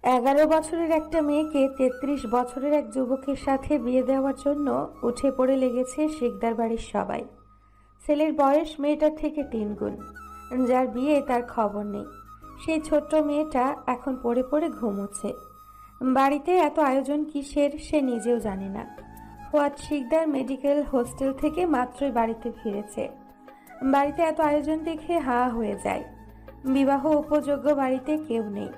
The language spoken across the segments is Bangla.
11 বছরের একটা মেয়েকে 33 বছরের এক যুবকের সাথে বিয়ে দেওয়ার জন্য উঠে পড়ে লেগেছে শিকদার বাড়ির সবাই। ছেলের বয়স মেয়েটার থেকে 3 গুণ। যার বিয়ে তার খবর নেই। সেই ছোট্ট মেয়েটা এখন পড়ে পড়ে ঘুমোচ্ছে। বাড়িতে এত আয়োজন কিসের সে নিজেও জানে না। ফুয়াদ শিকদার মেডিকেল হোস্টেল থেকে মাত্রই বাড়িতে ফিরেছে। বাড়িতে এত আয়োজন দেখে হা হয়ে যায়। বিবাহ উপযোগ্য বাড়িতে কেউ নেই,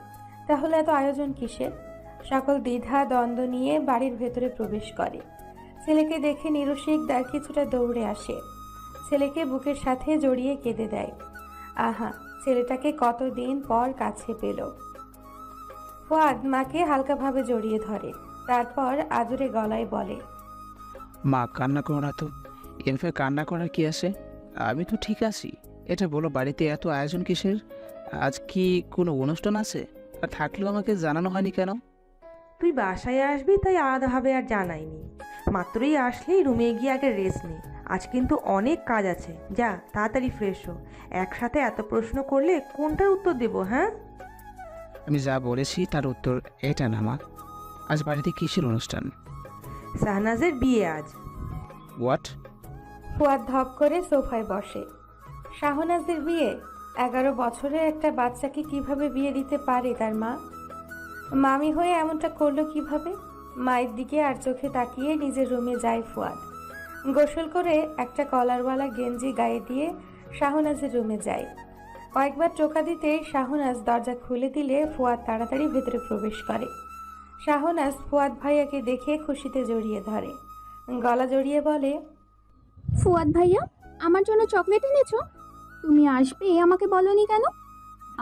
তাহলে এত আয়োজন কিসের? সকল দ্বিধা দ্বন্দ্ব নিয়ে বাড়ির ভেতরে প্রবেশ করে। ছেলেকে দেখে নীরু শিকদার কিছুটা দৌড়ে আসে। ছেলেকে বুকের সাথে জড়িয়ে কেঁদে দেয়। আহা, ছেলেটাকে কতদিন পর কাছে পেল। ফুয়াদ মাকে হালকাভাবে জড়িয়ে ধরে, তারপর আদুরে গলায় বলে, মা কান্না করো না তো। এরপরে কান্না করার কি আছে? আমি তো ঠিক আছি। এটা বলো, বাড়িতে এত আয়োজন কিসের? আজ কি কোনো অনুষ্ঠান আছে? আর থাকলেও আমাকে জানানো হয়নি কেন? তুই বাসায় আসবি তাই আলাদাভাবে আর জানাইনি। মাত্রই আসলেই রুমে গিয়ে আগে রেস্ট নে। আজ কিন্তু অনেক কাজ আছে, যা তাড়াতাড়ি ফ্রেশ হো। একসাথে এত প্রশ্ন করলে কোনটার উত্তর দেবো? হ্যাঁ, আমি যা বলেছি তার উত্তর এটা না মা। আজ বাড়িতে কিসের অনুষ্ঠান? শাহনাজের বিয়ে আজ। হোয়াট? ফুয়াদ ধপ করে সোফায় বসে। শাহনাজের বিয়ে? 11 বছরের একটা বাচ্চাকে কিভাবে বিয়ে দিতে পারে তার মা? মামি হয়ে এমনটা করলো কিভাবে? মায়ের দিকে আর চোখে তাকিয়ে নিজের রুমে যায় ফুয়াদ। গোসল করে একটা কলারওয়ালা গেঞ্জি গায়ে দিয়ে শাহনাজের রুমে যায়। কয়েকবার টোকা দিতেই শাহনাজ দরজা খুলে দিলে ফুয়াদ তাড়াতাড়ি ভেতরে প্রবেশ করে। শাহনাজ ফুয়াদ ভাইয়াকে দেখে খুশিতে জড়িয়ে ধরে, গলা জড়িয়ে বলে, ফুয়াদ ভাইয়া, আমার জন্য চকলেট এনেছো? তুমি আসবে আমাকে বলনি কেন?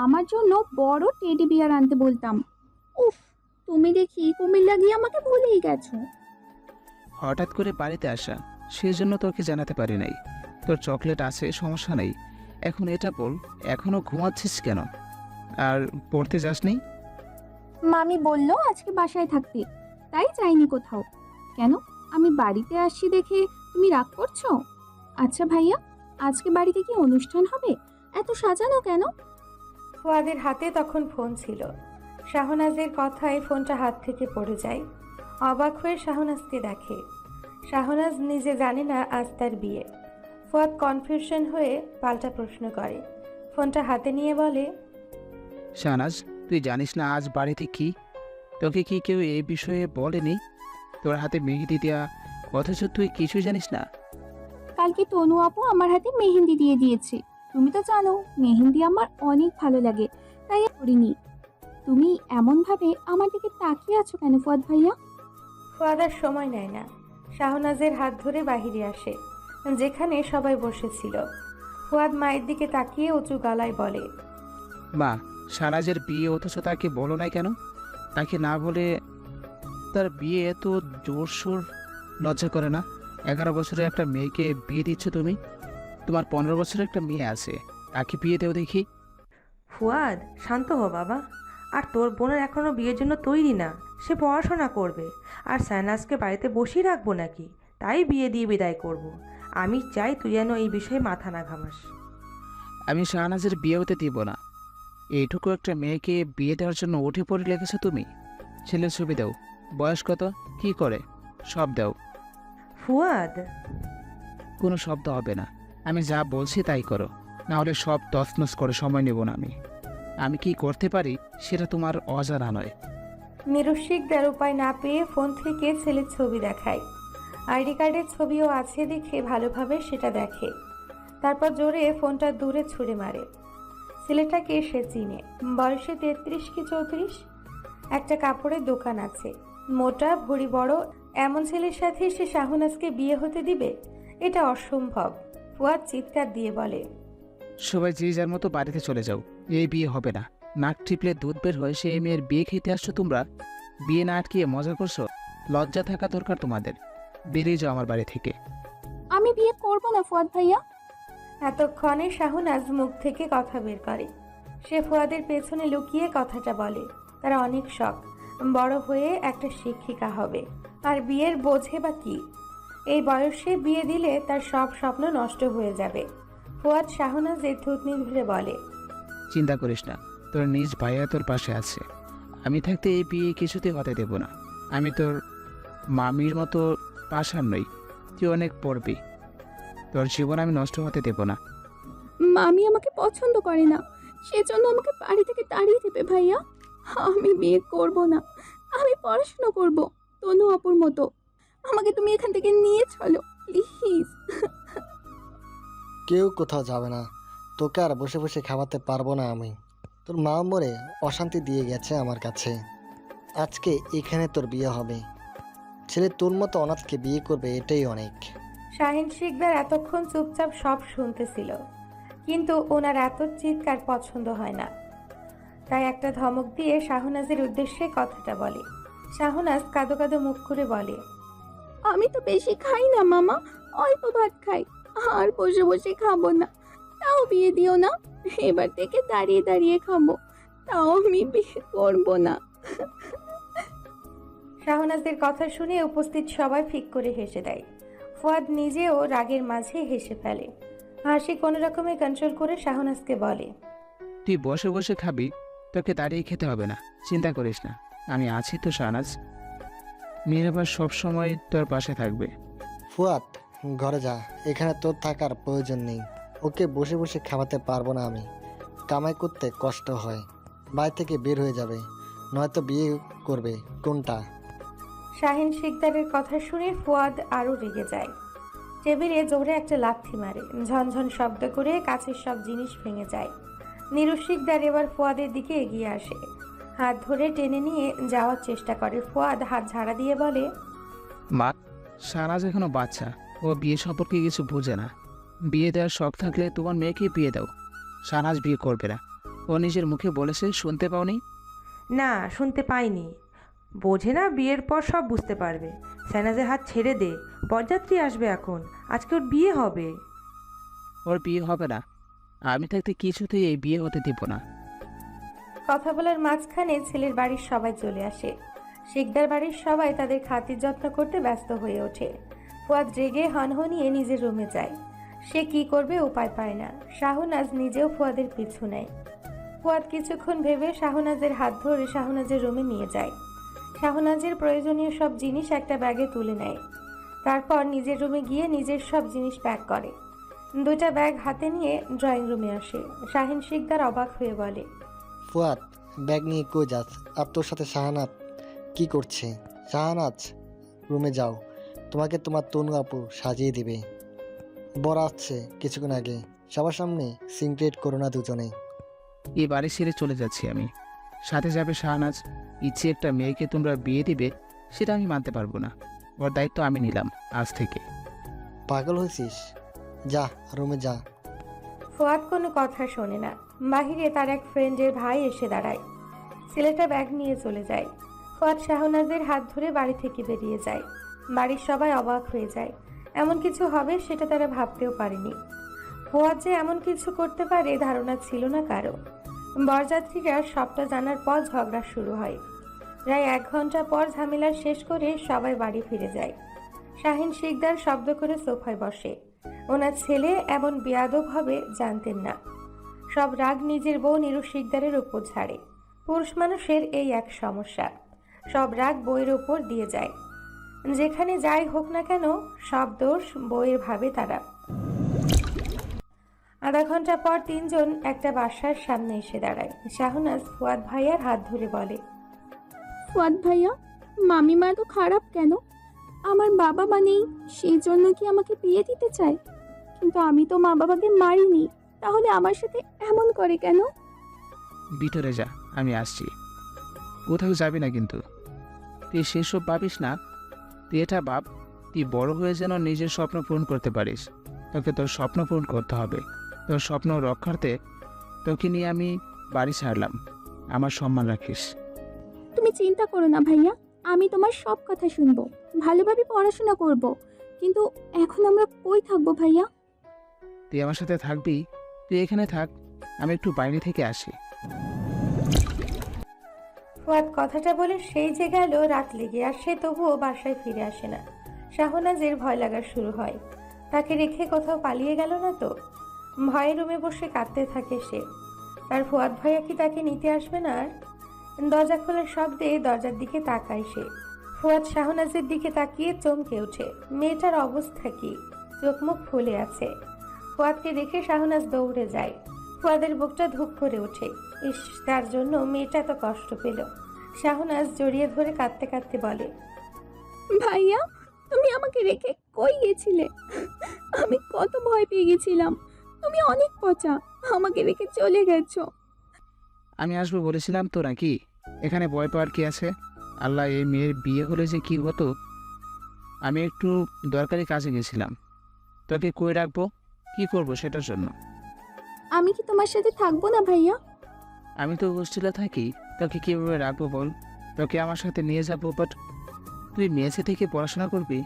আমার জন্য বড় টেডি বিয়ার আনতে বলতাম। উফ, তুমি দেখি কুমিল্লা গিয়ে আমাকে ভুলেই গেছো। হঠাৎ করে বাড়িতে আসা, সেজন্য তোকে জানাতে পারি নাই। তোর চকলেট আছে, সমস্যা নেই। এখন এটা বল, এখনো ঘুমাচ্ছিস কেন? আর পড়তে যাসনি? মামি বললো আজকে বাসায় থাকতে, তাই যাইনি কোথাও। কেন, আমি বাড়িতে আসছি দেখে তুমি রাগ করছো? আচ্ছা ভাইয়া, আজকে বাড়িতে কি অনুষ্ঠান হবে? এত সাজানো কেন? ফুয়াদের হাতে তখন ফোন ছিল। শাহনাজের কথায় ফোনটা হাত থেকে পড়ে যায়। অবাক হয়ে শাহনাজকে দেখে। শাহনাজ নিজে জানে না আজ তার বিয়ে। ফুয়াদ কনফিউশন হয়ে পাল্টা প্রশ্ন করে। ফোনটা হাতে নিয়ে বলে, শাহনাজ, তুই জানিস না আজ বাড়িতে কি? তোকে কি কেউ এই বিষয়ে বলেনি? তোর হাতে মেহেদি দেওয়া, অথচ তুই কিছুই জানিস না। কালকে তনু আপু আমার হাতে মেহেন্দি দিয়ে দিয়েছে। তুমি তো জানো মেহেন্দি আমার অনেক ভালো লাগে, তাই আর করিনি। তুমি এমন ভাবে আমার দিকে তাকিয়ে আছো কেন ফুয়াদ ভাইয়া? ফুয়াদ আর সময় নেয় না। শাহনাজের হাত ধরে বাহিরে আসে, যেখানে সবাই বসেছিল। ফুয়াদ মায়ের দিকে তাকিয়ে উঁচু গলায় বলে, মা, শাহনাজের বিয়ে, অথচ তাকে বলো নাই কেন? তাকে না বলে তার বিয়ে এত জোরশোর, লজ্জা করে না? 11 বছরের একটা মেয়েকে বিয়ে দিচ্ছ তুমি? তোমার 15 বছরের একটা মেয়ে আছে, তাকে বিয়ে দেও দেখি। ফুয়াদ, শান্ত হ বাবা। আর তোর বোনের এখনো বিয়ের জন্য তৈরি না। সে পড়াশোনা করবে। আর শাহনাজকে বাড়িতে বসিয়ে রাখবো নাকি? তাই বিয়ে দিয়ে বিদায় করব। আমি চাই তুই যেন এই বিষয়ে মাথা না ঘামাস। আমি শাহনাজের বিয়ে হতে দিব না। এইটুকু একটা মেয়েকে বিয়ে দেওয়ার জন্য উঠে পড়ে লেগেছো তুমি। ছেলের ছবি দাও, বয়স কত, কি করে, সব দাও। ফুয়াদ, কোনো শব্দ হবে না। আমি যা বলছি তাই করো, না হলে সব তছনছ করে সময় নেব না। আমি কি করতে পারি সেটা তোমার অজানা নয়। নীরু শিকদার উপায় না পেয়ে ফোন থেকে ছেলের ছবি দেখায়। আইডি কার্ডের ছবিও আছে দেখে ভালোভাবে সেটা দেখে। তারপর জোরে ফোনটা দূরে ছুঁড়ে মারে। ছেলেটাকে সে চিনে, বয়সে 33 কি 34। একটা কাপড়ের দোকান আছে, মোটা ভুঁড়ি বড়। এমন ছেলের সাথে সে শাহনাজকে বিয়ে হতে দিবে? এটা অসম্ভব। ফুয়াদ চিৎকার দিয়ে বলে, সবাই যে যার মতো বাড়িতে চলে যাও, এই বিয়ে হবে না। নাক টিপলে দুধ বের হয়, সেই মেয়ের বিয়ে খেতে আসছো তোমরা? বিয়ে না আটকিয়ে মজা করছো? লজ্জা থাকা দরকার তোমাদের। বেরিয়ে যাও আমার বাড়ি থেকে। আমি বিয়ে করব না ফুয়াদ ভাইয়া। এতক্ষণে শাহনাজ মুখ থেকে কথা বের করে। সে ফুয়াদের পেছনে লুকিয়ে কথাটা বলে। তারা অনেক শখ, বড় হয়ে একটা শিক্ষিকা হবে। আর বিয়ের বোঝে বা কি? এই বয়সে বিয়ে দিলে তার সব স্বপ্ন নষ্ট হয়ে যাবে। ফুয়াদ শাহনাজের থুতনি ধরে বলে, চিন্তা করিস না, তোর নিজ ভাইয়া তোর পাশে আছে। আমি থাকতে এই বিয়ে কিছুতেই হতে দেব না। আমি তোর মামির মতো পাষাণ নই, তুই অনেক পড়বি, তোর জীবন আমি নষ্ট হতে দেব না। মামি আমাকে পছন্দ করে না, সেজন্য আমাকে বাড়ি থেকে তাড়িয়ে দেবে ভাইয়া। আমি বিয়ে করব না, আমি পড়াশোনা করব তনু আপুর মতো। আমাকে তুমি এখান থেকে নিয়ে চলো প্লিজ। কেউ কোথাও যাবে না, তোকে আর বসে বসে খাওয়াতে পারবো না আমি। তোর মা মরে অশান্তি দিয়ে গেছে আমার কাছে, আজকে এখানে তোর বিয়ে হবে। ছেলে তোর মতো অনাথকে বিয়ে করবে, এটাই অনেক। শাহিন শিকদার এতক্ষণ চুপচাপ সব শুনতেছিল, কিন্তু ওনার এত চিৎকার পছন্দ হয় না, তাই একটা ধমক দিয়ে শাহনাজের উদ্দেশ্যে কথাটা বলে। শাহনাজ কাঁদো কাঁদো মুখ করে বলে, আমি তো বেশি খাই না মামা, অল্প ভাত খাই, আর বসে বসে খাবো না। তাও বিয়ে দিও না, এবার থেকে দাঁড়িয়ে দাঁড়িয়ে খাবো, তাও আমি বিয়ে করবো না। শাহনাজের কথা শুনে উপস্থিত সবাই ফিক করে হেসে দেয়। ফুয়াদ নিজেও রাগের মাঝে হেসে ফেলে। হাসি কোনো রকমে কন্ট্রোল করে শাহনাজকে বলে, তুই বসে বসে খাবি, তোকে দাঁড়িয়ে খেতে হবে না, চিন্তা করিস না, আমি আছি তো শাহনাজ। মিরাবার সবসময় তোর পাশে থাকবে। ফুয়াদ, ঘরে যা, এখানে তোর থাকার প্রয়োজন নেই। ওকে বসে বসে খাওয়াতে পারবো না আমি, কামাই করতে কষ্ট হয়। বাড়ি থেকে বের হয়ে যাবে, নয়তো বিয়ে করবে। কোনটা? শাহিন শিকদারের কথা শুনে ফুয়াদ আরও রেগে যায়। টেবিলে জোরে একটা লাথি মারে, ঝনঝন শব্দ করে কাছের সব জিনিস ভেঙে যায়। নীরু শিকদার এবার ফুয়াদের দিকে এগিয়ে আসে, হাত ধরে টেনে নিয়ে যাওয়ার চেষ্টা করে। ফুয়াদ হাত ঝাড়া দিয়ে বলে, মা, শাহনাজ এখনো বাচ্চা, ও বিয়ে সম্পর্কে কিছু বোঝে না। বিয়ে দেওয়ার শখ থাকলে তোমার মেয়েকে বিয়ে দাও, শাহনাজ বিয়ে করবে না। ও নিজের মুখে বলেছে, শুনতে পাওনি? না, শুনতে পাইনি। বোঝে না, বিয়ের পর সব বুঝতে পারবে। সাইনাজের হাত ছেড়ে দে, বরযাত্রী আসবে এখন, আজকে ওর বিয়ে হবে। ওর বিয়ে হবে না, আমি থাকতে কিছুতেই এই বিয়ে হতে দিব না। কথা বলার মাঝখানে ছেলের বাড়ির সবাই চলে আসে। শিকদার বাড়ির সবাই তাদের খাতির যত্ন করতে ব্যস্ত হয়ে ওঠে। ফুয়াদ রেগে হনহনিয়ে নিজের রুমে যায়। সে কি করবে উপায় পায় না। শাহনাজ নিজেও ফুয়াদের পিছু নেয়। ফুয়াদ কিছুক্ষণ ভেবে শাহনাজের হাত ধরে শাহনাজের রুমে নিয়ে যায়। শাহনাজের প্রয়োজনীয় সব জিনিস একটা ব্যাগে তুলে নেয়। তারপর নিজের রুমে গিয়ে নিজের সব জিনিস প্যাক করে। দুইটা ব্যাগ হাতে নিয়ে ড্রয়িং রুমে আসে। শাহিন শিকদার অবাক হয়ে বলে, ফুয়াদ, ব্যাগ নিয়ে কই যাস? আর তোর সাথে শাহানাজ কি করছে? শাহানাজ, রুমে যাও, তোমাকে তোমার তনু আপু সাজিয়ে দিবে। বর আসছে কিছুক্ষণ আগে, সবার সামনে সিনক্রেট করো না দুজনে। এই বাড়ি ছেড়ে চলে যাচ্ছি আমি, সাথে যাবে শাহনাজ। ইচ্ছে একটা মেয়েকে তোমরা বিয়ে দিবে, সেটা আমি মানতে পারবো না। ওর দায়িত্ব আমি নিলাম আজ থেকে। পাগল হয়েছিস? যা, রুমে যা। ফুয়াদ কোনো কথা শোনে না। বাহিরে তার এক ফ্রেন্ডের ভাই এসে দাঁড়ায়। ছেলেটা ব্যাগ নিয়ে চলে যায়। ফুয়াদ শাহনাজের হাত ধরে বাড়ি থেকে বেরিয়ে যায়। বাড়ির সবাই অবাক হয়ে যায়। এমন কিছু হবে সেটা তারা ভাবতেও পারেনি। ফুয়াদ যে এমন কিছু করতে পারে ধারণা ছিল না কারো। বরযাত্রীরা সবটা জানার পর ঝগড়া শুরু হয়। প্রায় 1 ঘন্টা পর ঝামেলা শেষ করে সবাই বাড়ি ফিরে যায়। শাহিন শিকদার শব্দ করে সোফায় বসে। ওনার ছেলে এমন বেয়াদব হবে জানতেন না। সব রাগ নিজের বউ নীরু শিকদারের উপর ছাড়ে। পুরুষ মানুষের এই এক সমস্যা, সব রাগ বউয়ের উপর দিয়ে যায়। যেখানে যাই হোক না কেন সব দোষ বউয়ের ভাবে তারা। আধা ঘন্টা পর 3 জন একটা বাসার সামনে এসে দাঁড়ায়। শাহনাজ ফুয়াদ ভাইয়ার হাত ধরে বলে, ফুয়াদ ভাইয়া, মামিমা এত খারাপ কেন? আমার বাবা মা নেই, সেই জন্য কি আমাকে বিয়ে দিতে চায়? কিন্তু আমি তো মা বাবাকে মারিনি, তাহলে আমার সাথে এমন করে কেন? ভিতরে যা, আমি আসছি। কোথাও যাবি না কিন্তু। তুই সেসব ভাবিস না, তুই এটা ভাব, তুই বড় হয়ে যেন নিজের স্বপ্ন পূরণ করতে পারিস। তোকে তোর স্বপ্ন পূরণ করতে হবে। তোর স্বপ্ন রক্ষার্থে তোকে নিয়ে আমি বাড়ি ছাড়লাম। আমার সম্মান রাখিস। তুমি চিন্তা করো না ভাইয়া, আমি তোমার সব কথা শুনবো, ভালোভাবে পড়াশোনা করব। কিন্তু এখন আমরা কই থাকবো ভাইয়া? তুই আমার সাথে থাকবি? তুই এখানে থাক, আমি একটু বাইরে থেকে আসি। ফুয়াদ কথাটা বলে সেই যে গেল রাত লেগে, আর সে তবুও বাসায় ফিরে আসে না। শাহনাজের ভয় লাগা শুরু হয়। তাকে রেখে কোথাও পালিয়ে গেল না তো? ভয়ে রুমে বসে কাঁদতে থাকে সে। তার ফুয়াদ ভাইয়া কি তাকে নিতে আসবে না? আর দরজা খোলার শব্দে দরজার দিকে তাকায় সে। ফুয়াদ শাহনাজের দিকে তাকিয়ে চমকে ওঠে। মেয়েটার অবস্থা কি? চোখ মুখ ফুলে আছে। ফুয়াদকে দেখে শাহনাজ দৌড়ে যায়। ফুয়াদের বুকটা ধুক করে ওঠে। ইস, তার জন্য মেয়েটা এত কষ্ট পেল। শাহনাজ জড়িয়ে ধরে কাঁদতে কাঁদতে বলে, ভাইয়া, তুমি আমাকে রেখে কই গেছিলে? আমি কত ভয় পেয়ে গেছিলাম। তুমি অনেক পচা, আমাকে রেখে চলে গেছো। আমি আসবো বলেছিলাম তো নাকি? এখানে ভয় পাওয়ার কি আছে? আল্লাহ, এই মেয়ের বিয়ে হলে যে কি হতো। আমি একটু দরকারি কাজে গেছিলাম। তোকে কই রাখবো, কি করব সেটার জন্য। আমি কি তোমার সাথে থাকবো না ভাইয়া? আমি তো হোস্টেলে থাকি, তোকে কীভাবে রাখবো বল? তোকে আমার সাথে নিয়ে যাবো, বাট তুই মেসে থেকে পড়াশোনা করবি?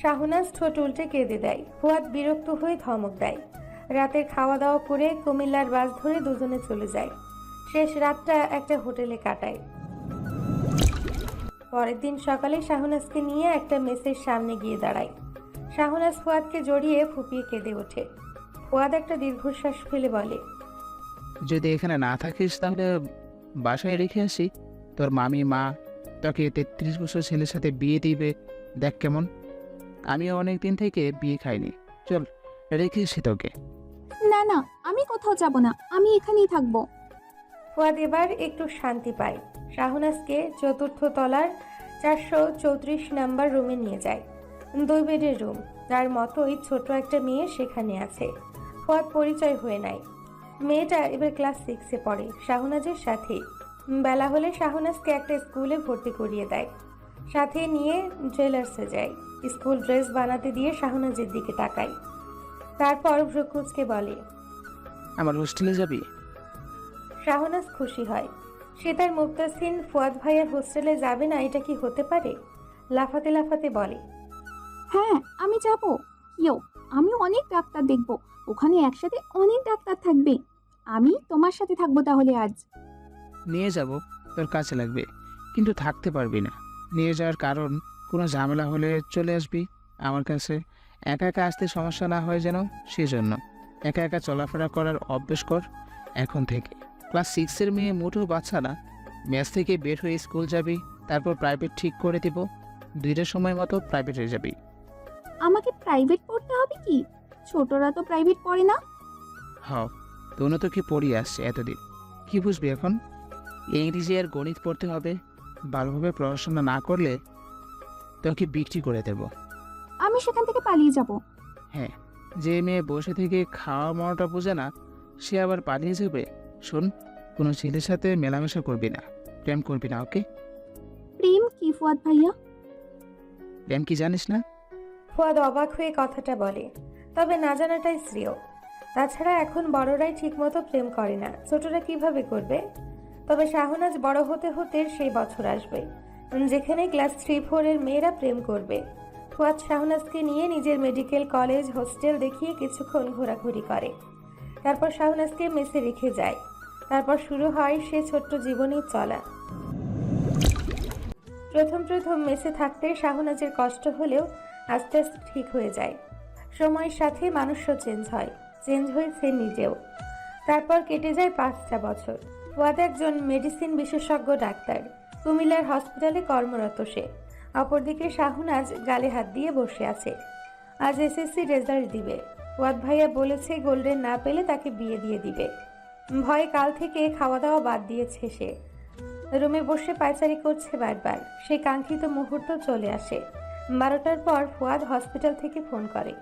শাহনাজ ঠোঁট উল্টে কেঁদে দেয়। ফুয়াদ বিরক্ত হয়ে ধমক দেয়। রাতের খাওয়া দাওয়া করে কুমিল্লার বাস ধরে দুজনে চলে যায়। শেষ রাতটা একটা হোটেলে কাটায়। পরের দিন সকালে শাহনাজকে নিয়ে একটা মেসের সামনে গিয়ে দাঁড়ায়। শাহনাজ ফুয়াদকে জড়িয়ে ফুপিয়ে কেঁদে ওঠে। ফুয়াদ একটা দীর্ঘশ্বাস ফেলে বলে, যদি এখানে না থাকিস তাহলে বাসায় রেখে আসি। তোর মামি মা তোকে 33 বছর ছেলের সাথে বিয়ে দিবে, দেখ কেমন। আমিও অনেক দিন থেকে বিয়ে খাইনি, চল রেখে এসি তোকে। না না, আমি কোথাও যাব না, আমি এখানেই থাকবো। ফুয়াদ এবার একটু শান্তি পায়। শাহনাজকে 4th তলার 434 নাম্বার রুমে নিয়ে যায়। 2 বেডের রুম। তার মতোই ছোট একটা মেয়ে সেখানে আছে। ফুয়াদ পরিচয় হয়ে নেয়। মেয়েটা এবার ক্লাস 6-এ পড়ে, শাহনাজের সাথেই। বেলা হলে শাহনাজকে একটা স্কুলে ভর্তি করিয়ে দেয়। সাথে নিয়ে জুয়েলার্সে যায়। স্কুল ড্রেস বানাতে দিয়ে শাহনাজের দিকে তাকায়। তারপর ভ্রুকুচকে বলে, আমার হোস্টেলে যাবি? শাহনাজ খুশি হয়। সে তার মুক্তাসিন ফুয়াদ ভাইয়ার হোস্টেলে যাবে না, এটা কি হতে পারে? লাফাতে লাফাতে বলে, হ্যাঁ, আমি যাব। কিও, আমি অনেক ডাক্তার দেখব। ওখানে একসাথে অনেক ডাক্তার থাকবে। আমি তোমার সাথে থাকবো তাহলে আজ। নিয়ে যাব, তোর কাছে লাগবে, কিন্তু থাকতে পারবি না। নিয়ে যাওয়ার কারণ, কোনো ঝামেলা হলে চলে আসবি আমার কাছে। একা একা আসতে সমস্যা না হয় যেন, সেজন্য একা একা চলাফেরা করার অভ্যেস কর এখন থেকে। ক্লাস 6-এর মেয়ে মোটেও বাচ্চা না। ম্যাচ থেকে বের হয়ে স্কুল যাবি, তারপর প্রাইভেট ঠিক করে দিব। 2টার সময় মতো প্রাইভেটে যাবি। আমাকে প্রাইভেট পড়তে হবে কি? ছোটরা তো প্রাইভেট পড়ে না। হও, তোনো তো কি পড়িয়ে আসছে এতদিন, কি বুঝবি এখন? ইংরেজি আর গণিত পড়তে হবে। ভালোভাবে পড়াশোনা না করলে তোকে বিক্রি করে দেব। আমি সেখান থেকে পালিয়ে যাব। হ্যাঁ, যে মেয়ে বসে থেকে খাওয়া মরাটা বোঝে না, সে আবার পালিয়ে যাবে? শোন, কোনো ছেলের সাথে মেলামেশা করবি না, প্রেম করবি না, ওকে? প্রেম কি ফুয়াদ ভাইয়া? প্রেম কি জানিস না? ফুয়াদ অবাক হয়ে কথাটা বলে, তবে না জানাটাই শ্রেয়। তাছাড়া এখন বড়রাই ঠিকমতো প্রেম করে না, ছোটরা কিভাবে করবে? তবে শাহনাজ বড় হতে হতে সেই বছর আসবে যেখানে ক্লাস 3-4-এর মেয়েরা প্রেম করবে। ফুয়াদ শাহনাজকে নিয়ে নিজের মেডিকেল কলেজ হোস্টেল দেখিয়ে কিছুক্ষণ ঘোরাঘুরি করে। তারপর শাহনাজকে মেসে রেখে যায়। তারপর শুরু হয় সে ছোট্ট জীবনের চলা। প্রথম প্রথম মেসে থাকতে শাহনাজের কষ্ট হলেও আস্তে আস্তে ঠিক হয়ে যায়। সময়ের সাথে মানুষও চেঞ্জ হয়েছে নিজেও। তারপর কেটে যায় 5টা বছর। ফুয়াদ একজন মেডিসিন বিশেষজ্ঞ ডাক্তার। কুমিল্লার হসপিটালে কর্মরত সে। অপরদিকে শাহনাজ গালে হাত দিয়ে বসে আছে। আজ এসএসসি রেজাল্ট দিবে। ফুয়াদ ভাইয়া বলেছে গোল্ডেন না পেলে তাকে বিয়ে দিয়ে দিবে। ভয়ে কাল থেকে খাওয়া দাওয়া বাদ দিয়েছে সে। রুমে বসে পায়চারি করছে বারবার। সে কাঙ্ক্ষিত মুহূর্ত চলে আসে। 12টার পর ফুয়াদ হসপিটাল থেকে ফোন করে।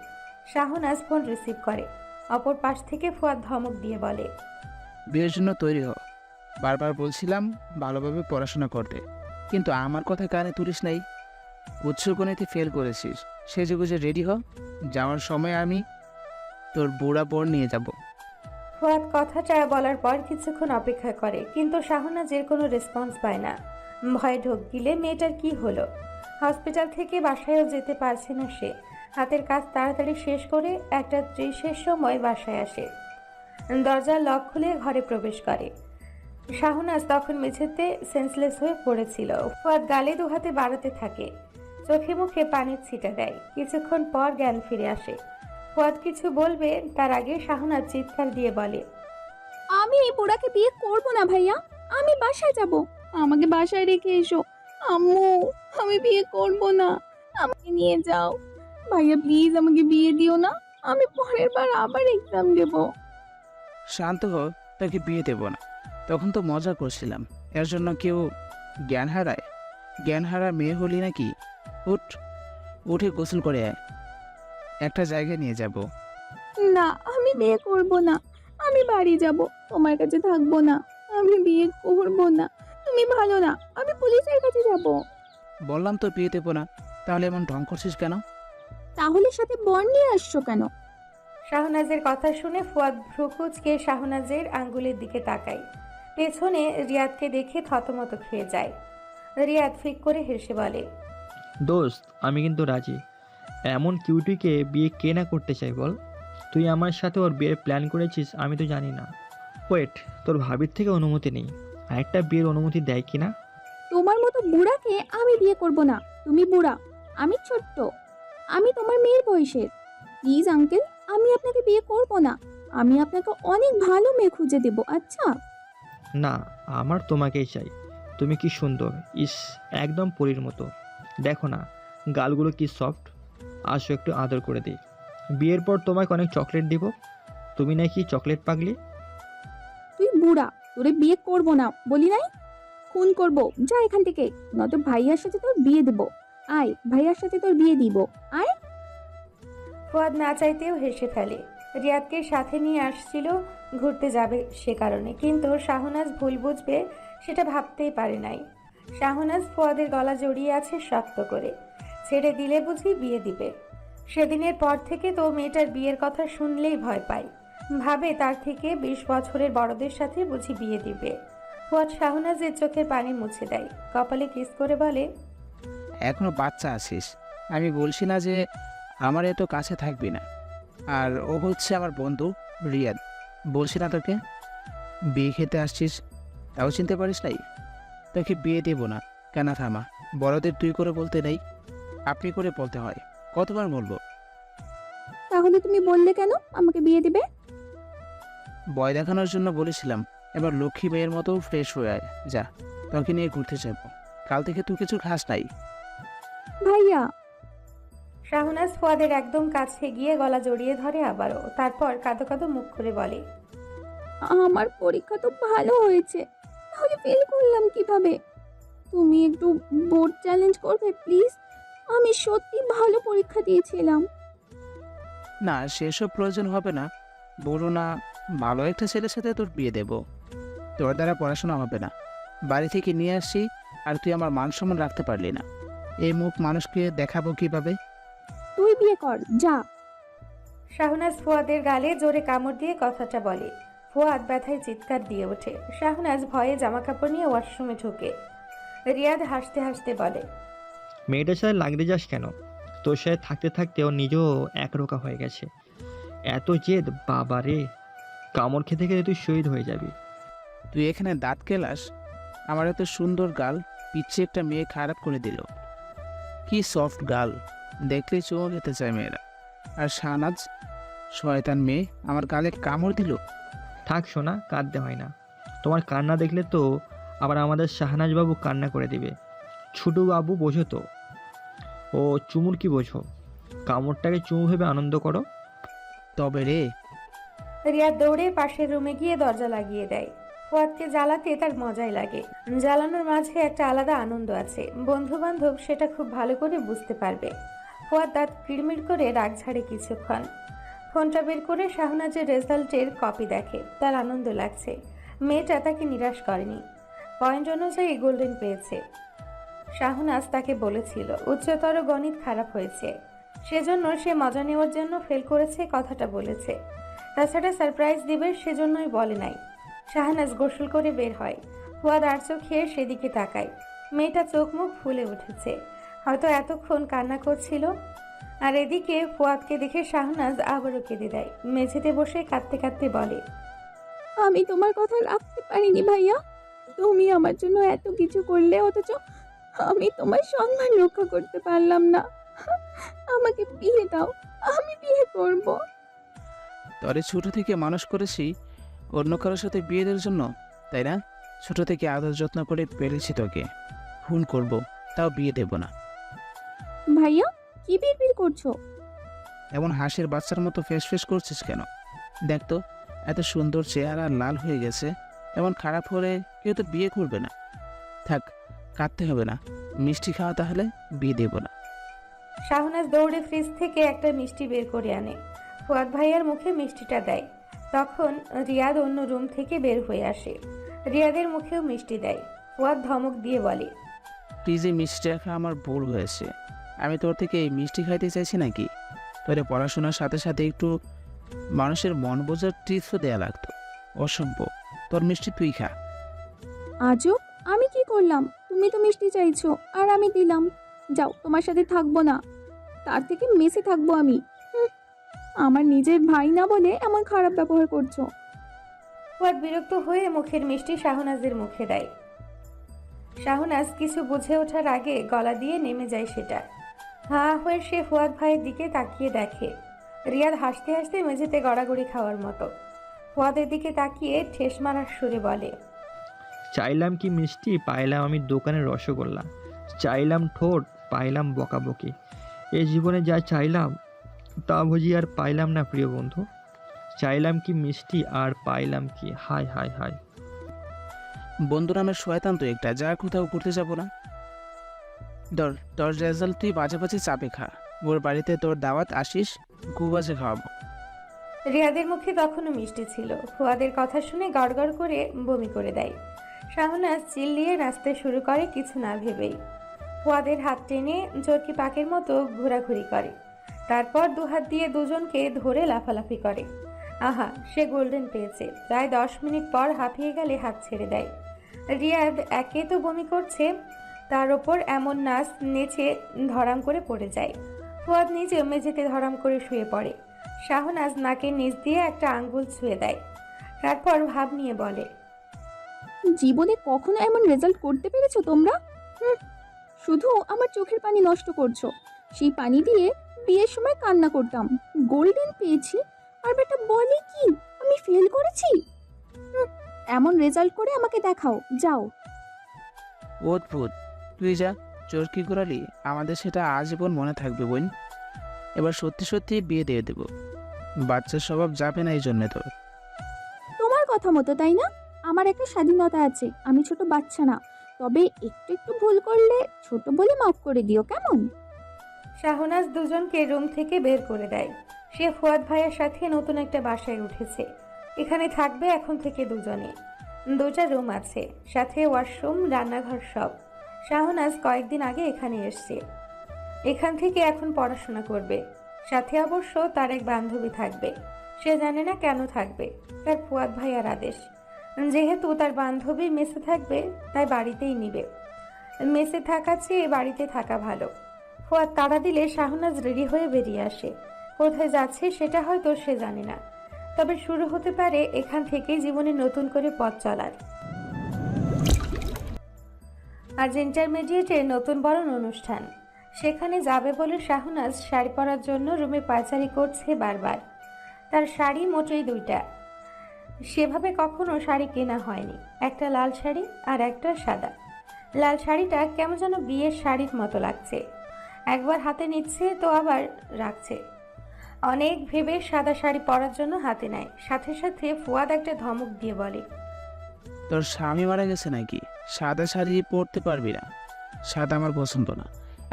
শাহনাজ ফোন রিসিভ করে। অপর পাশ থেকে ফুয়াদ ধমক দিয়ে বলে, বিয়ের জন্য তৈরি হ। বারবার বলছিলাম ভালোভাবে পড়াশোনা করতে, কিন্তু আমার কথা কানে তুলিস নাই। উচ্চ গণিতে ফেল করেছিস, সেজেগুজে রেডি হ। যাওয়ার সময় আমি তোর বুড়া বোন নিয়ে যাব। ফুয়াদ কথাটা বলার পর কিছুক্ষণ অপেক্ষা করে, কিন্তু শাহনাজের কোনো রেসপন্স পায় না। ভয়ে ঢোক গিলে মেয়েটার কি হলো? হসপিটাল থেকে বাসায়ও যেতে পারছে না সে। হাতের কাজ তাড়াতাড়ি শেষ করে 1:30-এর সময় বাসায় আসে। দরজার লক খুলে ঘরে প্রবেশ করে। শাহনাজ তখন মেঝেতে সেন্সলেস হয়ে পড়েছিল। ফুয়াদ গালে 2 হাতে বাড়াতে থাকে, চোখে মুখে পানির ছিটা দেয়। কিছুক্ষণ পর জ্ঞান ফিরে আসে। ফুয়াদ কিছু বলবে তার আগে শাহনাজ চিৎকার দিয়ে বলে, আমি এই বুড়াকে বিয়ে করব না ভাইয়া। আমি বাসায় যাব। আমাকে বাসায় রেখে এসো। আম্মু, আমি বিয়ে করব না, আমাকে নিয়ে যাও। ভাইয়া প্লিজ আমাকে বিয়ে দিও না, আমি পরের বার আবার এক্সাম দেব। শান্ত হো, তাকে বিয়ে দেবো না। তখন তো মজা করছিলাম। এর জন্য কেউ জ্ঞান হারায়? জ্ঞান হারা মেয়ে হলি নাকি? উঠ, উঠে গোসল করে আয়, একটা জায়গায় নিয়ে যাব। না, আমি বিয়ে করব না, আমি বাড়ি যাব, তোমার কাছে থাকবো না। আমি বিয়ে করব না, তুমি ভালো না, আমি পুলিশের কাছে যাব। বললাম তো বিয়ে দেবো না, তাহলে এমন ঢং করছিস কেন? তাহলে সাথে বর নিয়ে আসছো কেন? শাহনাজের কথা শুনে ফুয়াদ ভ্রুকুচকে শাহনাজের আঙ্গুলের দিকে তাকায়। পেছনে রিয়াদকে দেখে থতমত খেয়ে যায়। রিয়াদ ফিক করে হেসে বলে, দোস্ত, আমি কিন্তু রাজি। এমন কিউটিকে বিয়ে কে না করতে চাই বল? তুই আমার সাথে ওর বিয়ের প্ল্যান করেছিস আমি তো জানি না। ওয়েট, তোর ভাবির থেকে অনুমতি নেই, আরেকটা বিয়ের অনুমতি দেয় কি না? তোমার মতো বুড়াকে আমি বিয়ে করব না। তুমি বুড়া, আমি ছোট্ট, আমি তোমার মেয়ের বয়সের। প্লিজ আঙ্কেল, আমি আপনাকে বিয়ে করব না, আমি আপনাকে অনেক ভালো মেয়ে খুঁজে দেব। আচ্ছা? না, আমার তোমাকেই চাই। তুমি কি সুন্দর, ইস, একদম পরীর মতো। দেখো না, গালগুলো কি সফট। আসো একটু আদর করে দিই। বিয়ের পর তোমাকে অনেক চকলেট দিব। তুমি নাকি চকলেট পাগলি। তুই বুড়া, তোরে বিয়ে করব না বলি নাই? খুন করব, যা এখান থেকে, নয়তো ভাইয়ার সাথে তোর বিয়ে দেব। আয়, ভাইয়ার সাথে তোর বিয়ে দিব, আয়। ফুয়াদ না চাইতেও হেসে ফেলে। রিয়াদকে সাথে নিয়ে আসছিল ঘুরতে যাবে সে কারণে, কিন্তু শাহনাজ ভুল বুঝবে সেটা ভাবতেই পারে নাই। শাহনাজ ফুয়াদের গলা জড়িয়ে আছে শক্ত করে, ছেড়ে দিলে বুঝি বিয়ে দিবে। সেদিনের পর থেকে তো মেয়েটার বিয়ের কথা শুনলেই ভয় পায়, ভাবে তার থেকে 20 বছরের বড়দের সাথে বুঝি বিয়ে দিবে। ফুয়াদ শাহনাজের চোখের পানি মুছে দেয়, কপালে কিস করে বলে, এখনো বাচ্চা আছিস। আমি বলছি না যে আমার এত কাছে থাকবি না। আর ও হচ্ছে আমার বন্ধু রিয়াদ। বলছি না তোকে বিয়ে খেতে আসছিস, তাও চিনতে পারিস নাই? তোকে বিয়ে দেব না। কেন থামা, বড়দের তুই করে বলতে নেই, আপনি করে বলতে হয়। কতবার বলবো? তাহলে তুমি বললে কেন আমাকে বিয়ে দিবে? ভয় দেখানোর জন্য বলেছিলাম। এবার লক্ষ্মী মেয়ের মতো ফ্রেশ হয়ে আয়, যা, তোকে নিয়ে ঘুরতে যাব। কাল থেকে তুই কিছু খাস নাই। ভাইয়া, শাহনাজ ফুয়াদের একদম কাছে গিয়ে গলা জড়িয়ে ধরে আবারও, তারপর কাঁদো কাঁদো মুখ করে বলে, আমার পরীক্ষা তো ভালো হয়েছে, তাহলে ফেল করলাম কিভাবে? তুমি একটু বোর্ড চ্যালেঞ্জ করবে প্লিজ? আমি সত্যি ভালো পরীক্ষা দিয়েছিলাম। না, সেসব প্রয়োজন হবে না। বলো না, ভালো একটা ছেলের সাথে তোর বিয়ে দেব। তোর দ্বারা পড়াশোনা হবে না। বাড়ি থেকে নিয়ে আসছি, আর তুই আমার মান সম্মান রাখতে পারলি না। এই মুখ মানুষকে দেখাবো কিভাবে? তুই বিয়ে কর, যা। শাহনাজ ফুয়াদের গালে জোরে কামড় দিয়ে কথাটা বলে। ফুয়াদ ব্যথায় চিৎকার দিয়ে ওঠে। শাহনাজ ভয়ে জামাকাপড় নিয়ে ওয়াশরুমে ঢোকে। রিয়াদ হাসতে হাসতে বলে, মেয়েটার সাথে লাগতে যাস কেন? তোর সাথে থাকতে থাকতে ও নিজেও একরোকা হয়ে গেছে। এত জেদ, বাবা রে! কামড় খেতে খেতে তুই শহীদ হয়ে যাবি। তুই এখানে দাঁত কেলাস? আমার এত সুন্দর গাল পিচ্ছে একটা মেয়ে খারাপ করে দিল। কি সফট গাল, দেখলেই চোখ যেতে চায় মেয়েরা। আর শাহনাজ, শয়তান মেয়ে, আমার গালে কামড় দিল। থাক সোনা, কাঁদতে হয় না। তোমার কান্না দেখলে তো আবার আমাদের শাহনাজবাবু কান্না করে দিবে। ছোটু বাবু বোঝো তো, ও চুমুর কি বোঝো? কামড়টাকে চুমু ভেবে আনন্দ করো। তবে রে, রিয়াদ দৌড়ে পাশের রুমে গিয়ে দরজা লাগিয়ে দেয়। ফুয়াদকে জ্বালাতে তার মজাই লাগে। জ্বালানোর মাঝে একটা আলাদা আনন্দ আছে। বন্ধু বান্ধব সেটা খুব ভালো করে বুঝতে পারবে। ফুয়াদ দাঁত কিড়মিড় করে রাগ ঝাড়ে কিছুক্ষণ। ফোনটা বের করে শাহনাজের রেজাল্টের কপি দেখে। তার আনন্দ লাগছে, মেয়েটা তাকে নিরাশ করেনি, পয়েন্ট অনুযায়ী গোল্ডেন পেয়েছে। শাহনাজ তাকে বলেছিল উচ্চতর গণিত খারাপ হয়েছে, সেজন্য সে মজা নেওয়ার জন্য ফেল করেছে, কথাটা বলেছে। তাছাড়া সারপ্রাইজ দিবে সেজন্যই বলে নাই। শাহনাজ গোসল করে বের হয়। ফুয়াদ আর চোখ খেয়ে সেদিকে তাকায়। মেয়েটা চোখ মুখ ফুলে উঠেছে, হয়তো এতক্ষণ কান্না করছিল। আর এদিকে ফুয়াদকে দেখে শাহনাজ আবারও কেঁদে দেয়। মেঝেতে বসে কাঁদতে কাঁদতে বলে, আমি তোমার কথা রাখতে পারিনি ভাইয়া, তুমি আমার জন্য এত কিছু করলে, অথচ আমি তোমার সম্মান রক্ষা করতে পারলাম না। আমাকে বিয়ে দাও, আমি বিয়ে করব। তরে ছোট থেকে মানুষ করেছি অন্য কারোর সাথে বিয়ে দেওয়ার জন্য, তাই না? ছোট থেকে আদর যত্ন করে পেরেছি তোকে, ভুল করব তাও বিয়ে দেব না। ভাইয়া কি বিড়বিড় করছো? এমন হাঁসের বাচ্চার মতো ফেস ফেস করছিস কেন? দেখ তো, এত সুন্দর চেহারা লাল হয়ে গেছে, এমন খারাপ হলে কেউ তো বিয়ে করবে না। থাক, কাঁদতে হবে না, মিষ্টি খাওয়া, তাহলে বিয়ে দেব না। শাহনাজ দৌড়ে ফ্রিজ থেকে একটা মিষ্টি বের করে আনে। ফুয়াদ ভাইয়ার মুখে মিষ্টিটা দেয়। তখন রিয়াদ অন্য রুম থেকে বের হয়ে আসে। রিয়াদের মুখেও মিষ্টি দেয়। ফুয়াদ ধমক দিয়ে বলে, ফ্রিজে মিষ্টি রাখা আমার ভুল হয়েছে। আমি তোর থেকে এই মিষ্টি খাইতে চাইছি নাকি? তোরে পড়াশোনার সাথে সাথে একটু মানুষের মন বোঝার টিপসও দেয়া লাগতো। অসম্ভব, তোর মিষ্টি তুই খা। আজব, আমি কি করলাম? তুমি তো মিষ্টি চাইছো আর আমি দিলাম। যাও, তোমার সাথে থাকবো না, তার থেকে মেসে থাকবো আমি। আমার নিজের ভাই না বলে এমন খারাপ ব্যবহার করছো। ফুয়াদ বিরক্ত হয়ে মুখের মিষ্টি শাহনাজের মুখে দেয়। শাহনাজ কিছু বুঝে ওঠার আগে গলা দিয়ে নেমে যায় সেটা। হা হয়ে সে ফুয়াদ ভাইয়ের দিকে তাকিয়ে দেখে রিয়াদ হাসতে হাসতে মেঝেতে গড়াগড়ি খাওয়ার মতো। ফুয়াদের দিকে তাকিয়ে ঠেস মারার সুরে বলে, চাইলাম কি মিষ্টি, পাইলাম আমি দোকানের রসগোল্লা। চাইলাম ঠোঁট, পাইলাম বকাবকি। এই জীবনে যা চাইলাম তা বুঝি আর পাইলাম না প্রিয় বন্ধু। চাইলাম কি মিষ্টি আর পাইলাম কি, হায় হায় হায়। বন্ধু নামের শয়তান তো একটা, যা কোথাও ঘুরতে যাবো না। তোর রেজাল্ট তুই বাজে বাজে চাপে খা। ওর বাড়িতে তোর দাওয়াত, আসিস, গুবাজে খাওয়াবো। রিয়াদের মুখে তখনও মিষ্টি ছিল। ফুয়াদের কথা শুনে গড়গড় করে বমি করে দেয়। শাহনাজ চিল্লিয়ে নাচতে শুরু করে কিছু না ভেবেই। ফুয়াদের হাত টেনে চরকি পাকের মতো ঘোরাঘুরি করে। তারপর দুহাত দিয়ে দুজনকে ধরে লাফালাফি করে। আহা, সে গোল্ডেন পেয়েছে। প্রায় 10 মিনিট পর হাঁপিয়ে গেলে হাত ছেড়ে দেয়। রিয়াদ একে তো বমি করছে, তার ওপর এমন নাচ নেচে ধরাম করে পড়ে যায়। ফুয়াদ নিজে মেঝেতে ধরাম করে শুয়ে পড়ে। শাহনাজ নাকের নিচ দিয়ে একটা আঙ্গুল ছুঁয়ে দেয়। তারপর ভাব নিয়ে বলে, জীবনে কখনো এমন রেজাল্ট করতে পেরেছো তোমরা? শুধু আমার চোখের পানি নষ্ট করছো। সেই পানি দিয়ে বিয়ের সময় কান্না করতাম, গোল্ডেন পেয়েছি, আর বেটা বলে কি আমি ফেল করেছি। এমন রেজাল্ট করে আমাকে দেখাও, যাও। অদ্ভুত, তুই যা চরকি ঘোরালি, আমাদের সেটা আজীবন মনে থাকবে বোন। এবার সত্যি সত্যি বিয়ে দিয়ে দেব। বাচ্চার স্বভাব যাবে না এই জন্যে তোর। তোমার কথা মতো, তাই না? আমার একটা স্বাধীনতা আছে, আমি ছোট বাচ্চা না। তবে একটু একটু ভুল করলে ছোট বলে মাফ করে দিও, কেমন? শাহনাজ দুজনকে রুম থেকে বের করে দেয়। সে ফুয়াদ ভাইয়ের সাথে নতুন একটা বাসায় উঠেছে। এখানে থাকবে এখন থেকে দুজনে। 2টা রুম আছে, সাথে ওয়াশরুম, রান্নাঘর সব। শাহনাজ কয়েকদিন আগে এখানে এসছে। এখান থেকে এখন পড়াশোনা করবে। সাথে অবশ্য তার এক বান্ধবী থাকবে। সে জানে না কেন থাকবে, তার ফুয়াদ ভাইয়ার আদেশ। যেহেতু তার বান্ধবী মেসে থাকবে, তাই বাড়িতেই নিবে। মেসে থাকা চেয়ে বাড়িতে থাকা ভালো। ফুয়াদ তাড়া দিলে শাহনাজ রেডি হয়ে বেরিয়ে আসে। কোথায় যাচ্ছে সেটা হয়তো সে জানে না, তবে শুরু হতে পারে এখান থেকেই জীবনে নতুন করে পথ চলার। আজ ইন্টারমিডিয়েটের নতুন বরণ অনুষ্ঠান। সেখানে যাবে বলে শাহনাজ শাড়ি পরার জন্য রুমে পায়চারি করছে বারবার। তার শাড়ি মোটেই 2টা। সেভাবে কখনো শাড়ি কেনা হয়নি। একটা লাল শাড়ি আর একটা সাদা। লাল শাড়িটা কেমন যেন বিয়ের শাড়ির মতো লাগছে। একবার হাতে নিচ্ছে তো আবার রাখছে। অনেক ভেবে সাদা শাড়ি পরার জন্য হাতে নেয়। সাথে সাথে ফুয়াদ একটা ধমক দিয়ে বলে, তোর স্বামী মারা গেছে নাকি? সাদা শাড়ি পরতে পারবি না। সাদা আমার পছন্দ না।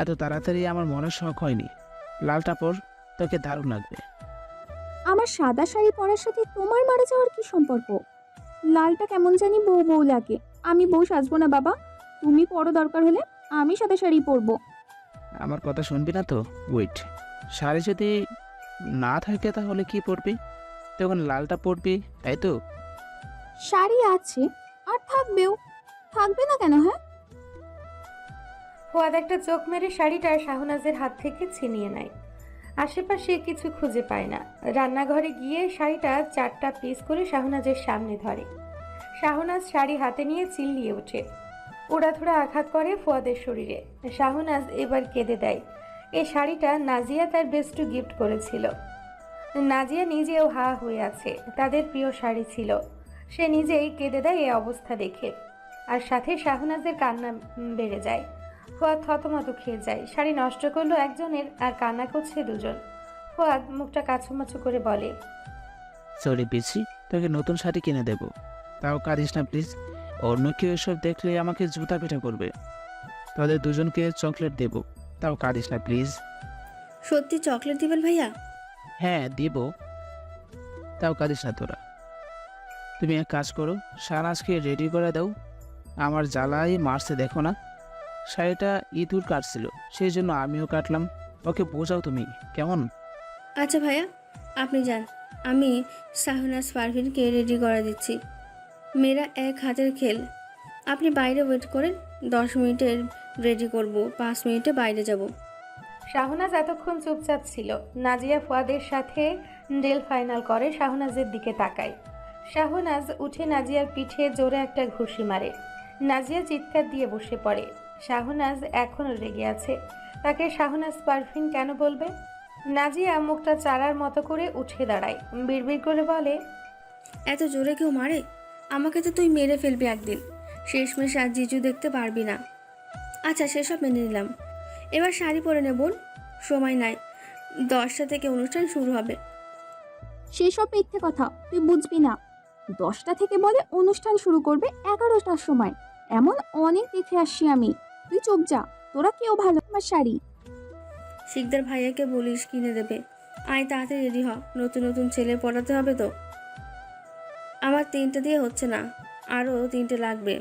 এত তাড়াতাড়ি আমার মনের শখ হয়নি। লালটা পর, তোকে দারুণ লাগবে। আমার সাদা শাড়ি পরার সাথে তোমার মারা যাওয়ার কি সম্পর্ক? লালটা কেমন জানি বউ বউ লাগে। আমি বউ সাজবো না বাবা, তুমি পরো, দরকার হলে আমি সাদা শাড়ি পরবো। আমার কথা শুনবি না তো? ওয়েট, শাড়ি যদি না থাকে তাহলে কি পরবি? তখন লালটা পরবি, তাই তো? শাড়ি আছে আর থাকবেও, থাকবে না কেন? হ্যাঁ, ফুয়াদ একটা চোখ মেরে শাড়িটা শাহনাজের হাত থেকে ছিনিয়ে নেয়। আশেপাশে কিছু খুঁজে পায় না। রান্নাঘরে গিয়ে শাড়িটা 4টা পিস করে শাহনাজের সামনে ধরে। শাহনাজ শাড়ি হাতে নিয়ে চিল্লিয়ে ওঠে। উড়াধুরা আঘাত করে ফুয়াদের শরীরে। শাহনাজ এবার কেঁদে দেয়। এই শাড়িটা নাজিয়া তার বেস্টু গিফট করেছিল। নাজিয়া নিজেও হা হয়ে আছে। তাদের প্রিয় শাড়ি ছিল। সে নিজেই কেঁদে দেয় এই অবস্থা দেখে। আর সাথে শাহনাজের কান্না বেড়ে যায়। ফুয়াদ থতমত খেয়ে যায়। শাড়ি নষ্ট করলো একজনের আর কান্না করছে দুজন। ফুয়াদ মুখটা কাছুমাছু করে বলে, সরি পিসি, তোকে নতুন শাড়ি কিনে দেবো, তাও কাঁদিস না প্লিজ। অন্য কেউ এসব দেখলে আমাকে জুতা পিটা করবে। তাদের দুজনকে চকলেট দেবো, তাও কাঁদিস না প্লিজ। সত্যি চকলেট দিবেন ভাইয়া? হ্যাঁ দিব, তাও কাঁদিস না তোরা। তুমি এক কাজ করো, শাহনাজকে রেডি করে দাও। আমার জ্বালাই মারছে দেখো না। শাড়িটা ইঁদুর কাটছিল, সেই জন্য আমিও কাটলাম। ওকে বোঝাও তুমি, কেমন? আচ্ছা ভাইয়া, আপনি যান, আমি শাহনাজ পারভিনকে রেডি করে দিচ্ছি। মেয়েরা এক হাতের খেল। আপনি বাইরে ওয়েট করেন, 10 মিনিটের রেডি করব, 5 মিনিটে বাইরে যাব। শাহনাজ এতক্ষণ চুপচাপ ছিল। নাজিয়া ফুয়াদের সাথে ডেল ফাইনাল করে শাহনাজের দিকে তাকায়। শাহনাজ উঠে নাজিয়ার পিঠে জোরে একটা ঘুষি মারে। নাজিয়া চিৎকার দিয়ে বসে পড়ে। শাহনাজ এখনও রেগে আছে। তাকে শাহনাজ পারভিন কেন বলবে? নাজিয়া মুখটা চারার মতো করে উঠে দাঁড়ায়, বিড়বিড় করে বলে, এত জোরে কেউ মারে? আমাকে তো তুই মেরে ফেলবি একদিন, শেষমেশ আর জিজু দেখতে পারবি না। আচ্ছা সেসব মেনে নিলাম, এবার শাড়ি পরে নে বোন, সময় নাই, 10টা থেকে অনুষ্ঠান শুরু হবে। সেসব মিথ্যে কথা তুই বুঝবি না। 10টা থেকে বলে অনুষ্ঠান শুরু করবে 11টার সময়। এমন অনেক দেখে আসছি আমি। তুই চুপ যা, তোরা কেউ ভালো আমার শাড়ি। শিকদার ভাইয়াকে বলিস কিনে দেবে। আয় তাড়াতাড়ি রেডি হ, নতুন নতুন ছেলে পড়াতে হবে তো। আমার 3টে দিয়ে হচ্ছে না, আরও 3টে লাগবে।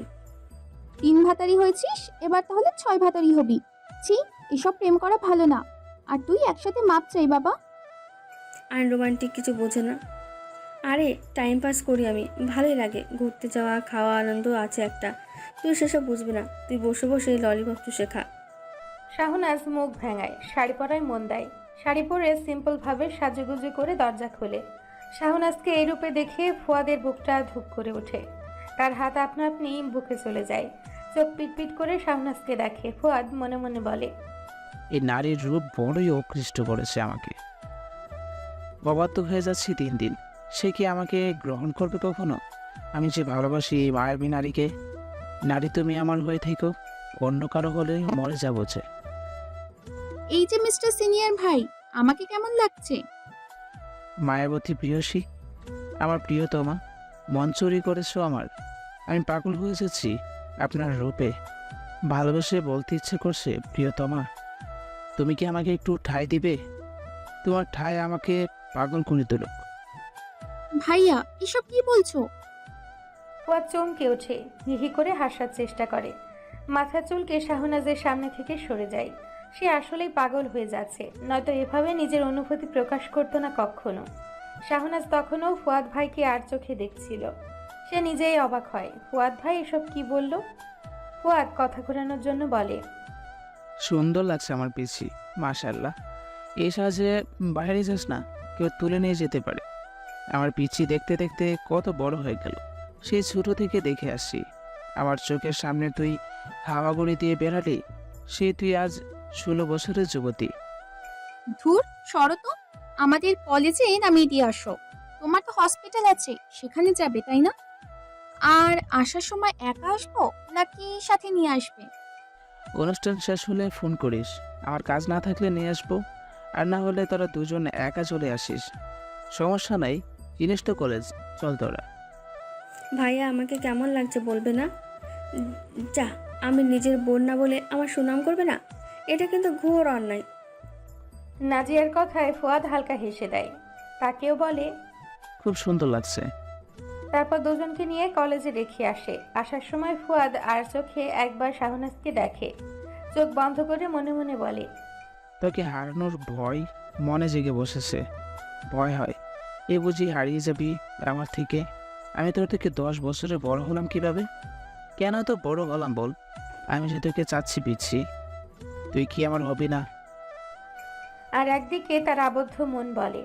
3 ভাতারি হয়েছিস, এবার তাহলে 6 ভাতারি হবি। ছি, এসব প্রেম করা ভালো না। আর তুই একসাথে মাপ চাই বাবা। আনরোমান্টিক কিছু বোঝে না। আরে টাইম পাস করি আমি, ভালোই লাগে, ঘুরতে যাওয়া, খাওয়া, আনন্দ আছে একটা। তুই সেসব বুঝবি না, তুই বসে বসে এই ললিপপ চুষে খা। শাহনাজ মুখ ভেঙায়, শাড়ি পরায় মন দেয়। শাড়ি পরে সিম্পলভাবে সাজুগুজু করে দরজা খোলে। শাহনাজকে এই রূপে দেখে ফুয়াদের বুকটা ধুপ করে ওঠে। তার হাত আপনা আপনি বুকে চলে যায়। চোখ পিটপিট করে শাহনাজকে দেখে। ফুয়াদ মনে মনে বলে, এই নারীর রূপ বড়ই আকৃষ্ট করেছে আমাকে। অবাধ্য হয়ে যাচ্ছি দিন দিন। সে কি আমাকে গ্রহণ করবে কখনো? আমি যে ভালোবাসি এই মায়াবী নারীকে। নারী তুমি আমার হয়ে থেকো, অন্য কারো হলে মরে যাবো যে। এই যে মিস্টার সিনিয়র ভাই, আমাকে কেমন লাগছে? মায়াবতী প্রিয়সী, আমার প্রিয়তমা, মন চুরি করেছো আমার। আমি পাগল হয়ে যাচ্ছি আপনার রূপে। ভালোবেসে বলতে ইচ্ছে করছে, প্রিয়তমা তুমি কি আমাকে একটু ঠাঁই দিবে? তোমার ঠাঁই আমাকে পাগল করে তুলুক। ভাইয়া এসব কি বলছো? ফুয়াদ চমকে ওঠে, হিহি করে হাসার চেষ্টা করে। মাথা চুলকে শাহনাজের সামনে থেকে সরে যায়। সে আসলেই পাগল হয়ে যাচ্ছে, নয়তো এভাবে নিজের অনুভূতি প্রকাশ করতো না কখনো। শাহনাজ তখনও ফুয়াদ ভাইকে আর চোখে দেখছিল। সে নিজেই অবাক হয়, ফুয়াদ ভাই এসব কি বলল? ফুয়াদ কথা ঘোরানোর জন্য বলে, সুন্দর লাগছে আমার পিছি, মাশাআল্লাহ। এই সাজে বাইরে যাস না, কেউ তুলে নিয়ে যেতে পারে। আমার পিছি দেখতে দেখতে কত বড় হয়ে গেল। সেই ছোট থেকে দেখে আসছি। আমার চোখের সামনে তুই হাওয়াগুড়ি দিয়ে বেড়ালি, সে তুই আজ 16 বছরের যুবতী। ধুর, সরো তো। আমাদের কলেজে নামিয়ে দিয়ে আসো। তোমার তো হসপিটাল আছে, সেখানে যাবে তাই না? আর আসার সময় একা আসবো নাকি সাথে নিয়ে আসবে? অনুষ্ঠান শেষ হলে ফোন করিস, আমার কাজ না থাকলে নিয়ে আসবো। আর না হলে তোরা দুজন একা চলে আসিস, সমস্যা নাই। জিনিস তো কলেজ, চল তোরা। ভাইয়া আমাকে কেমন লাগছে বলবে না? যা, আমি নিজের বোন না বলে আমার সুনাম করবে না? এটা কিন্তু ঘোর অন্যায়। নাজিয়ার কথায় ফুয়াদ হালকা হেসে দেয়। তাকেও বলে, খুব সুন্দর লাগছে। তারপর দুজনকে নিয়ে কলেজে রেখে আসে। আসার সময় ফুয়াদ আর চোখে একবার শাহনাজকে দেখে। চোখ বন্ধ করে মনে মনে বলে, তোকে হারানোর ভয় মনে জেগে বসেছে। ভয় হয় এ বুঝি হারিয়ে যাবি আমার থেকে। আমি তোর থেকে 10 বছরে বড় হলাম কিভাবে? কেন তো বড় হলাম বল? আমি যে তোকে চাচ্ছি পিচ্ছি, তুই কি আমার হবি না? আর একদিকে তার আবদ্ধ মন বলে,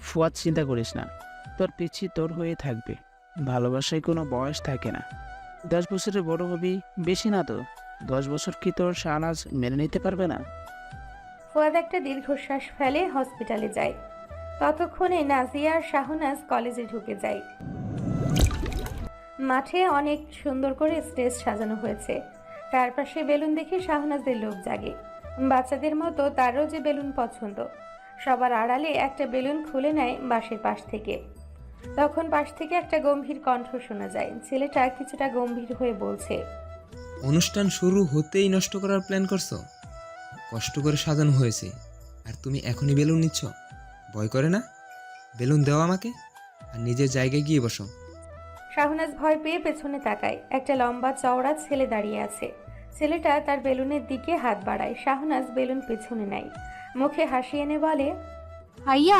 ফুয়াদ চিন্তা করিস না, তোর পিচ্ছি তোর হয়ে থাকবে। ভালোবাসায় কোনো বয়স থাকে না। 10 বছরে বড় হবি, বেশি না তো। 10 বছর কি তোর শাহনাজ মেনে নিতে পারবে না? ফুয়াদ একটা দীর্ঘশ্বাস ফেলে হসপিটালে যায়। ততক্ষণে নাজিয়া আর শাহনাজ কলেজে ঢুকে যায়। মাঠে অনেক সুন্দর করে স্টেজ সাজানো হয়েছে। চারপাশে বেলুন দেখে শাহনাজের লোভ জাগে। বাচ্চাদের মতো তারও যে বেলুন পছন্দ। সবার আড়ালে একটা বেলুন খুলে নেয় বাঁশের পাশ থেকে। তখন পাশ থেকে একটা গম্ভীর কণ্ঠ শোনা যায়। ছেলেটা কিছুটা গম্ভীর হয়ে বলছে, অনুষ্ঠান শুরু হতেই নষ্ট করার প্ল্যান করছো? কষ্ট করে সাজানো হয়েছে আর তুমি এখনই বেলুন নিচ্ছ? ভয় করে না? বেলুন দাও আমাকে আর নিজের জায়গায় গিয়ে বসো। শাহনাজ ভয় পেয়ে পেছনে তাকায়। একটা লম্বা চওড়া ছেলে দাঁড়িয়ে আছে। ছেলেটা তার বেলুনের দিকে হাত বাড়ায়। শাহনাজ বেলুন পেছনে নেয়, মুখে হাসি এনে বলে, ভাইয়া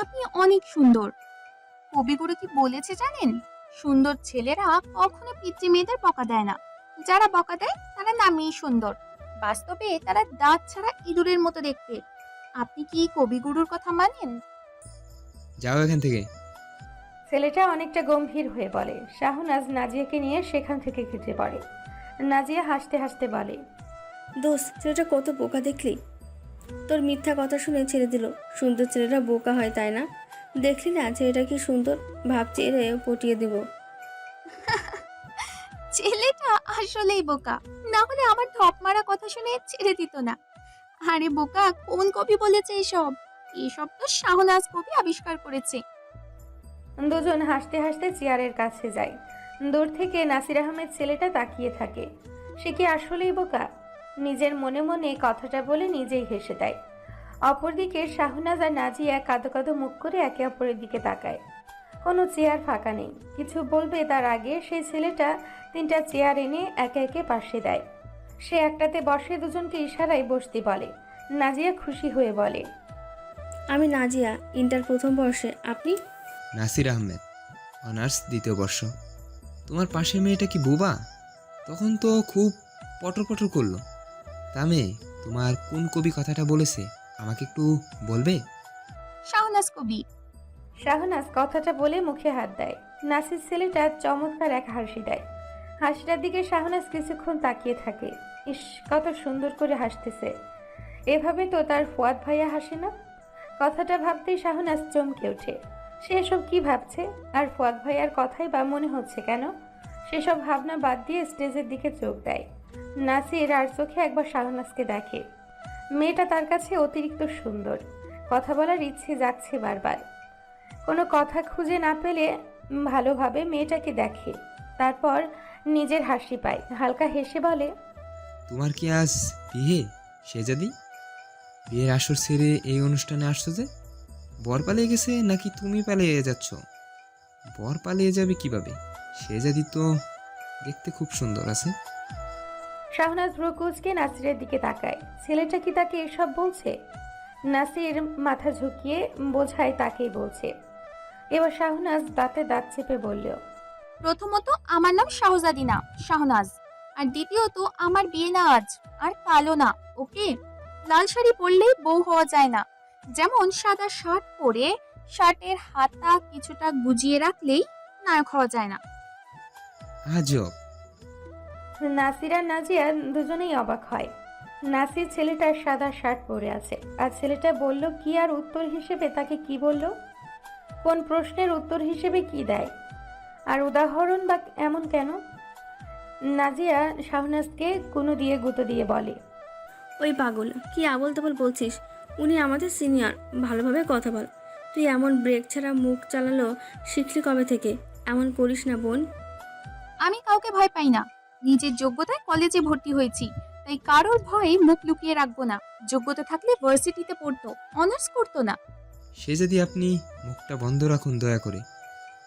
আপনি অনেক সুন্দর। কবিগুরু কি বলেছে জানেন? সুন্দর ছেলেরা কখনো পিচ্চি মেয়েদের বকা দেয় না। যারা বকা দেয় তারা নামেই সুন্দর, বাস্তবে তারা দাঁত ছাড়া ইঁদুরের মতো দেখতে। আপনি কি কবিগুরুর কথা মানেন? যাও এখান থেকে। ছেলেটা অনেকটা গম্ভীর হয়ে বলে। শাহনাজ নাজিয়াকে নিয়ে সেখান থেকে কেটে পড়ে। নাজিয়া হাসতে হাসতে বলে, দোস্ত, ছেলেটা কত বোকা দেখলি? তোর মিথ্যা কথা শুনে ছেড়ে দিল। সুন্দর ছেলেরা বোকা হয়, তাই না? দেখলি না ছেলেটা কি সুন্দর? ভাবছি এরে পটিয়ে দিব। ছেলেটা আসলেই বোকা, না হলে আমার ধপ মারা কথা শুনে ছেড়ে দিত না। আরে বোকা, কোন কবি বলেছে এসব? এসব তো শাহনাজ কবি আবিষ্কার করেছে। দুজন হাসতে হাসতে চেয়ারের কাছে যায়। দূর থেকে নাসির আহমেদ ছেলেটা তাকিয়ে থাকে। সে কি আসলেই বোকা? নিজের মনে মনে কথাটা বলে নিজেই হেসে দেয়। অপরদিকে শাহনাজ আর নাজিয়া কাঁদো কাঁদো মুখ করে একে অপরের দিকে তাকায়। কোনো চেয়ার ফাঁকা নেই। কিছু বলবে তার আগে সেই ছেলেটা 3টা চেয়ার এনে একে একে পাশে দেয়। সে একটাতে বসে দুজনকে ইশারায় বসতে বলে। নাজিয়া খুশি হয়ে বলে, আমি নাজিয়া, ইন্টার প্রথম বর্ষে। আপনি? নাসির আহমেদ, অনার্স 2য় বর্ষ। তোমার পাশের মেয়েটা কি বোবা? তখন তো খুব পটর পটর করলো। তা মেয়ে, তোমার কোন কবি কথাটা বলেছে আমাকে একটু বলবে? শাহনাজ কবি। শাহনাজ কথাটা বলে মুখে হাত দেয়। নাসির ছেলেটা চমৎকার এক হাসি দেয়। হাসিটার দিকে শাহনাজ কিছুক্ষণ তাকিয়ে থাকে। ইস, কত সুন্দর করে হাসতেছে। এভাবে তো তার ফুয়াদ ভাইয়া হাসে না। কথাটা ভাবতেই শাহনাজ চমকে ওঠে। সে এসব কি ভাবছে? আর ফুয়াদ ভাইয়ার কথাই বা মনে হচ্ছে কেন? সেসব ভাবনা বাদ দিয়ে স্টেজের দিকে চোখ দেয়। নাসির আর চোখে একবার শাহনাজকে দেখে। মেয়েটা তার কাছে অতিরিক্ত সুন্দর। কথা বলার ইচ্ছে যাচ্ছে বারবার। কোনো কথা খুঁজে না পেলে ভালোভাবে মেয়েটাকে দেখে। তারপর নিজের হাসি পায়। হালকা হেসে বলে, তোমার কি আজ বিয়ে শেজাদি? বিয়ের আসর ছেড়ে এই অনুষ্ঠানে আসছো যে? বর পালিয়ে গেছে নাকি তুমি পালিয়ে যাচ্ছ? বর পালিয়ে যাবে কিভাবে? শেজাদি তো দেখতে খুব সুন্দর আছে। শাহনাজ ভ্রু কুঁচকে নাসিরের দিকে তাকায়। ছেলেটা কি তাকে এসব বলছে? নাসির মাথা ঝুঁকিয়ে বোঝায় তাকেই বলছে। এবার শাহনাজ দাঁতে দাঁত চেপে বলল, প্রথমত আমার নাম শাহজাদি না, শাহনাজ। আর দ্বিতীয়ত আমার বিয়ে না আজ, আর কালো না, ওকে? লাল শাড়ি পরলেই বউ হওয়া যায় না। যেমন সাদা শার্ট পরে শার্টের হাতা কিছুটা গুজিয়ে রাখলেই নায়ক হওয়া যায় না। আজব। নাসির আর নাজিয়া দুজনেই অবাক হয়। নাসির ছেলেটার সাদা শার্ট পরে আছে, আর ছেলেটা বলল কি, আর উত্তর হিসেবে তাকে কি বলল? কোন প্রশ্নের উত্তর হিসেবে কি দেয়? আর উদাহরণ বা এমন কেন? নাজিয়া শাহনাজকে কোনো দিয়ে গুঁতো দিয়ে বলে, ওই পাগল, কি আবল তাবল বলছিস? উনি আমাদের সিনিয়র, ভালোভাবে কথা বল। তুই এমন ব্রেক ছাড়া মুখ চালালো শিখলি কবে থেকে? এমন করিস না বোন। আমি কাউকে ভয় পাই না। নিজের যোগ্যতায় কলেজে ভর্তি হয়েছি, তাই কারোর ভয়ে মুখ লুকিয়ে রাখবো না। যোগ্যতা থাকলে ভার্সিটিতে পড়তো, অনার্স করতো না। শেজাদি, আপনি মুখটা বন্ধ রাখুন দয়া করে।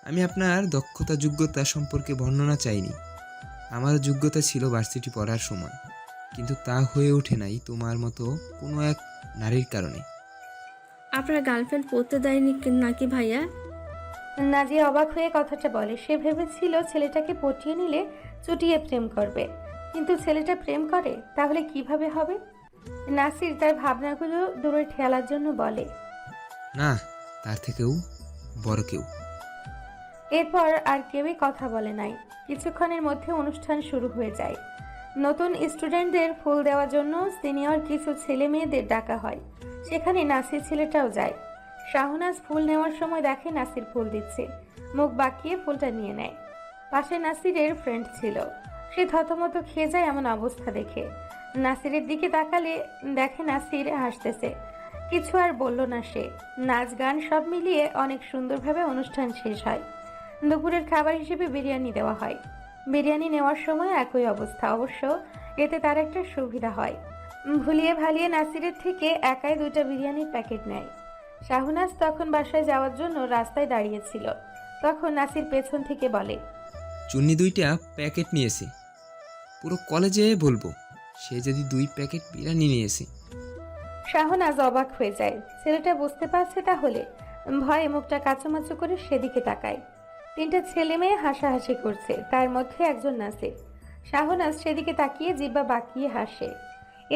আমি আপনার দক্ষতা যোগ্যতা সম্পর্কে বর্ণনা চাইনি। আমার যোগ্যতা ছিল ভার্সিটি পড়ার সময়, কিন্তু তা হয়ে ওঠে নাই তোমার মতো কোনো এক নারীর কারণে। আপনার গার্লফ্রেন্ড পড়তে দেয়নি নাকি ভাইয়া? নাজিয়া অবাক হয়ে কথাটা বলে। সে ভেবেছিল ছেলেটাকে পটিয়ে নিলে চুটিয়ে প্রেম করবে, কিন্তু ছেলেটা প্রেম করে, তাহলে কিভাবে হবে? নাসির তার ভাবনাগুলো দূরে ঠেলার জন্য বলে, না, তার থেকেও বড় কেউ। এরপর আর কেউই কথা বলে নাই। কিছুক্ষণের মধ্যে অনুষ্ঠান শুরু হয়ে যায়। নতুন স্টুডেন্টদের ফুল দেওয়ার জন্য সিনিয়র কিছু ছেলে মেয়েদের ডাকা হয়। সেখানে নাসির ছেলেটাও যায়। শাহনাজ ফুল নেওয়ার সময় দেখে নাসির ফুল দিচ্ছে, মুখ বাঁকিয়ে ফুলটা নিয়ে নেয়। পাশে নাসিরের ফ্রেন্ড ছিল। সে থতমত খেয়ে যায় এমন অবস্থা দেখে। নাসিরের দিকে তাকালে দেখে নাসির হাসতেছে। কিছু আর বলল না সে। নাচ গান সব মিলিয়ে অনেক সুন্দরভাবে অনুষ্ঠান শেষ হয়। দুপুরের খাবার হিসেবে বিরিয়ানি দেওয়া হয়। বিরিয়ানি নেওয়ার সময় একই অবস্থা, অবশ্য এতে তার একটা সুবিধা হয়। ভুলিয়ে ভালিয়ে নাসিরের থেকে একাই 2টা বিরিয়ানির প্যাকেট নেয়। শাহনাজ তখন বাসায় যাওয়ার জন্য রাস্তায় দাঁড়িয়েছিল। তখন নাসির পেছন থেকে বলে, চুন্নি 2টা প্যাকেট নিয়েছে, পুরো কলেজে বলবো সে যদি 2 প্যাকেট বিরিয়ানি নিয়েছে। শাহনাজ অবাক হয়ে যায়। ছেলেটা বুঝতে পারছে তাহলে। ভয়ে মুখটা কাচুমাচু করে সেদিকে তাকায়। 3টা ছেলে মেয়ে হাসাহাসি করছে, তার মধ্যে একজন নাসির। শাহনাজ সেদিকে তাকিয়ে জিহ্বা বাঁকিয়ে হাসে।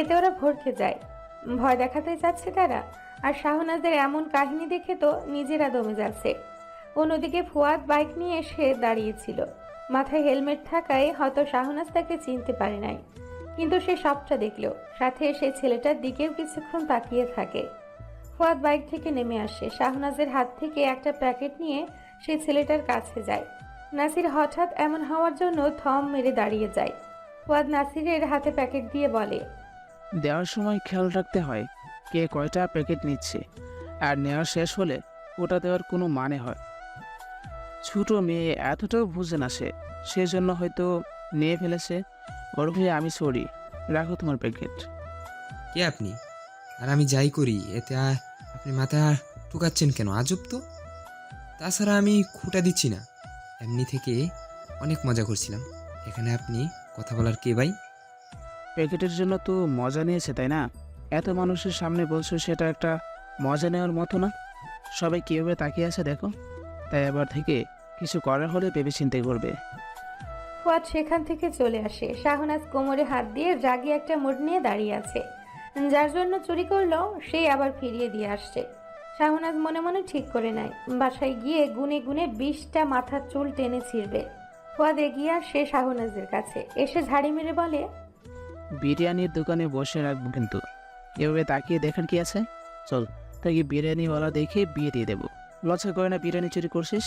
এতে ওরা ভড়কে যায়। ভয় দেখাতে যাচ্ছে তারা, আর শাহনাজের এমন কাহিনী দেখে তো নিজেরা দমে যাচ্ছে। অন্যদিকে ফুয়াদ বাইক নিয়ে এসে দাঁড়িয়েছিল। মাথায় হেলমেট থাকায় হয়তো শাহনাজ তাকে চিনতে পারে নাই, কিন্তু সে সবটা দেখল। সাথে সে ছেলেটার দিকেও কিছুক্ষণ তাকিয়ে থাকে। ফুয়াদ বাইক থেকে নেমে আসে। শাহনাজের হাত থেকে একটা প্যাকেট নিয়ে সে ছেলেটার কাছে যায়। নাসির হঠাৎ এমন হওয়ার জন্য থম মেরে দাঁড়িয়ে যায়। ফুয়াদ নাসিরের হাতে প্যাকেট দিয়ে বলে, দেওয়ার সময় খেয়াল রাখতে হয় কে কয়টা প্যাকেট নিচ্ছে, আর নেওয়া শেষ হলে ওটা দেওয়ার কোনো মানে হয়। ছোট মেয়ে এতটাও বুঝে না সে, সেজন্য হয়তো নিয়ে ফেলেছে। ওর ভাই আমি সরি, রাখো তোমার প্যাকেট। কে আপনি? আর আমি যাই করি এতে আপনি মাথা ঠুকাচ্ছেন কেন? আজব তো। তাছাড়া আমি খুঁটা দিচ্ছি না, এমনি থেকে অনেক মজা করছিলাম। এখানে আপনি কথা বলার কে ভাই? প্যাকেটের জন্য তো মজা নিয়েছে তাই না? এত মানুষের সামনে বলছো, সেটা একটা মজা নেওয়ার মতো না? সবাই কীভাবে তাকিয়ে আছে দেখো। তাই এবার থেকে কিছু করার হলে ভেবে চিন্তা করবে। ফুয়াদ সেখান থেকে চলে আসে। শাহনাজ কোমরে হাত দিয়ে রাগে একটা মুড নিয়ে দাঁড়িয়ে আছে। যার জন্য চুরি করলো সেই আবার ফিরিয়ে দিয়ে আসছে। শাহনাজ মনে মনে ঠিক করে নেয় বাসায় গিয়ে গুনে গুনে 20টা মাথার চুল টেনে ছিঁড়বে। ফুয়াদ এগিয়ে আসে শাহনাজের কাছে, এসে ঝাড়ি মেরে বলে, বিরিয়ানির দোকানে বসে রাখবো কিন্তু। এভাবে তাকিয়ে দেখার কি আছে? চল তাকে বিরিয়ানিওয়ালা দেখে বিয়ে দিয়ে দেবো। লজ্জা করে না বিরিয়ানি চুরি করছিস?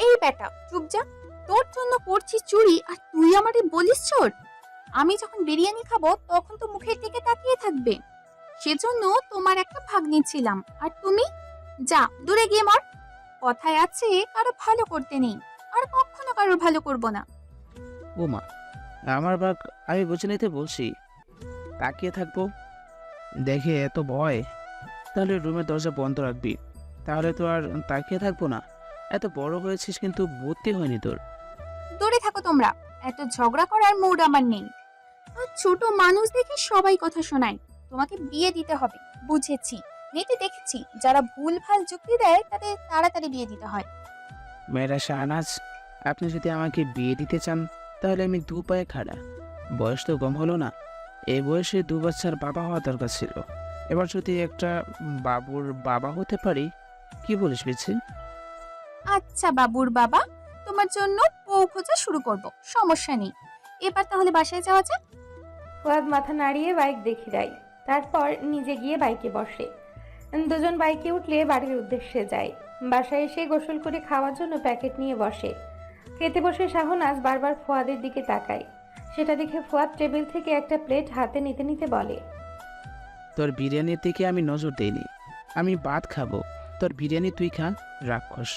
এই বেটা চুপ যা। তোর জন্য করছি চুরি আর তুই আমারে বলিস চোর? আমি যখন বিরিয়ানি খাবো তখন তো মুখের দিকে তাকিয়ে থাকবে। সেজন্য তোমার একটা ভাগ্নি ছিলাম, আর তুমি যা দূরে গিয়ে মর। কথায় আছে কারো ভালো করতে নেই, আর কখনো কারো ভালো করব না। ও মা, আমার বাঘ আমি বুঝে নিতে বলছি, তাকিয়ে থাকবো দেখে এত ভয়? তাহলে রুমের দরজা বন্ধ রাখবি, তাহলে তো আর তাকিয়ে থাকবো না। এত বড় হয়েছিস কিন্তু বুদ্ধি হয়নি তোর। দূরে থাকো তোমরা, এত ঝগড়া করার মুড আমার নেই। আর ছোট মানুষ দেখে সবাই কথা শোনায়। তোমাকে বিয়ে দিতে হবে, বুঝেছি। নীতি দেখেছি, যারা ভুল ভাল যুক্তি দেয় তাদের তাড়াতাড়ি বিয়ে দিতে হয়। মেয়েরা শাহনাজ, আপনি যদি আমাকে বিয়ে দিতে চান তাহলে আমি 2 পায়ে খাড়া। বয়স তো কম হলো না, এই বয়সে 2 বাচ্চার বাবা হওয়া দরকার ছিল। এবার যদি একটা বাবুর বাবা হতে পারি, কি বলিস পিছি? আচ্ছা বাবুর বাবা, তোমার জন্য বউ খোঁজা শুরু করব, সমস্যা নেই। এবার তাহলে বাসায় যাওয়া যাক। ফুয়াদ মাথা নাড়িয়ে বাইক দেখিয়ে দেয়। তারপর নিজে গিয়ে বাইকে বসে। দুজন বাইকে উঠলে বাড়ির উদ্দেশ্যে যায়। বাসায় এসে গোসল করে খাওয়ার জন্য প্যাকেট নিয়ে বসে। খেতে বসে শাহনাজ বারবার ফুয়াদের দিকে তাকায়। সেটা দেখে ফুয়াদ টেবিল থেকে একটা প্লেট হাতে নিতে নিতে বলে, তোর বিরিয়ানির দিকে আমি নজর দেইনি, আমি ভাত খাবো। তোর বিরিয়ানি তুই খা, রাক্ষস।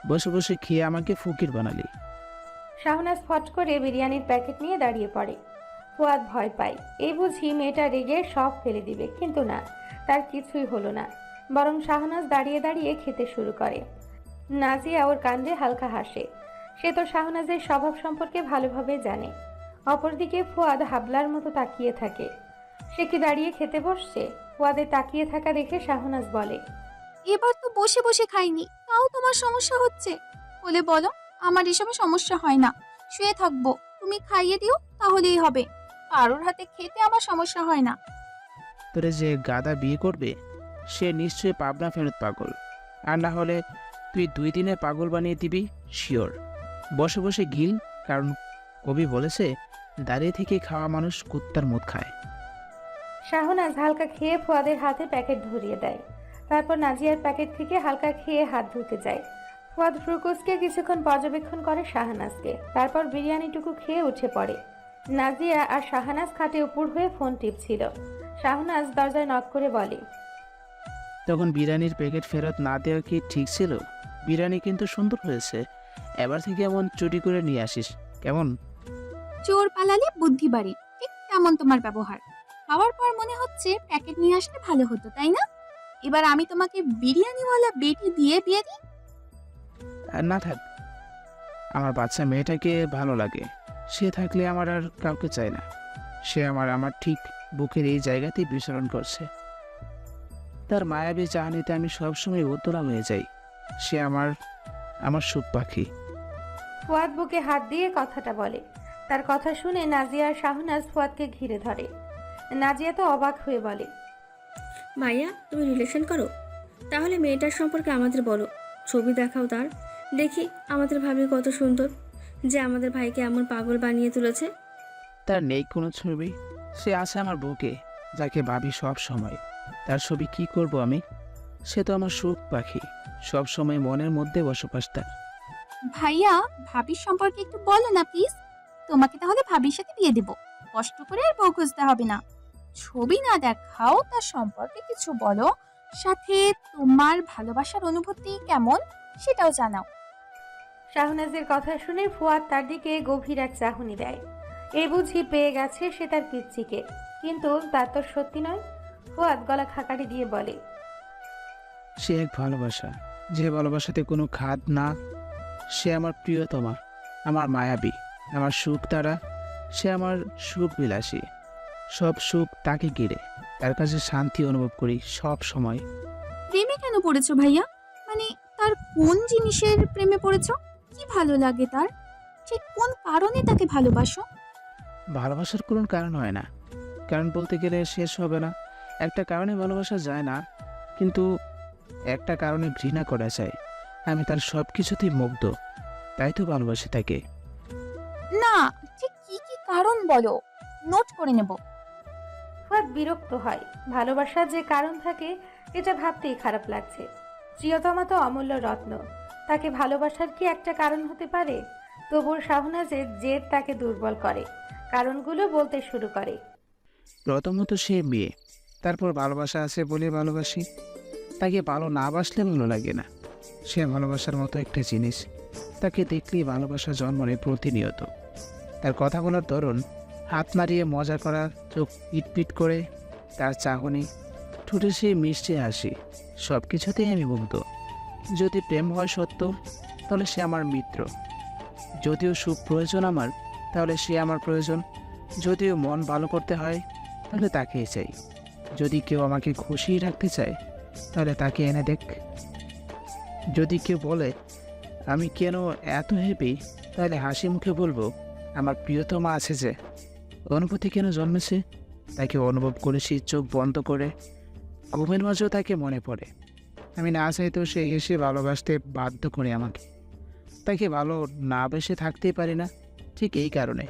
বসে বসে খেয়ে আমাকে ফকির বানালি। শাহনাজ ফট করে বিরিয়ানির প্যাকেট নিয়ে দাঁড়িয়ে পড়ে। ফুয়াদ ভয় পায়, এই বুঝি মেয়েটা রেগে সব ফেলে দিবে, কিন্তু না, তার কিছুই হলো না। বরং শাহনাজ দাঁড়িয়ে দাঁড়িয়ে খেতে শুরু করে। নাজিয়া ওর কাণ্ডে হালকা হাসে। সে তো শাহনাজের স্বভাব সম্পর্কে ভালোভাবে জানে। অপরদিকে ফুয়াদ হাবলার মতো তাকিয়ে থাকে। সে কি দাঁড়িয়ে খেতে বসছে? ফুয়াদের তাকিয়ে থাকা দেখে শাহনাজ বলে, এবার তো বসে বসে খাইনি, তাও তোমার সমস্যা হচ্ছে বলে বলো। আমার এসবে সমস্যা হয় না, শুয়ে থাকবো, তুমি খাইয়ে দিও তাহলেই হবে। কারোর হাতে খেতে আমার সমস্যা হয় না। তোরে যে গাদা বিয়ে করবে সে নিশ্চয়ই পাবনা ফেরত পাগল, আর না হলে তুই 2 দিনে পাগল বানিয়ে দিবি শিওর। বসে বসে গিল, কারণ কবি বলেছে দাঁড়িয়ে থেকে খাওয়া মানুষ কুত্তার মুখ খায়। শাহনাজ হালকা খেয়ে ফুয়াদের হাতে প্যাকেট ধরিয়ে দেয়। তারপর নাজিয়ার প্যাকেট থেকে হালকা খেয়ে হাত ধুতে যায়। ফুয়াদ ফ্রুকুসকে কিছুক্ষণ পর্যবেক্ষণ করে শাহানাজকে, তারপর বিরিয়ানিটুকু খেয়ে উঠে পড়ে। নাজিয়া আর শাহানাজ খাটে উপর হয়ে ফোন টিপছিল। শাহনাজ দরজায় নক করে বলে, তখন বিরিয়ানির প্যাকেট ফেরত না দেওয়া কি ঠিক ছিল? বিরিয়ানি কিন্তু সুন্দর হয়েছে, এবার থেকে এমন চুরি করে নিয়ে আসিস কেমন? চোর পালালে বুদ্ধি বাড়ে, ঠিক তেমন তোমার ব্যবহার। খাওয়ার পর মনে হচ্ছে প্যাকেট নিয়ে আসলে ভালো হতো, তাই না? এবার আমি তোমাকে বিরিয়ানিওয়ালা বেটি দিয়ে বিয়ে দিই। আর না থাক, আমার বাচ্চা মেয়েটাকে ভালো লাগে, সে থাকলে আমার আর কাউকে চাই না। সে আমার ঠিক বুকের এই জায়গাতেই বিচরণ করছে। তার মায়াবী চাহনিতে আমি সবসময় উত্তোলা হয়ে যাই। সে আমার সুখ পাখি। ফুয়াদ বুকে হাত দিয়ে কথাটা বলে। তার কথা শুনে নাজিয়া আর শাহনাজ ফুয়াদকে ঘিরে ধরে। নাজিয়া তো অবাক হয়ে বলে, ভাইয়া তুমি রিলেশন করো? তাহলে মেয়েটার সম্পর্কে আমাদের বলো, ছবি দেখাও তার, দেখি আমাদের ভাবি কত সুন্দর যে আমাদের ভাইকে এমন পাগল বানিয়ে তুলেছে। তার নেই কোনো ছবি, সে আছে আমার বুকে, যাকে ভাবি সব সময়। তার ছবি কি করব আমি? সে তো আমার সুখ পাখি, সব সময় মনের মধ্যে বসবাস তার। ভাইয়া, ভাবির সম্পর্কে একটু বলো না প্লিজ। তোমাকে তাহলে ভাবির সাথে বিয়ে দেব, কষ্ট করে আর বউ খুঁজতে হবে না। ছবি না দেখাও, তার সম্পর্কে কিছু বলো, সাথে তোমার ভালোবাসার অনুভূতি কেমন সেটাও জানাও। শাহনাজের কথা শুনে ফুয়াদ তার দিকে গভীর এক চাহনি দেয়। এই বুঝি পেয়ে গেছে সে তার পিচ্চিকে, কিন্তু তা তো সত্যি নয়। ফুয়াদ গলা খাকারি দিয়ে বলে, সে এক ভালোবাসা, যে ভালোবাসাতে কোনো খাদ না। সে আমার প্রিয়তমা, আমার মায়াবী, আমার সুখ তারা। সে আমার সুখ বিলাসী, সব সুখ তাকে ঘিরে। তার কাছে শান্তি অনুভব করি সব সময়। প্রেমে কেন পড়েছো ভাইয়া? মানে তার কোন জিনিসের প্রেমে পড়েছো? কি ভালো লাগে তার? ঠিক কোন কারণে তাকে ভালোবাসো? ভালোবাসার কোনো কারণ হয় না, কারণ বলতে গেলে শেষ হবে না। একটা কারণে ভালোবাসা যায় না, কিন্তু একটা কারণে ঘৃণা করা যায়। আমি তার সব কিছুতেই মুগ্ধ, তাই তো ভালোবাসি তাকে। না, ঠিক কি কি কারণ বলো, নোট করে নেব। ফুয়াদ বিরক্ত হয়। ভালোবাসার যে কারণ থাকে এটা ভাবতেই খারাপ লাগছে। প্রিয়তমা তো অমূল্য রত্ন, তাকে ভালোবাসার কি একটা কারণ হতে পারে? তবুও শাহনাজের জেদ তাকে দুর্বল করে, কারণগুলো বলতে শুরু করে। প্রথমত সে মেয়ে, তারপর ভালোবাসা আছে বলে ভালোবাসি। তাকে ভালো না বাসলে ভালো লাগে না। সে ভালোবাসার মতো একটা জিনিস, তাকে দেখলেই ভালোবাসা জন্ম নেয় প্রতিনিয়ত। তার কথা বলার ধরন, হাত নাড়িয়ে মজা করা, চোখ পিটপিট করে, তার চাহনি, ঠোঁটে সে মিষ্টি হাসি, সব কিছুতেই আমি মুগ্ধ। যদি প্রেম হয় সত্য, তাহলে সে আমার মিত্র। যদিও সুখ প্রয়োজন আমার, তাহলে সে আমার প্রয়োজন। যদিও মন ভালো করতে হয়, তাহলে তাকেই চাই। যদি কেউ আমাকে খুশি রাখতে চায়, তাহলে তাকে এনে দেখ। যদি কেউ বলে আমি কেন এত হ্যাপি, তাহলে হাসি মুখে বলবো আমার প্রিয়তমা আছে যে। অনুভূতি কেন জন্মেছে, তাকে অনুভব করেছি চোখ বন্ধ করে। ঘুমের মাঝেও তাকে মনে পড়ে। আমি না চাইতেও সে এসে ভালোবাসতে বাধ্য করে আমাকে। তাকে ভালো না বেসে থাকতেই পারি না, ঠিক এই কারণে।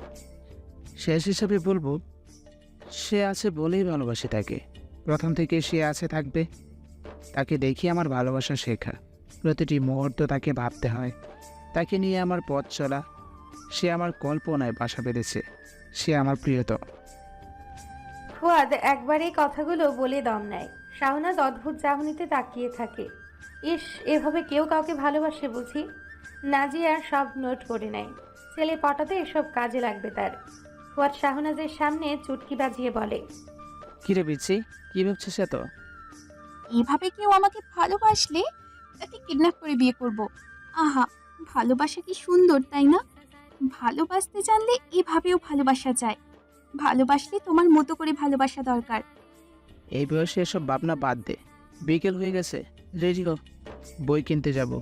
শেষ হিসাবে বলবো, সে আছে বলেই ভালোবাসি তাকে। প্রথম থেকে সে আছে, থাকবে। তাকে দেখি আমার ভালোবাসা শেখা। প্রতিটি মুহূর্ত তাকে ভাবতে হয়। তাকে নিয়ে আমার পথ চলা। সে আমার কল্পনায় বাসা বেঁধেছে। সে আমার প্রিয়তম। ফুয়াদ একবার এই কথাগুলো বলে দম নেয়। শাহনাজ অদ্ভুত চাহনিতে তাকিয়ে থাকে। ইস, এভাবে কেউ কাউকে ভালোবাসে বুঝি? নাজিয়া সব নোট করে নেয়। ছেলে পটাতে এসব কাজে লাগবে তার। ফুয়াদ শাহনাজের সামনে চুটকি বাজিয়ে বলে, কিরে বিচ্ছি, কি ভাবছিস এত? এভাবে কেউ আমাকে ভালোবাসলে তাকে কিডন্যাপ করে বিয়ে করব। আহা, ভালোবাসা কি সুন্দর, তাই না? ভালোবাসতে জানলে এভাবেও ভালোবাসা যায়। ভালোবাসলে তোমার মতো করে ভালোবাসা দরকার। এই বয়সে এসব ভাবনা বাদ দে। বিকেল হয়ে গেছে, রেডি হো, বই কিনতে যাব।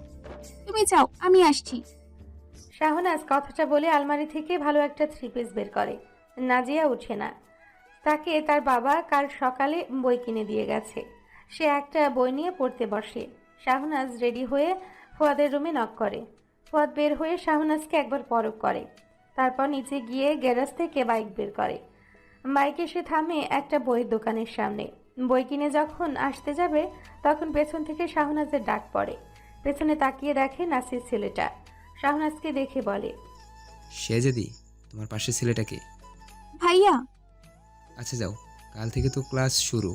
তুমি যাও, আমি আসছি। শাহনাজ কথাটা বলে আলমারি থেকে ভালো একটা 3 পিস বের করে। নাজিয়া উঠে না। তাকে তার বাবা কাল সকালে বই কিনে দিয়ে গেছে। সে একটা বই নিয়ে পড়তে বসে। শাহনাজ রেডি হয়ে ফুয়াদের রুমে নক করে। ফুয়াদ বের হয়ে শাহনাজকে একবার পরখ করে, তারপর নিচে গিয়ে গ্যারেজ থেকে বাইক বের করে। বাইকে সে থামে একটা বইয়ের দোকানের সামনে। বই কিনে যখন আসতে যাবে, তখন পেছন থেকে শাহনাজের ডাক পড়ে। পেছনে তাকিয়ে দেখে নাসির ছেলেটা। শাহনাজকে দেখে বলে, সেজদি, তোমার পাশের ছেলেটাকে? ভাইয়া। আচ্ছা যাও, কাল থেকে তো ক্লাস শুরু,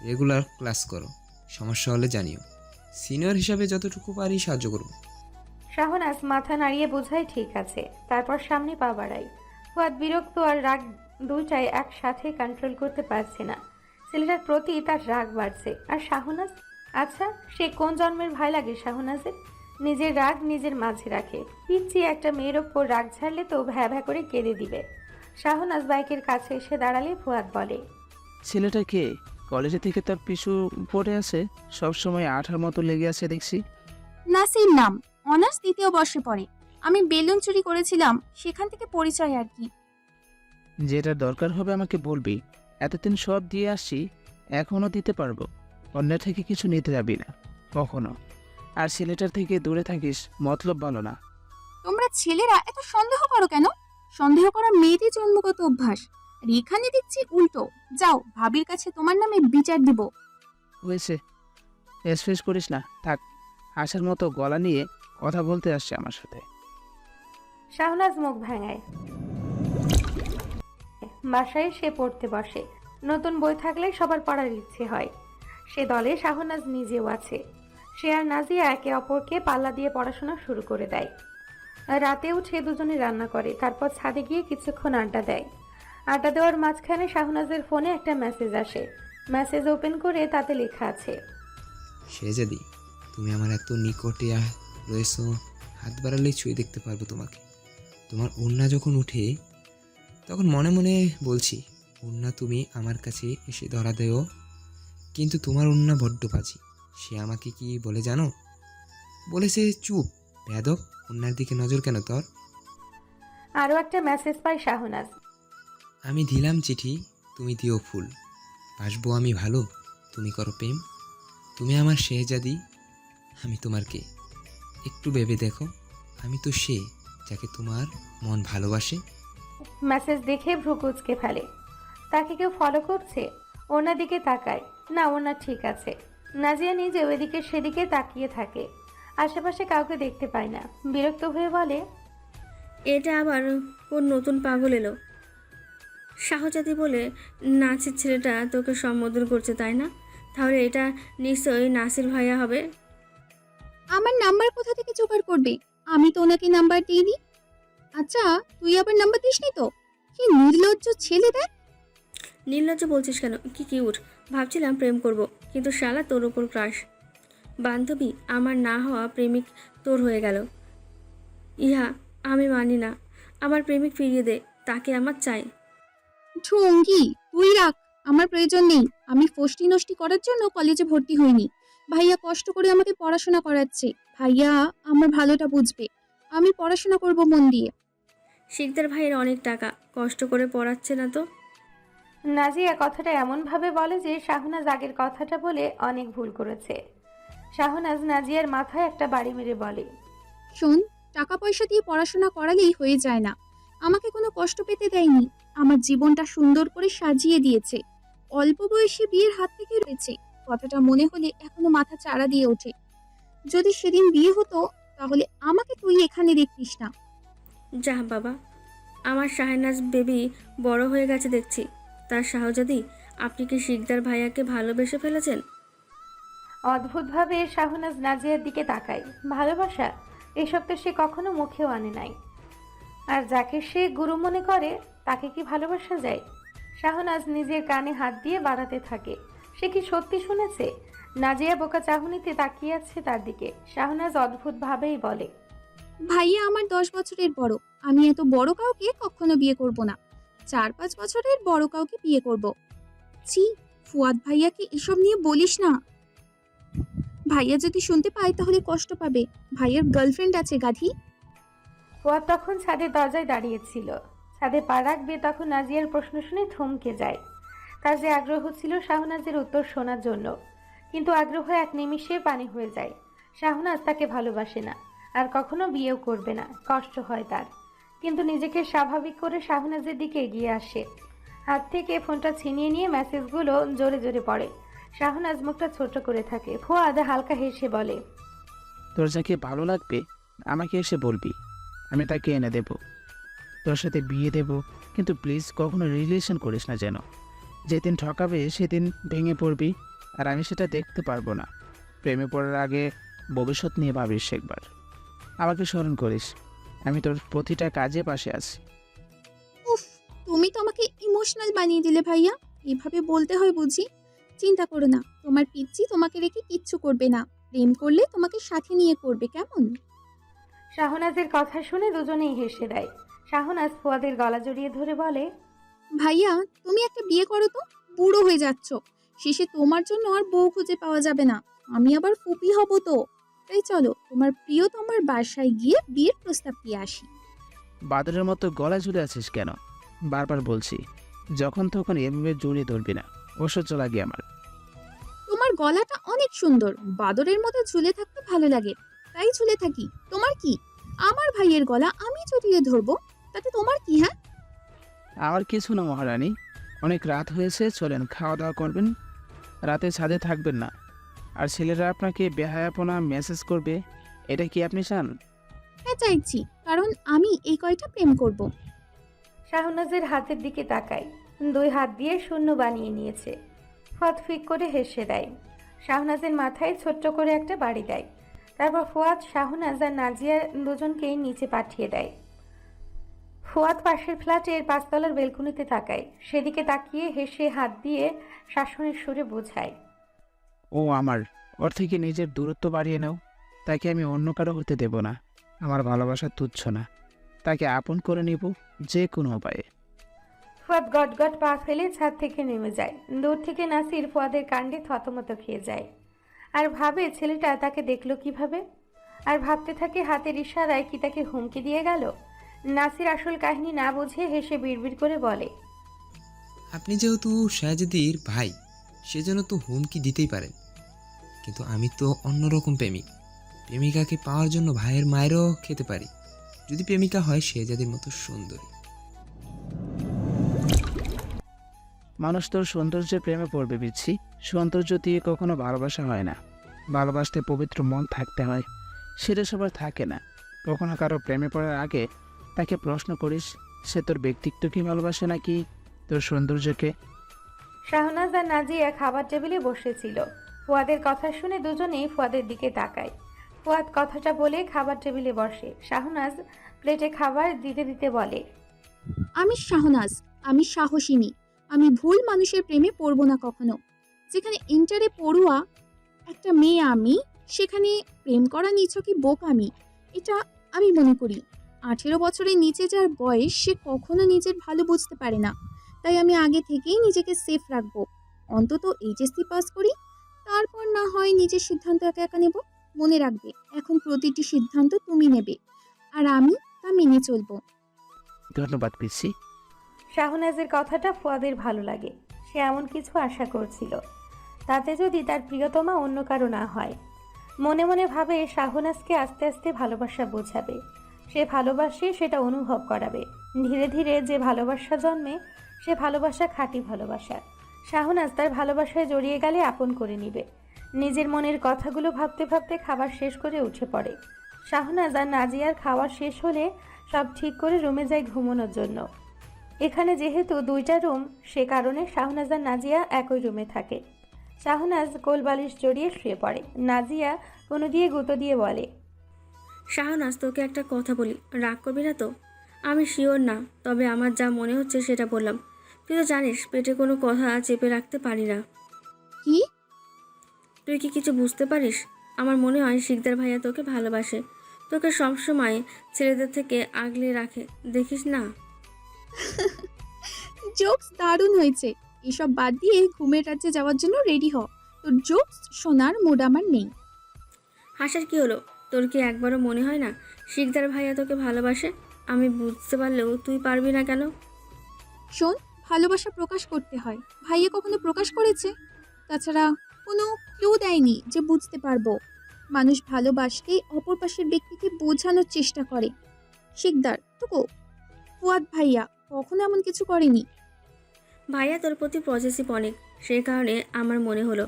রেগুলার ক্লাস করো। সমস্যা হলে জানিও, সিনিয়র হিসাবে যতটুকু পারি সাহায্য করবো। শাহনাজ মাথা নাড়িয়ে বোঝায় ঠিক আছে, তারপর সামনে পা বাড়ায়। ফুয়াদ বিরক্ত আর রাগ দুইটাই একসাথে কন্ট্রোল করতে পারছে না। ছেলেটার প্রতি তার রাগ বাড়ছে। আর শাহনাজ, আচ্ছা সে কোন জন্মের ভাই লাগে শাহনাজের? নিজের রাগ নিজের মাঝে রাখে। পিচ্ছি একটা মেয়ের ওপর রাগ ঝাড়লে তো ভ্যা ভ্যা করে কেঁদে দিবে। শাহনাজ বাইকের কাছে এসে দাঁড়ালে ফুয়াদ বলে, ছেলেটা কে? কলেজে থেকে তার পিছু পড়ে আছে, সবসময় আঠার মতো লেগে আছে দেখছি। নাসির নাম, অনার্স 2য় বর্ষে পড়ে। আমি বেলুন চুরি করেছিলাম, সেখান থেকে পরিচয় আর কি। যেটা দরকার হবে আমাকে বলবি। এতদিন সব দিয়ে আসছি, এখনও দিতে পারবো। অন্যের থেকে কিছু নিতে যাবি না কখনো। আর ছেলেটার থেকে দূরে থাকিস, মতলব ভালো না। তোমরা ছেলেরা এত সন্দেহ করো কেন? সন্দেহ করা মেয়েদের জন্মগত অভ্যাস। আর এখানে দেখছি উল্টো। যাও, ভাবির কাছে তোমার নামে বিচার দিব। হয়েছে, ফেস করিস না, থাক। আসার মতো গলা নিয়ে কথা বলতে আসছে আমার সাথে। শাহনাজ মুখ ভাঙায়। বাসায় সে পড়তে বসে। নতুন বই থাকলে সবার পড়ার ইচ্ছে হয়। সে দলে শাহনাজ নিজেও আছে। সে আর নাজিয়া একে অপরকে পাল্লা দিয়ে পড়াশোনা শুরু করে দেয়। রাতে উঠে দুজনে রান্না করে, তারপর ছাদে গিয়ে কিছুক্ষণ আড্ডা দেয়। আড্ডা দেওয়ার মাঝখানে শাহনাজের ফোনে একটা মেসেজ আসে। মেসেজ ওপেন করে তাতে লেখা আছে, সেজদি, তুমি আমার এত নিকটে রয়েছো, হাত বাড়ালেই ছুঁয়ে দেখতে পারবো তোমাকে। তোমার ওড়না যখন উঠে তখন মনে মনে বলছি, ওড়না তুমি আমার কাছে এসে ধরা দেও, কিন্তু তোমার ওড়না বড্ড বাজি। সে আমাকে কি বলে জানো? বলেছে, চুপ বেয়াদব, ওড়নার দিকে নজর কেন তোর? আরও একটা মেসেজ পায় শাহনাজ। আমি দিলাম চিঠি, তুমি দিও ফুল। বাসবো আমি ভালো, তুমি করো প্রেম। তুমি আমার শেহজাদি, আমি তোমার কে? একটু ভেবে দেখো, আমি তো সে যাকে তোমার মন ভালোবাসে। মেসেজ দেখে ভ্রু কুঁচকে ফেলে। তাকে কেউ ফলো করছে? ওনার দিকে তাকায়, না ওনার ঠিক আছে। নাজিয়া নিজেও এদিকে সেদিকে তাকিয়ে থাকে, আশেপাশে কাউকে দেখতে পায় না। বিরক্ত হয়ে বলে, এটা আবার কোন নতুন পাগল এলো? শাহজাদি বলে নাচের ছেলেটা তোকে সম্বোধন করছে, তাই না? তাহলে এটা নিশ্চয়ই নাসির ভাইয়া হবে। আমার নাম্বার কোথা থেকে জোগাড় করবে? আমি তো ওনাকে নাম্বার দিইনি। আচ্ছা, তুই আবার নাম্বার দিসনি তো? কি নির্লজ্জ ছেলে দেখ। নির্লজ্জ বলছিস কেন? কি কিউট। ভাবছিলাম প্রেম করব, কিন্তু শালা তোর ওপর ক্রাশ। বান্ধবী আমার না হওয়া প্রেমিক তোর হয়ে গেল। ইহা আমি মানি না। আমার প্রেমিক ফিরিয়ে দে, তাকে আমার চাই। ঢঙ্গি, তুই রাখ, আমার প্রয়োজন নেই। আমি ফষ্টি নষ্টি করার জন্য কলেজে ভর্তি হইনি। ভাইয়া কষ্ট করে আমাকে পড়াশোনা করাচ্ছে। ভাইয়া আমার ভালোটা বুঝবে। আমি পড়াশোনা করব মন দিয়ে। শিকদার ভাইয়ের অনেক টাকা, কষ্ট করে পড়াচ্ছে না তো? নাজিয়া কথাটা এমনভাবে বলে যে শাহনাজ আগের কথাটা বলে অনেক ভুল করেছে। শাহনাজ নাজিয়ার মাথায় একটা বাড়ি মেরে বলে, শোন, টাকা পয়সা দিয়ে পড়াশোনা করালেই হয়ে যায় না। আমাকে কোনো কষ্ট পেতে দেয়নি। আমার জীবনটা সুন্দর করে সাজিয়ে দিয়েছে। অল্প বয়সে বিয়ের হাত থেকে রয়েছে। কথাটা মনে হলে এখনো মাথা চাড়া দিয়ে ওঠে। যদি সেদিন বিয়ে হতো, তাহলে আমাকে তুই এখানে দেখতিস না। যা বাবা, আমার শাহনাজ বেবি বড় হয়ে গেছে দেখছি। তার শাহজাদি, আপনি কি শিকদার ভাইয়াকে ভালোবেসে ফেলেছেন? অদ্ভুতভাবে শাহনাজ নাজিয়ার দিকে তাকায়। ভালোবাসা এসব তো সে কখনো মুখেও আনে নাই। আর যাকে সে গুরু মনে করে তাকে কি ভালোবাসা যায়? শাহনাজ নিজের কানে হাত দিয়ে বাড়াতে থাকে। সে কি সত্যি শুনেছে? নাজিয়া বোকা চাহনিতে তাকিয়ে আছে তার দিকে। শাহনাজ অদ্ভুতভাবেই বলে, ভাইয়া আমার 10 বছরের বড়। আমি এত বড় কাউকে কখনো বিয়ে করব না। 4-5 বছরের বড় কাউকে বিয়ে করব। ছি, ফুয়াদ ভাইয়াকে এসব নিয়ে বলিস না। ভাইয়া যদি শুনতে পায় তাহলে কষ্ট পাবে। ভাইয়ার গার্লফ্রেন্ড আছে গাধি। ফুয়াদ তখন ছাদের দরজায় দাঁড়িয়েছিল। ছাদে পা রাখবে তখন নাজিয়ার প্রশ্ন শুনে থমকে যায়। তার যে আগ্রহ ছিল শাহনাজের উত্তর শোনার জন্য, কিন্তু আগ্রহ এক নিমিষে পানি হয়ে যায়। শাহনাজ তাকে ভালোবাসে না, আর কখনো বিয়েও করবে না। কষ্ট হয় তার, কিন্তু নিজেকে স্বাভাবিক করে শাহনাজের দিকে এগিয়ে আসে। হাত থেকে ফোনটা ছিনিয়ে নিয়ে মেসেজগুলো জোরে জোরে পড়ে। শাহনাজ মুখটা ছোট করে থাকে। ফুয়াদ হালকা হেসে বলে, তো তোর যাকে ভালো লাগবে আমাকে এসে বলবি, আমি তাকে এনে দেব, তোর সাথে বিয়ে দেব। কিন্তু প্লিজ কখনো রিলেশন করিস না যেন। যেদিন ঠকাবে সেদিন ভেঙে পড়বি, আর আমি সেটা দেখতে পারবো না। প্রেমে পড়ার আগে ভবিষ্যৎ নিয়ে ভাবিস একবার। আমাকে স্মরণ করিস, আমি তোর প্রতিটা কাজে পাশে আছি। উফ, তুমি তো আমাকে ইমোশনাল বানিয়ে দিলে ভাইয়া। এভাবে বলতে হয় বুঝি? চিন্তা করো না, তোমার পিচ্চি তোমাকে রেখে কিচ্ছু করবে না। প্রেম করলে তোমাকে সাথে নিয়ে করবে, কেমন? শাহনাজের কথা শুনে দুজনেই হেসে দেয়। শাহনাজ ফুয়াদের গলা জড়িয়ে ধরে বলে, ভাইয়া তুমি একটা বিয়ে করো তো, বুড়ো হয়ে যাচ্ছ। শেষে তোমার জন্য আর বউ খুঁজে পাওয়া যাবে না, আমি আবার ফুপি হব তো। তাই চলো তোমার প্রিয় তোমার বাসায় গিয়ে বিয়ের প্রস্তাব দিয়ে আসি। বাদরের মতো গলা ঝুলে আছিস কেন? বারবার বলছি, যখন তখন এভাবে জড়িয়ে ধরবি না, ওষুধ লাগে আমার। তোমার গলাটা অনেক সুন্দর, বাদরের মতো ঝুলে থাকতে ভালো লাগে, তাই ঝুলে থাকি। তোমার কি? আমার ভাইয়ের গলা আমি জড়িয়ে ধরবো, তাতে তোমার কি? হ্যাঁ, আমার কিছু না মহারানী, অনেক রাত হয়েছে, চলেন খাওয়া দাওয়া করবেন, রাতে ছাদে থাকবেন না। আর ছেলেরা আপনাকে বেহায়াপনা মেসেজ করবে, এটা কি আপনি চান? হ্যাঁ চাইছি, কারণ আমি এই কয়টা প্রেম করব। শাহনাজের হাতের দিকে তাকায়, 2 হাত দিয়ে শূন্য বানিয়ে নিয়েছে। ফুয়াদ ফিক করে হেসে দেয়। শাহনাজের মাথায় ছোট্ট করে একটা বাড়ি দেয়। তারপর ফুয়াদ, শাহনাজ আর নাজিয়া দুজনকেই নিচে পাঠিয়ে দেয়। ফুয়াদ পাশের ফ্ল্যাটের 5 তলার বেলকুনিতে তাকায়। সেদিকে তাকিয়ে হেসে হাত দিয়ে শাসনের সুরে বোঝায়, ও আমার, ওর থেকে নিজের দূরত্ব বাড়িয়ে নাও। তাকে আমি অন্য কারো হতে দেব না। আমার ভালোবাসা তুচ্ছ না, তাকে আপন করে নিব যে কোনো উপায়ে। ফুয়াদ গট গট পা ফেলে ছাদ থেকে নেমে যায়। দূর থেকে নাসির ফুয়াদের কাণ্ডে থতমত খেয়ে যায়, আর ভাবে ছেলেটা তাকে দেখলো কিভাবে। আর ভাবতে থাকে হাতের ইশারায় কি তাকে হুমকি দিয়ে গেল। নাসির আসল কাহিনী না বুঝে হেসে বিড়বিড় করে বলে, আপনি যেহেতু শাহজাদির ভাই, সেজন্য তো হুমকি দিতেই পারেন, কিন্তু আমি তো অন্যরকম প্রেমিক। প্রেমিকাকে পাওয়ার জন্য ভাইয়ের মায়েরও খেতে পারি, যদি প্রেমিকা হয় শাহজাদির মতো সুন্দরী। মানুষ তোর সৌন্দর্যে প্রেমে পড়বে বিচ্ছি। সৌন্দর্য দিয়ে কখনো ভালোবাসা হয় না। ভালোবাসতে পবিত্র মন থাকতে হয়, সেটা সবার থাকে না। কখনো কারো প্রেমে পড়ার আগে তাকে প্রশ্ন করিস, সে তোর ব্যক্তিত্বকে ভালোবাসে নাকি তোর সৌন্দর্যকে? শাহনাজ আর নাজিয়া খাবার টেবিলে বসেছিল। ফুয়াদের কথা শুনে দুজনেই ফুয়াদের দিকে তাকায়। ফুয়াদ কথাটা বলে খাবার টেবিলে বসে। শাহনাজ প্লেটে খাবার দিতে দিতে বলে, আমি শাহনাজ, আমি সাহসিনী, আমি ভুল মানুষের প্রেমে পড়বো না কখনো। যেখানে ইন্টারে পড়ুয়া একটা মেয়ে আমি, সেখানে প্রেম করা নিছকই বোকামি, এটা আমি মনে করি। 18 বছরের নিচে যার বয়স, সে কখনো নিজের ভালো বুঝতে পারে না। তাই আমি আগে থেকেই নিজেকে সেফ রাখবো। অন্তত এইচএসসি পাস করি, তারপর না হয় নিজের সিদ্ধান্ত একা একা নেব। মনে রাখবে, এখন প্রতিটি সিদ্ধান্ত তুমি নেবে, আর আমি তা মেনে চলবো। ধন্যবাদ পিসি। শাহনাজের কথাটা ফুয়াদের ভালো লাগে। সে এমন কিছু আশা করছিল, তাতে যদি তার প্রিয়তমা অন্য কারো না হয়। মনে মনে ভাবে শাহনাজকে আস্তে আস্তে ভালোবাসা বোঝাবে। সে ভালোবাসে সেটা অনুভব করাবে। ধীরে ধীরে যে ভালোবাসা জন্মে, সে ভালোবাসা খাঁটি ভালোবাসা। শাহনাজ তার ভালোবাসায় জড়িয়ে গেলে আপন করে নিবে। নিজের মনের কথাগুলো ভাবতে ভাবতে খাবার শেষ করে উঠে পড়ে। শাহনাজ আর নাজিয়ার খাওয়া শেষ হলে সব ঠিক করে রুমে যায় ঘুমানোর জন্য। এখানে যেহেতু 2টা রুম, সে কারণে শাহনাজ আর নাজিয়া একই রুমে থাকে। শাহনাজ কোলবালিশ জড়িয়ে শুয়ে পড়ে। নাজিয়া কোনো দিয়ে গুঁতো দিয়ে বলে, শাহনাজ, তোকে একটা কথা বলি, রাগ করবি না তো? আমি শিওর না, তবে আমার যা মনে হচ্ছে সেটা বললাম। তুই তো জানিস পেটে কোনো কথা চেপে রাখতে পারি না। কি? তুই কি কিছু বুঝতে পারিস? আমার মনে হয় শিকদার ভাইয়া তোকে ভালোবাসে, তোকে সবসময় ছেলেদের থেকে আগলে রাখে, দেখিস না? জোকস দারুণ হয়েছে। এসব বাদ দিয়ে ঘুমের রাজ্যে যাওয়ার জন্য রেডি হ। তোর জোকস শোনার মুড আমার নেই। হাসার কি হলো? তোর কি একবারও মনে হয় না শিকদার ভাইয়া তোকে ভালোবাসে? আমি বুঝতে পারলেও তুই পারবি না কেন? শোন, ভালোবাসা প্রকাশ করতে হয়। ভাইয়া কখনো প্রকাশ করেছে? তাছাড়া কোনো ক্লু দেয়নি যে বুঝতে পারবো। মানুষ ভালোবাসলেই অপর পাশের ব্যক্তিকে বোঝানোর চেষ্টা করে। শিকদার তো ফুয়াদ ভাইয়া কখনো এমন কিছু করেনি। ভাইয়া তোর প্রতি পজিটিভ অনেক, সেই কারণে আমার মনে হলো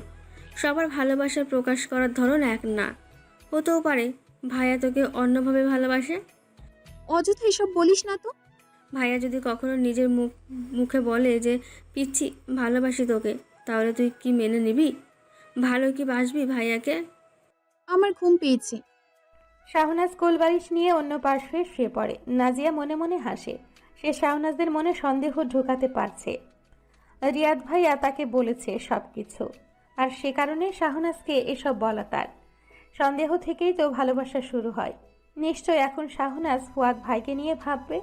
সবার ভালোবাসার প্রকাশ করার ধরন এক না। হতেও পারে ভাইয়া তোকে অন্যভাবে ভালোবাসে? অযথা এসব বলিস না তো। ভাইয়া যদি কখনো নিজের মুখে বলে যে পিচ্ছি ভালোবাসি তোকে, তাহলে তুই কি মেনে নিবি? ভালো কি বাসবি ভাইয়াকে? আমার ঘুম পেয়েছে। শাহনাজ কোলবালিশ নিয়ে অন্য পার্শ্বে শুয়ে পড়ে। নাজিয়া মনে মনে হাসে। সে শাহনাজদের মনে সন্দেহ ঢোকাতে পারছে। রিয়াদ ভাইয়া তাকে বলেছে সবকিছু, আর সে কারণে শাহনাজকে এসব বলা তার। সন্দেহ থেকেই তো ভালোবাসা শুরু হয়। নিশ্চয় এখন শাহনাজ ফুয়াদ ভাইকে নিয়ে ভাববে,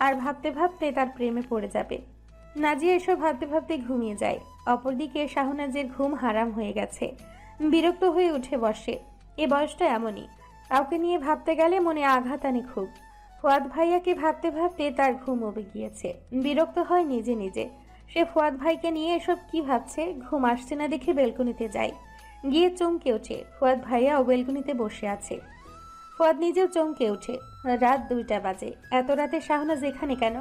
আর ভাবতে ভাবতে তার প্রেমে পড়ে যাবে। নাজিয়া এসব ভাবতে ভাবতে ঘুমিয়ে যায়। অপরদিকে শাহনাজের ঘুম হারাম হয়ে গেছে। বিরক্ত হয়ে উঠে বসে। এ বয়সটা এমনই, কাউকে নিয়ে ভাবতে গেলে মনে আঘাত আনে খুব। ফুয়াদ ভাইয়াকে ভাবতে ভাবতে তার ঘুম উবে গিয়েছে। বিরক্ত হয় নিজে নিজে। সে ফুয়াদ ভাইকে নিয়ে এসব কি ভাবছে। ঘুম আসছে না দেখে বেলকনিতে যায়। গিয়ে চমকে ওঠে, ফুয়াদ ভাইয়াও বেলকনিতে বসে আছে। ফুয়াদ নিজেও চমকে ওঠে। রাত 2টা বাজে। এত রাতে শাহনাজ এখানে কেন?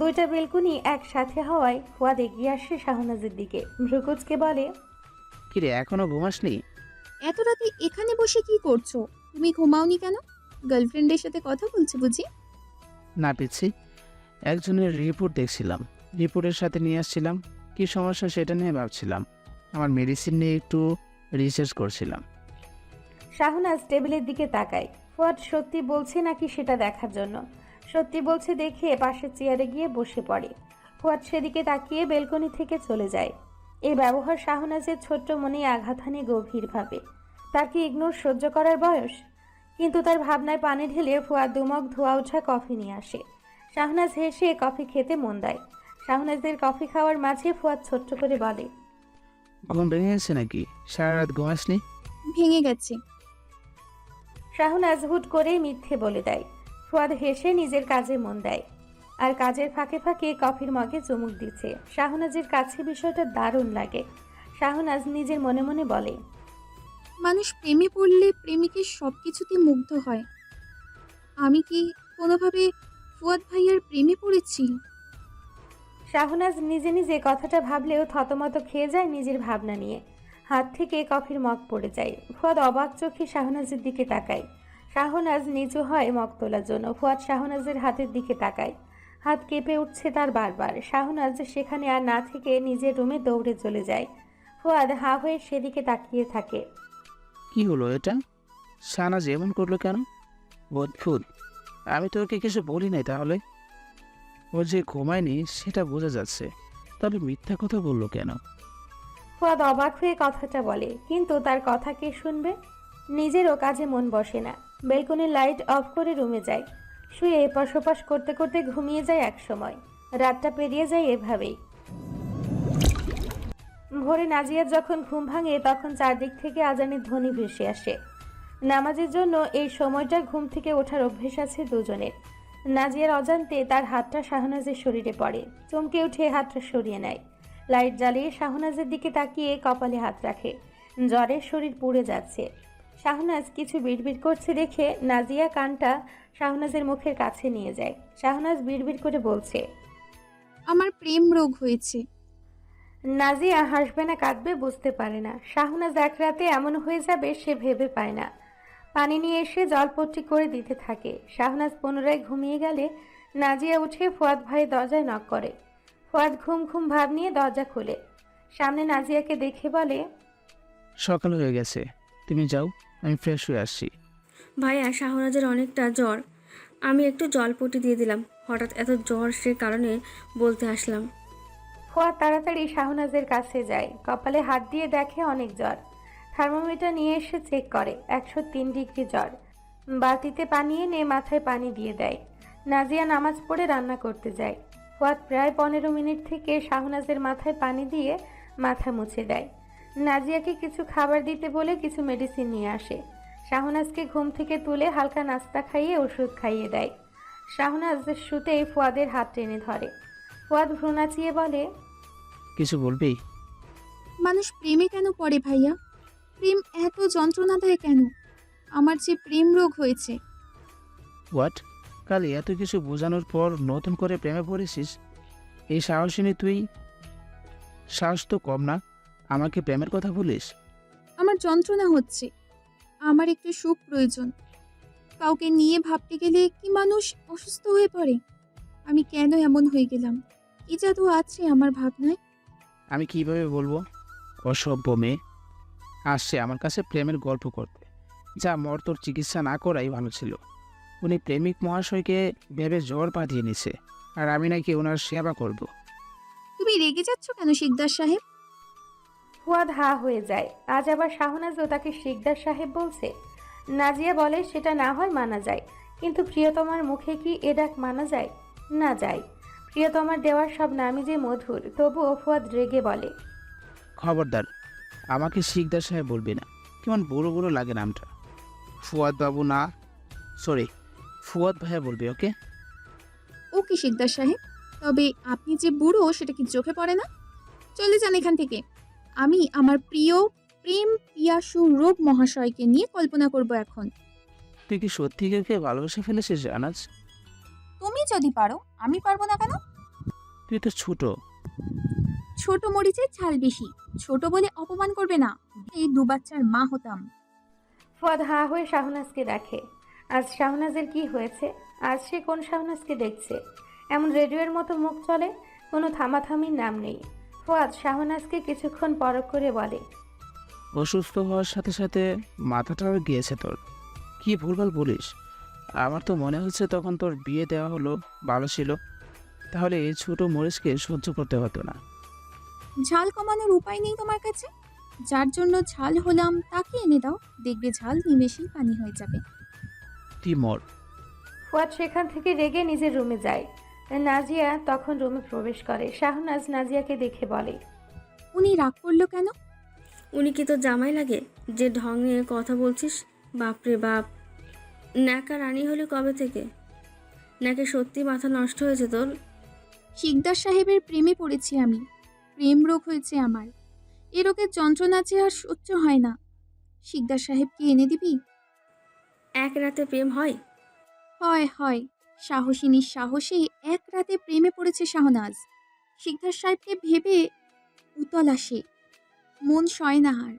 2টা বেলকনি একসাথে হওয়ায় ফুয়াদ এগিয়ে আসে শাহনাজের দিকে। ভ্রুকুচকে বলে, কিরে এখনো ঘুমাসনি? এত রাতে এখানে বসে কি করছো? তুমি ঘুমাওনি কেন? গার্লফ্রেন্ডের সাথে কথা বলছো বুঝি? না পিচ্ছি, একজনের রিপোর্ট দেখছিলাম, রিপোর্টের সাথে নিয়ে আসছিলাম। কি সমস্যা সেটা নিয়ে ভাবছিলাম। আমার মেডিসিন নিয়ে একটু রিসার্চ করছিলাম। শাহনাজ টেবিলের দিকে তাকায়। ফুয়াদ সত্যি বলছে নাকি সেটা দেখার জন্য। সত্যি বলছে দেখে পাশের চেয়ারে গিয়ে বসে পড়ে। ফুয়াদ সেদিকে তাকিয়ে বেলকনি থেকে চলে যায়। এই ব্যবহার শাহনাজের ছোট্ট মনে আঘাত হানে গভীরভাবে। তার কি ইগনোর সহ্য করার বয়স? কিন্তু তার ভাবনায় পানি ঢেলে ফুয়াদ দুমগ ধোয়া ওঠা কফি নিয়ে আসে। শাহনাজ হেসে কফি খেতে মন দেয়। শাহনাজের কফি খাওয়ার মাঝে ফুয়াদ ছোট্ট করে বলে, ঘুম ভেঙে গেছে নাকি? সারা রাত ঘুমাসনি? ভেঙে গেছে। শাহনাজ হুট করেই মিথ্যে বলে দেয়। ফুয়াদ হেসে নিজের কাজে মন দেয়, আর কাজের ফাঁকে ফাঁকে কফির মগে চুমুক দিচ্ছে। শাহনাজের কাছে বিষয়টা দারুণ লাগে। শাহনাজ নিজের মনে মনে বলে, মানুষ প্রেমে পড়লে প্রেমিকের সব কিছুতে মুগ্ধ হয়। আমি কি কোনোভাবে ফুয়াদ ভাইয়ার প্রেমে পড়েছি? শাহনাজ নিজে নিজে কথাটা ভাবলেও থতমত খেয়ে যায় নিজের ভাবনা নিয়ে। হাত থেকে কফির মগ পড়ে যায়। ফুয়াদ অবাক চোখে শাহনাজের দিকে তাকায়। শাহনাজ নিচু হয় মগ তোলার জন্য। ফুয়াদ শাহনাজের হাতের দিকে তাকায়। হাত কেঁপে উঠছে তার বারবার। শাহনাজ সেখানে আর না থেকে নিজের রুমে দৌড়ে চলে যায়। ফুয়াদ হা হয়ে সেদিকে তাকিয়ে থাকে। কি হলো এটা? শাহনাজ এমন করলো কেন? অদ্ভুত। আমি তো ওকে কিছু বলি নাই। তাহলে ও যে ঘুমায়নি সেটা বোঝা যাচ্ছে, তবে মিথ্যা কথা বললো কেন? ফুয়াদ অবাক হয়ে কথাটা বলে, কিন্তু তার কথা কে শুনবে? নিজেরও কাজে মন বসে না। বেলকনির লাইট অফ করে রুমে যায়। শুয়ে এপাশ ওপাশ করতে করতে ঘুমিয়ে যায় এক সময়। রাতটা পেরিয়ে যায় এভাবেই। ভোরে নাজিয়ার যখন ঘুম ভাঙে তখন চারদিক থেকে আজানের ধ্বনি ভেসে আসে। নামাজের জন্য এই সময়টা ঘুম থেকে ওঠার অভ্যেস আছে দুজনের। নাজিয়ার অজান্তে তার হাতটা শাহনাজের শরীরে পড়ে। চমকে উঠে হাতটা সরিয়ে নেয়। লাইট জ্বালিয়ে শাহনাজের দিকে তাকিয়ে কপালে হাত রাখে। জ্বরে শরীর পুড়ে যাচ্ছে। শাহনাজ কিছু বিড়বিড় করছে দেখে নাজিয়া কানটা শাহনাজের মুখের কাছে নিয়ে যায়। শাহনাজ বিড়বিড় করে বলছে, আমার প্রেম রোগ হয়েছে। নাজিয়া হাসবে না কাঁদবে বুঝতে পারে না। শাহনাজ এক রাতে এমন হয়ে যাবে সে ভেবে পায় না। পানি নিয়ে এসে জলপট্টি করে দিতে থাকে। শাহনাজ পুনরায় ঘুমিয়ে গেলে নাজিয়া উঠে ফুয়াদ ভাইয়ের দরজায় নক করে। ফুয়াদ ঘুম ঘুম ভাব নিয়ে দরজা খোলে। সামনে নাজিয়াকে দেখে বলে, সকাল হয়ে গেছে, তুমি যাও, আমি ফ্রেশ হয়ে আসছি। ভাইয়া শাহনাজের অনেকটা জ্বর, আমি একটু জলপটি দিয়ে দিলাম। হঠাৎ এত জ্বর সে কারণে বলতে আসলাম। ফুয়াদ তাড়াতাড়ি শাহনাজের কাছে যায়। কপালে হাত দিয়ে দেখে অনেক জ্বর। থার্মোমিটার নিয়ে এসে চেক করে, 103 ডিগ্রি জ্বর। বালতিতে পানি এনে মাথায় পানি দিয়ে দেয়। নাজিয়া নামাজ পড়ে রান্না করতে যায়। ফুয়াদ প্রায় 15 মিনিট থেকে শাহনাজের মাথায় পানি দিয়ে মাথা মুছে দেয়। নাজিয়াকে কিছু খাবার দিতে বলে কিছু মেডিসিন নিয়ে আসে। শাহনাজকে ঘুম থেকে তুলে হালকা নাস্তা খাইয়ে ওষুধ খাইয়ে দেয়। শাহনাজ শুতেই ফুয়াদের হাত টেনে ধরে। ফুয়াদ ভ্রু নাচিয়ে বলে, কিছু বলবি? মানুষ প্রেমে কেন পড়ে ভাইয়া? প্রেম এত যন্ত্রণা দেয় কেন? আমার যে প্রেম রোগ হয়েছে। হোয়াট? কাল এত কিছু বোঝানোর পর নতুন করে প্রেমে পড়েছিস? এই সাহস নিয়ে তুই? সাহস তো কম না, আমাকে প্রেমের কথা বলিস? আমার যন্ত্রণা হচ্ছে। আমার একটু সুখ প্রয়োজন। কাউকে নিয়ে ভাবতে গেলে কি মানুষ অসুস্থ হয়ে পড়ে? আমি কেন এমন হয়ে গেলাম? কি জাদু আছে আমার ভাবনায়? আমি কিভাবে বলবো? অসভ্য মেয়ে আসছে আমার কাছে প্রেমের গল্প করতে। যা মর্তর চিকিৎসা না করাই ভালো ছিল। উনি প্রেমিক মহাশয়কে ভেবে জ্বর পাঠিয়ে নিছে, আর আমি নাকি ওনার সেবা করব। তুমি রেগে যাচ্ছ কেন শিকদার সাহেব? ফুয়াদ হা হয়ে যায়। আজ আবার শাহনাজও তাকে শিকদার সাহেব বলছে। নাজিয়া বলে সেটা না হয় মানা যায়, কিন্তু প্রিয়তমার মুখে কি এ ডাক মানা যায়? না যায়। প্রিয়তমার দেওয়ার সব নামই যে মধুর, তবুও ফুয়াদ রেগে বলে, খবরদার আমাকে শিকদার সাহেব বলবি না। কেমন বুড়ো বুড়ো লাগে নামটা। ফুয়াদ বাবু না, সরি, ফুয়াদ ভাইয়া বলবি, ওকে? ওকে শিকদার সাহেব, তবে আপনি যে বুড়ো সেটা কি চোখে পড়ে না? চলে যান এখান থেকে। আমি আমার প্রিয় প্রেম পিয়াসু রূপ মহাশয়কে নিয়ে কল্পনা করব এখন। তুই কি সত্যি কেউকে ভালোবেসে ফেলেছিস জানাজ? তুমি যদি পারো, আমি পারবো না কেন? তুই তো ছোট। ছোট মরিচের ঝাল বেশি। ছোট বলে অপমান করবে না। এই দু বাচ্চার মা হতাম। ফুয়াদ হা হয়ে শাহনাজকে দেখে। আজ শাহনাজের কি হয়েছে? আজ সে কোন শাহনাজকে দেখছে? এমন রেডিওর মতো মুখ চলে, কোনো থামাথামির নাম নেই। ফুয়াদ শাহনাজকে কিছুক্ষণ পরখ করে বলে, অসুস্থ হওয়ার সাথে সাথে মাথাটাও গিয়েছে তোর। কি ভুলভাল বলিস। আমার তো মনে হচ্ছে তখন তোর বিয়ে দেওয়া হলো ভালো ছিল, তাহলে এই ছোট মরিচকে সহ্য করতে হতো না। ঝাল কমানোর উপায় নেই তোমার কাছে? যার জন্য ঝাল হলাম তাকে এনে দাও, দেখবে ঝাল নিমেষেই পানি হয়ে যাবে। তুই মর। ফুয়াদ সেখান থেকে রেগে নিজের রুমে যায়। নাজিয়া তখন রুমে প্রবেশ করে। শাহনাজ নাজিয়াকে দেখে বলে, উনি রাগ করলো কেন? উনি কি তোর জামাই লাগে যে ঢঙে কথা বলছিস? বাপরে বাপ, ন্যাকা রানী হলে কবে থেকে? নাকি সত্যি মাথা নষ্ট হয়েছে তোর? শিকদার সাহেবের প্রেমে পড়েছি আমি। প্রেম রোগ হয়েছে আমার। এ রোগের যন্ত্রণা যে আর সহ্য হয় না। শিকদার সাহেবকে এনে দিবি? এক রাতে প্রেম হয়? হয় হয়, সাহসিনীর সাহসে এক রাতে প্রেমে পড়েছে শাহনাজ। শিকদার সাহেবকে ভেবে উতল আসে, মন সয় না আর।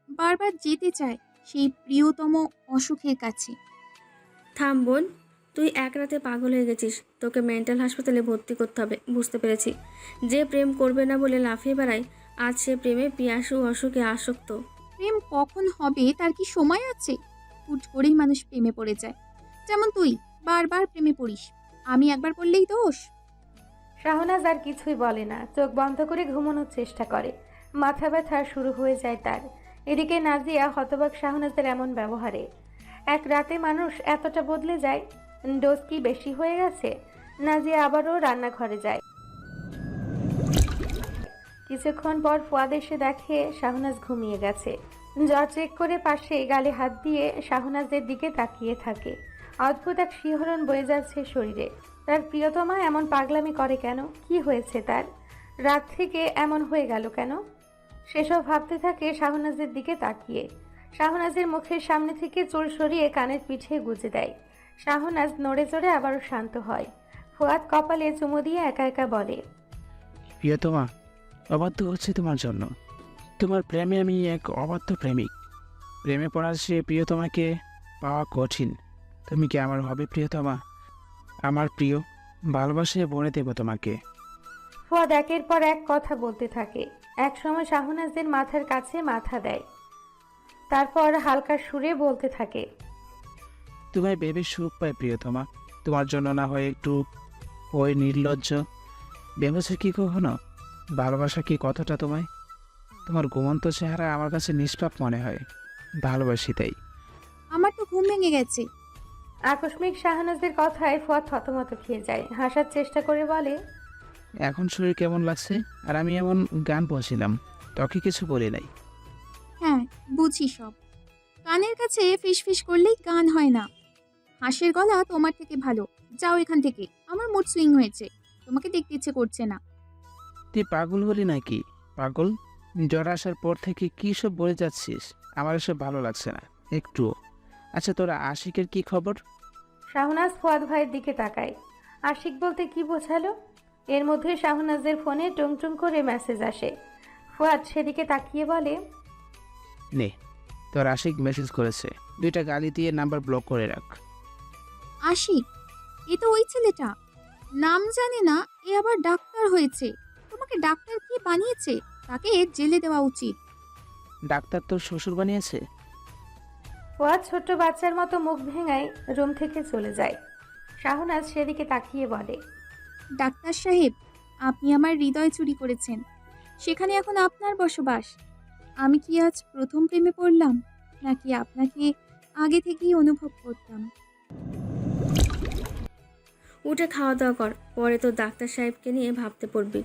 বারবার যেতে চায় সেই প্রিয়তম অসুখের কাছে। থাম বোন, তুই এক রাতে পাগল হয়ে গেছিস। তোকে মেন্টাল হাসপাতালে ভর্তি করতে হবে। বুঝতে পেরেছি, যে প্রেম করবে না বলে লাফিয়ে বেড়ায়, আজ সে প্রেমে পিয়াসু অসুখে আসক্ত। প্রেম কখন হবে তার কি সময় আছে? হুট করেই মানুষ প্রেমে পড়ে যায়। যেমন তুই বারবার প্রেমে পড়িস। আমি একবার পড়লেই দোষ? শাহনাজ আর কিছুই বলে না, চোখ বন্ধ করে ঘুমানোর চেষ্টা করে। মাথা ব্যথা শুরু হয়ে যায় তার। এদিকে নাজিয়া হতবাক শাহনাজের এমন ব্যবহারে। এক রাতে মানুষ এতটা বদলে যায়? ডোজ কি বেশি হয়ে গেছে? নাজিয়া আবারও রান্নাঘরে যায়। কিছুক্ষণ পর ফুয়াদ এসে দেখে শাহনাজ ঘুমিয়ে গেছে। জ্বর চেক করে পাশে গালে হাত দিয়ে শাহনাজের দিকে তাকিয়ে থাকে। অদ্ভুত এক শিহরণ বয়ে যাচ্ছে শরীরে। তার প্রিয়তমা এমন পাগলামি করে কেন? কি হয়েছে তার? রাত থেকে এমন হয়ে গেল কেন? সেসব ভাবতে থাকে শাহনাজের দিকে তাকিয়ে। শাহনাজের মুখের সামনে থেকে চুল সরিয়ে কানের পিঠে গুজে দেয়। শাহনাজ নড়ে চড়ে আবারও শান্ত হয়। ফুয়াদ কপালে চুমু দিয়ে একা একা বলে, প্রিয়তমা, অবাধ্য হচ্ছে তোমার জন্য। তোমার প্রেমে আমি এক অবাধ্য প্রেমিক। প্রেমে পড়ার সে প্রিয়তমাকে পাওয়া কঠিন। তুমি কি আমার হবে প্রিয়তমা? আমার প্রিয়, ভালোবাসে বনে দেব তোমাকে। ফুয়াদ একের পর এক কথা বলতে থাকে। এক সময় শাহনাজের মাথার কাছে মাথা দেয়, তারপর হালকা সুরে বলতে থাকে, তোমায় ভেবে সুখ পায় প্রিয়তমা। তোমার জন্য না হয় একটু ওই নির্লজ্জ। ভেবেছো কি কখনো ভালোবাসা কি কতটা তোমায়? তোমার ঘুমন্ত চেহারা আমার কাছে নিষ্পাপ মনে হয়। ভালোবাসি তাই। আমার তো ঘুম ভেঙে গেছে। আকস্মিক শাহনাজের কথায় ফুয়াদ থতমত খেয়ে যায়। হাসার চেষ্টা করে বলে, এখন শরীর কেমন লাগছে? আর আমি এমন গান বসিলাম, তোকে কিছু বলি নাই। হ্যাঁ, বুঝি সব। কানের কাছে ফিস করলেই গান হয় না। হাঁসের গলা তোমার থেকে ভালো। যাও এখান থেকে, আমার মুড সুইং হয়েছে। তোমাকে দেখতে ইচ্ছে করছে না। তুই পাগল হলি নাকি? পাগল? জ্বর আসার পর থেকে কী সব বলে যাচ্ছিস? আমার এসব ভালো লাগছে না একটুও। আচ্ছা, তোরা আশিকের কি খবর? শাহনাজ ফুয়াদ ভাইয়ের দিকে তাকায়। আশিক বলতে কি বোঝালো? এর মধ্যে শাহনাজের ফোনে টুং করে মেসেজ আসে। ফুয়াদ সেদিকে তাকিয়ে বলে, নে, তোর আশিক মেসেজ করেছে। 2টা গালি দিয়ে নাম্বার ব্লক করে রাখ। আশিক, এ তো ওই ছেলেটা। নাম জানে না, এ আবার ডাক্তার হয়েছে। তোমাকে ডাক্তার কি বানিয়েছে? তাকে জেলে দেওয়া উচিত। ডাক্তার তোর শ্বশুর বানিয়েছে? ফুয়াদ ছোট্ট বাচ্চার মতো মুখ ভেঙায় রুম থেকে চলে যায়। শাহনাজ সেদিকে তাকিয়ে বলে, ডাক্তার সাহেব, আপনি আমার হৃদয় চুরি করেছেন। সেখানে এখন আপনার বসবাস। আমি কি আজ প্রথম প্রেমে পড়লাম, নাকি আপনাকে আগে থেকেই অনুভব করতাম? উঠে খাওয়া দাওয়া কর, পরে তো ডাক্তার সাহেবকে নিয়ে ভাবতে পড়বি।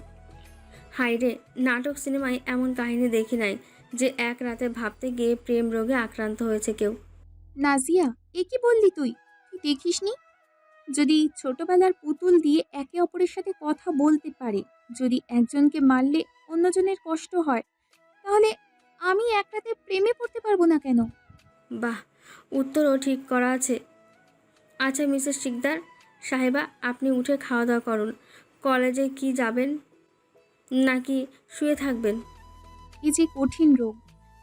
হাইরে, নাটক সিনেমায় এমন কাহিনী দেখি নাই যে এক রাতে ভাবতে গিয়ে প্রেম রোগে আক্রান্ত হয়েছে কেউ। নাজিয়া, এ কি বললি তুই? তুই দেখিসনি? যদি ছোটবেলার পুতুল দিয়ে একে অপরের সাথে কথা বলতে পারে, যদি একজনকে মারলে অন্যজনের কষ্ট হয়, তাহলে আমি এক রাতে প্রেমে পড়তে পারবো না কেন? বাহ, উত্তরও ঠিক করা আছে। আচ্ছা মিসেস শিকদার সাহেবা, আপনি উঠে খাওয়া দাওয়া করুন। কলেজে কি যাবেন নাকি শুয়ে থাকবেন? এই যে কঠিন রোগ,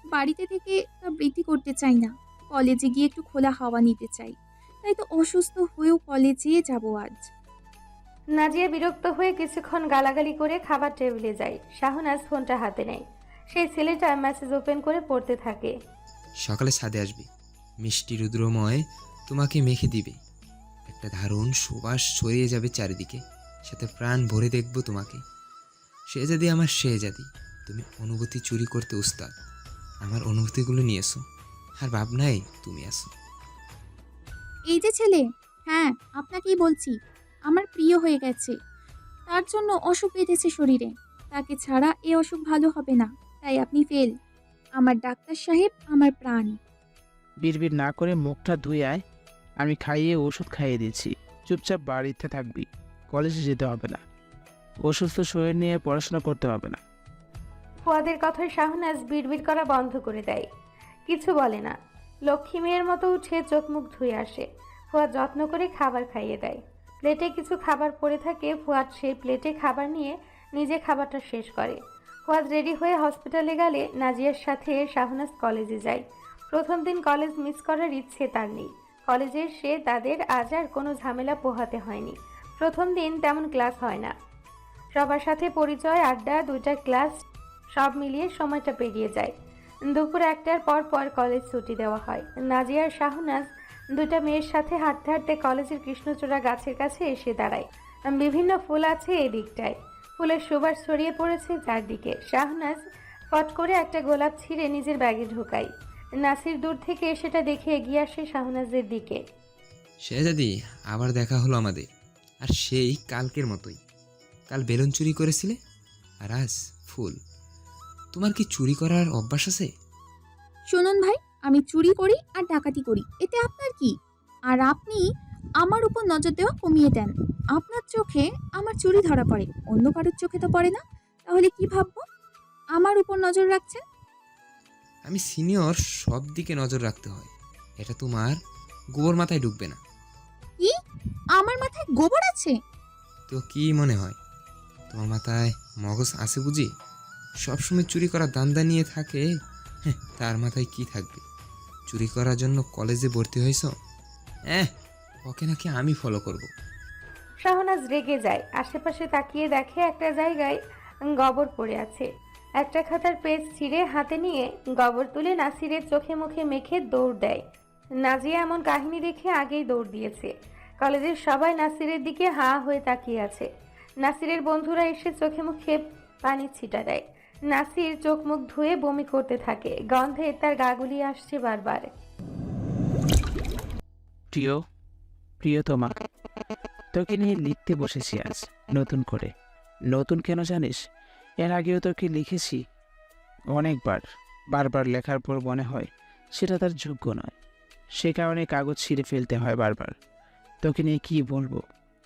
বাড়িতে থেকে তা বৃদ্ধি করতে চাই না। কলেজে গিয়ে একটু খোলা হাওয়া নিতে চাই। তাই তো অসুস্থ হয়েও কলেজে যাব আজ। নাজিয়া বিরক্ত হয়ে কিছুক্ষণ গালাগালি করে খাবার টেবিলে যায়। শাহনাজ ফোনটা হাতে নেয়। সেই ছেলেটা মেসেজ ওপেন করে পড়তে থাকে। সকালে ছাদে আসবে, মিষ্টি রুদ্রময় তোমাকে মেখে দিবে, একটা দারুণ সুবাস ছড়িয়ে যাবে চারিদিকে, সাথে প্রাণ ভরে দেখব তোমাকে। শেহজাদি আমার শেহজাদি, তুমি অনুভূতি চুরি করতে উস্তাদ। আমার অনুভূতিগুলো নিয়েছো, আর ভাবনায় তুমি আসো। এই যে ছেলে, হ্যাঁ আপনাকেই বলছি, আমার প্রিয় হয়ে গেছে। তার জন্য অসুখ বেঁধেছে শরীরে। তাকে ছাড়া এ অসুখ ভালো হবে না। তাই আপনি ফেল। আমার ডাক্তার সাহেব, আমার প্রাণ। বিড়বিড় না করে মুখটা ধুয়ে আয়। আমি খাইয়ে ওষুধ খাইয়ে দিচ্ছি। চুপচাপ বাড়িতে থাকবি, কলেজে যেতে হবে না। অসুস্থ শরীর নিয়ে পড়াশোনা করতে হবে না। ফুয়াদের কথায় শাহনাজ বিড়বিড় করা বন্ধ করে দেয়, কিছু বলে না। লক্ষ্মী মেয়ের মতো উঠে চোখ মুখ ধুয়ে আসে। ফুয়াদ যত্ন করে খাবার খাইয়ে দেয়। প্লেটে কিছু খাবার পড়ে থাকে। ফুয়াদ সেই প্লেটে খাবার নিয়ে নিজে খাবারটা শেষ করে। ফুয়াদ রেডি হয়ে হসপিটালে গেলে নাজিয়ার সাথে শাহনাজ কলেজে যায়। প্রথম দিন কলেজ মিস করার ইচ্ছে তার নেই। কলেজে সে তাদের আজ আর কোনো ঝামেলা পোহাতে হয়নি। প্রথম দিন তেমন ক্লাস হয় না। সবার সাথে পরিচয়, আড্ডা, 2টা ক্লাস, সব মিলিয়ে সময়টা পেরিয়ে যায়। দুপুর 1টার পর পর কলেজ ছুটি দেওয়া হয়। নাজিয়া আর শাহনাজ 2টা মেয়ের সাথে হাঁটতে হাঁটতে কলেজের কৃষ্ণচূড়া গাছের কাছে এসে দাঁড়ায়। বিভিন্ন ফুল আছে এই দিকটায়। ফুলের সুবাস ছড়িয়ে পড়েছে চারদিকে। শাহনাজ ফট করে একটা গোলাপ ছিঁড়ে নিজের ব্যাগে ঢোকায়। নাসির দূর থেকে সেটা দেখে এগিয়ে আসে শাহনাজের দিকে। শেহজাদি, আবার দেখা হলো আমাদের, আর সেই কালকের মতোই। কাল বেলুন চুরি করেছিলে, আর আজ ফুল। তোমার কি চুরি করার অভ্যাস আছে? শুনুন ভাই, আমি চুরি করি আর ডাকাতি করি, এতে আপনার কি? আর আপনি আমার উপর নজর দেওয়া কমিয়ে দেন। আপনার চোখে আমার চুরি ধরা পড়ে, অন্য কারোর চোখে তো পড়ে না। তাহলে কি ভাববো? আমার উপর নজর রাখছেন। আমি সিনিয়র, সব দিকে নজর রাখতে হয়। এটা তোমার গোবর মাথায় ঢুকবে না। কি? আমার মাথায় গোবর আছে? তো কি মনে হয়, তোমার মাথায় মগজ আছে বুঝি? সবসময় চুরি করার দান্দা নিয়ে থাকে। তার মাথায় কি থাকবে? চুরি করার জন্য কলেজে ভর্তি হয়েছ? ওকে নাকি আমি ফলো করব? শাহনাজ রেগে যায়। আশেপাশে তাকিয়ে দেখে একটা জায়গায় গোবর পড়ে আছে। একটা খাতার পেজ ছিঁড়ে হাতে নিয়ে গোবর তুলে নাসিরের চোখে মুখে মেখে দৌড় দেয়। নাজিয়া এমন কাহিনী দেখে আগেই দৌড় দিয়েছে। কলেজের সবাই নাসিরের দিকে হাঁ হয়ে তাকিয়ে আছে। নাসিরের বন্ধুরা এসে চোখে মুখে পানি ছিটা দেয়। নাসির চোখ মুখ ধুয়ে বমি করতে থাকে। গন্ধে তার গা গুলিয়ে আসছে বারবার। প্রিয়তমা, তোকে নিয়ে লিখতে বসেছি আজ নতুন করে। নতুন কেন জানিস? এর আগেও তোকে লিখেছি অনেকবার। বারবার লেখার পর মনে হয় সেটা তার যোগ্য নয়। সে কারণে কাগজ ছিঁড়ে ফেলতে হয় বারবার। তোকে নিয়ে কি বলবো?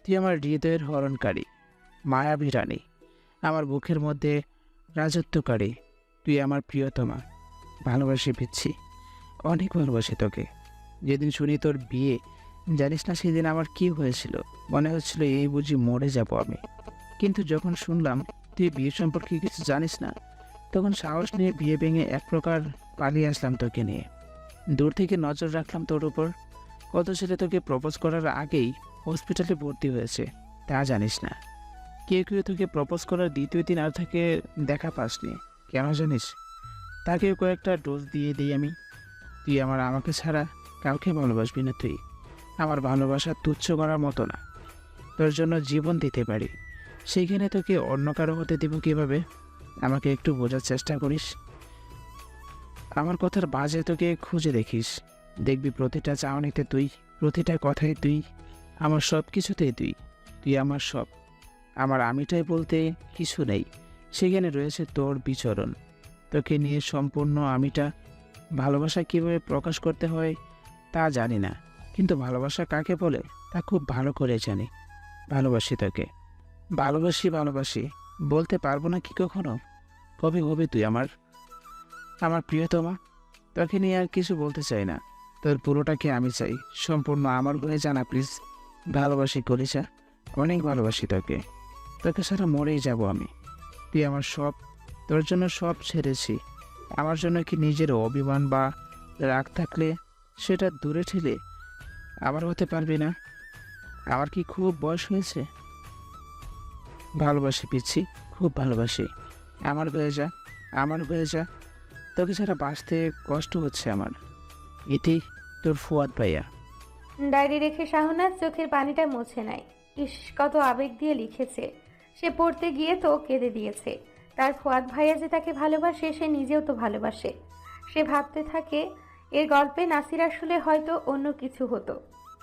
তুই আমার হৃদয়ের হরণকারী, মায়াবী রানী, আমার বুকের মধ্যে রাজত্বকারী। তুই আমার প্রিয়তমা। ভালোবাসি পিচ্ছি, অনেক ভালোবাসি তোকে। যেদিন শুনি তোর বিয়ে, জানিস না সেদিন আমার কি হয়েছিল? মনে হচ্ছিল এই বুঝি মরে যাব আমি। কিন্তু যখন শুনলাম তুই বিয়ে সম্পর্কে কিছু জানিস না, তখন সাহস নিয়ে বিয়ে ভেঙে এক প্রকার পালিয়ে আসলাম তোকে নিয়ে। দূর থেকে নজর রাখলাম তোর উপর, কত ছেলে তোকে প্রপোজ করার আগেই হসপিটালে ভর্তি হয়েছে, তা জানিস না। কেউ কেউ তোকে প্রপোজ করার দ্বিতীয় দিন আর তাকে দেখা পাসনি, কেন জানিস? তাকেও কয়েকটা ডোজ দিয়ে দিই আমি। তুই আমাকে ছাড়া কাউকে ভালোবাসবি না। তুই আমার ভালোবাসা তুচ্ছ করার মতো না, তোর জন্য জীবন দিতে পারি। সেইখানে তোকে অন্য কারো হতে দেব কীভাবে? আমাকে একটু বোঝার চেষ্টা করিস। আমার কথার বাজে তোকে খুঁজে দেখিস, দেখবি প্রতিটা চাহনিতে তুই, প্রতিটা কথায় তুই, আমার সব কিছুতেই তুই। তুই আমার সব, আমার আমিটাই বলতে কিছু নেই, সেখানে রয়েছে তোর বিচরণ। তোকে নিয়ে সম্পূর্ণ আমিটা। ভালোবাসা কীভাবে প্রকাশ করতে হয় তা জানি না, কিন্তু ভালোবাসা কাকে বলে তা খুব ভালো করে জানি। ভালোবাসি তোকে, ভালোবাসি বলতে পারবো না কি কখনো? কবে হবে তুই আমার প্রিয়তমা? তোকে নিয়ে আর কিছু বলতে চাই না, তোর পুরোটাকে আমি চাই, সম্পূর্ণ আমার হয়ে জানা প্লিজ। ভালোবাসি কলিজা, অনেক ভালোবাসি তোকে। তোকে ছাড়া মরেই যাব আমি। তুই আমার সব, তোর জন্য সব ছেড়েছি। আমার জন্য কি নিজের অভিমান বা রাগ থাকলে সেটা দূরে ঠেলে আবার হতে পারবি না? আমার কি খুব বয়স হয়েছে? ভালোবাসি পিচ্ছি, খুব ভালোবাসি। আমার হয়ে যা। তোকে ছাড়া বাঁচতে কষ্ট হচ্ছে আমার। এটি তোর ফুয়াদ ভাইয়া। ডায়েরি রেখে শাহনাজ চোখের পানিটা মুছে নেয়। ইস, কত আবেগ দিয়ে লিখেছে। সে পড়তে গিয়ে তো কেঁদে দিয়েছে। তার ফুয়াদ ভাইয়া যে তাকে ভালোবাসে, সে নিজেও তো ভালোবাসে। সে ভাবতে থাকে এর গল্পে নাসির আসলে হয়তো অন্য কিছু হতো,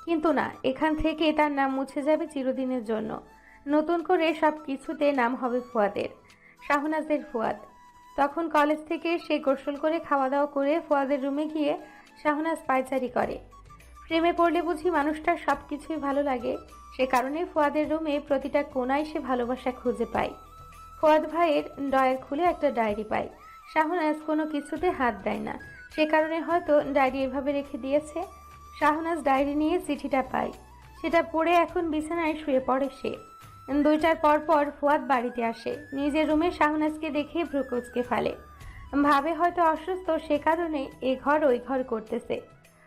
কিন্তু না, এখান থেকে তার নাম মুছে যাবে চিরদিনের জন্য। নতুন করে সব কিছুতে নাম হবে ফুয়াদের, শাহনাজের ফুয়াদ। তখন কলেজ থেকে সে গোসল করে খাওয়া দাওয়া করে ফুয়াদের রুমে গিয়ে শাহনাজ পায়চারি করে। প্রেমে পড়লে বুঝি মানুষটার সব কিছুই ভালো লাগে, সে কারণে ফুয়াদের রুমে প্রতিটা কোণায় সে ভালোবাসা খুঁজে পায়। ফুয়াদ ভাইয়ের ড্রয়ার খুলে একটা ডায়েরি পায়। শাহনাজ কোনো কিছুতে হাত দেয় না, সে কারণে হয়তো ডায়েরি এভাবে রেখে দিয়েছে। শাহনাজ ডায়েরি নিয়ে চিঠিটা পায়, সেটা পড়ে এখন বিছানায় শুয়ে পড়ে সে। 2টার পর ফুয়াদ বাড়িতে আসে। নিজের রুমে শাহনাজকে দেখে ভ্রুকুচকে ফেলে, ভাবে হয়তো অসুস্থ, সে কারণে এ ঘর ওই ঘর করতেছে।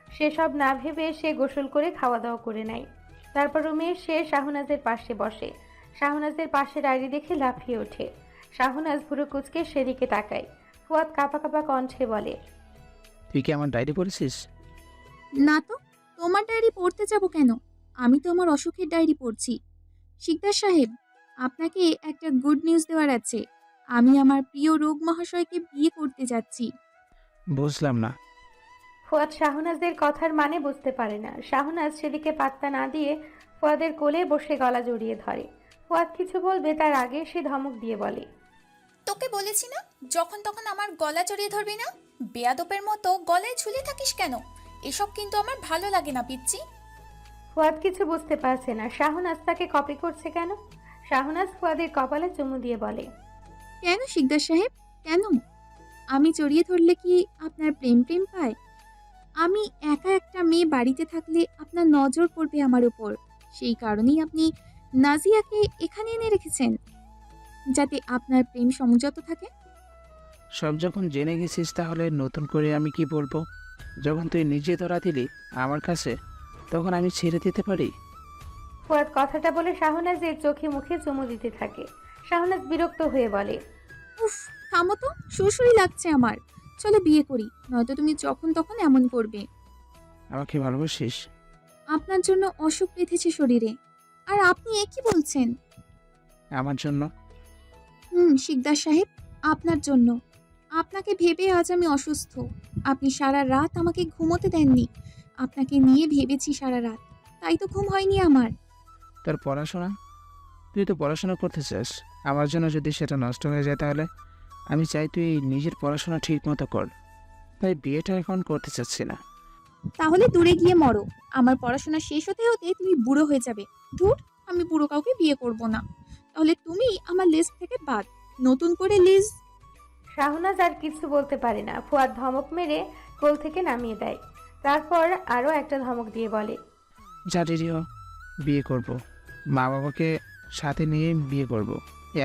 সেসব না ভেবে সে গোসল করে খাওয়া দাওয়া করে নেয়। তারপর রুমে সে শাহনাজের পাশে বসে। শাহনাজের পাশে ডায়েরি দেখে লাফিয়ে ওঠে। শাহনাজ ভ্রুকুচকে সেদিকে তাকায়। ফুয়াদ কাঁপা কাঁপা কণ্ঠে বলে, তুই কি আমার ডায়েরি পড়েছিস? না তো, তোমার ডায়েরি পড়তে যাব কেন? আমি তো আমার অসুখের ডায়েরি পড়ছি। শিকদার সাহেব, আপনাকে একটা গুড নিউজ দেওয়ার আছে। আমি আমার প্রিয় রোগ মহাশয়কে বিয়ে করতে যাচ্ছি। বুঝলাম না। ফুয়াদ শাহনাজের কথার মানে বুঝতে পারে না। শাহনাজ সেদিকে পাত্তা না দিয়ে ফুয়াদের কোলে বসে গলা জড়িয়ে ধরে। ফুয়াদ কিছু বলবে তার আগে সে ধমক দিয়ে বলে, তোকে বলেছি না যখন তখন আমার গলা জড়িয়ে ধরবি না। বেয়াদপের মতো গলায় ঝুলে থাকিস কেন? এসব কিন্তু আমার ভালো লাগে না পিচ্চি। ফুয়াদ কিছু বুঝতে পারছে না শাহনাজ তাকে কপি করছে কেন। শাহনাজ ফুয়াদের কপালে চুমু দিয়ে বলে, কেন শিকদার সাহেব, কেন? আমি জড়িয়ে ধরলে কি আপনার প্রেম পায়? আমি একা একটা মেয়ে বাড়িতে থাকলে আপনার নজর পড়বে আমার উপর। সেই কারণেই আপনি নাজিয়াকে এখানে এনে রেখেছেন, যাতে আপনার প্রেম সংযত থাকে। সব যখন জেনে গেছিস তাহলে নতুন করে আমি কি বলবো? যখন তুই নিজে ধরা দিলি আমার কাছে, তখন আমি ছেড়ে দিতে পারি? ফুয়াদ কথাটা বলে শাহনাজের চোখে মুখে চুমু দিতে থাকে। শাহনাজ বিরক্ত হয়ে বলে, উফ, থামো তো, সুরসুরি লাগছে আমার। চলো বিয়ে করি, নয়তো তুমি যখন তখন এমন করবে। আমাকে ভালোবাসিস? আপনার জন্য অসুখ বেঁধেছে শরীরে, আর আপনি এ কি বলছেন? আমার জন্য? শিকদার সাহেব, আপনার জন্য। আপনাকে ভেবে আজ আমি অসুস্থ। আপনি সারা রাত আমাকে ঘুমোতে দেননি। আপনাকে নিয়ে ভেবেছি সারা রাত, তাই তো ঘুম হয়নি আমার। তোর পড়াশোনা? তুই তো পড়াশোনা করতে চাস, আমার জন্য যদি সেটা নষ্ট হয়ে যায় তাহলে? আমি চাই তুই নিজের পড়াশোনা ঠিক মতো কর, তাই বিয়েটা এখন করতে চাচ্ছি না। তাহলে দূরে গিয়ে মরো। আমার পড়াশোনা শেষ হতে হতে তুমি বুড়ো হয়ে যাবে। ধুর, আমি বুড়ো কাউকে বিয়ে করব না। তাহলে তুমি আমার লিস্ট থেকে বাদ, নতুন করে লিস্ট। শাহনাজ আর কিছু বলতে পারে না। ফুয়াদ ধমক মেরে কোল থেকে নামিয়ে দেয়। তারপর আরও একটা ধমক দিয়ে বলে, যা রেডিও, বিয়ে করব। মা বাবাকে সাথে নিয়ে বিয়ে করব।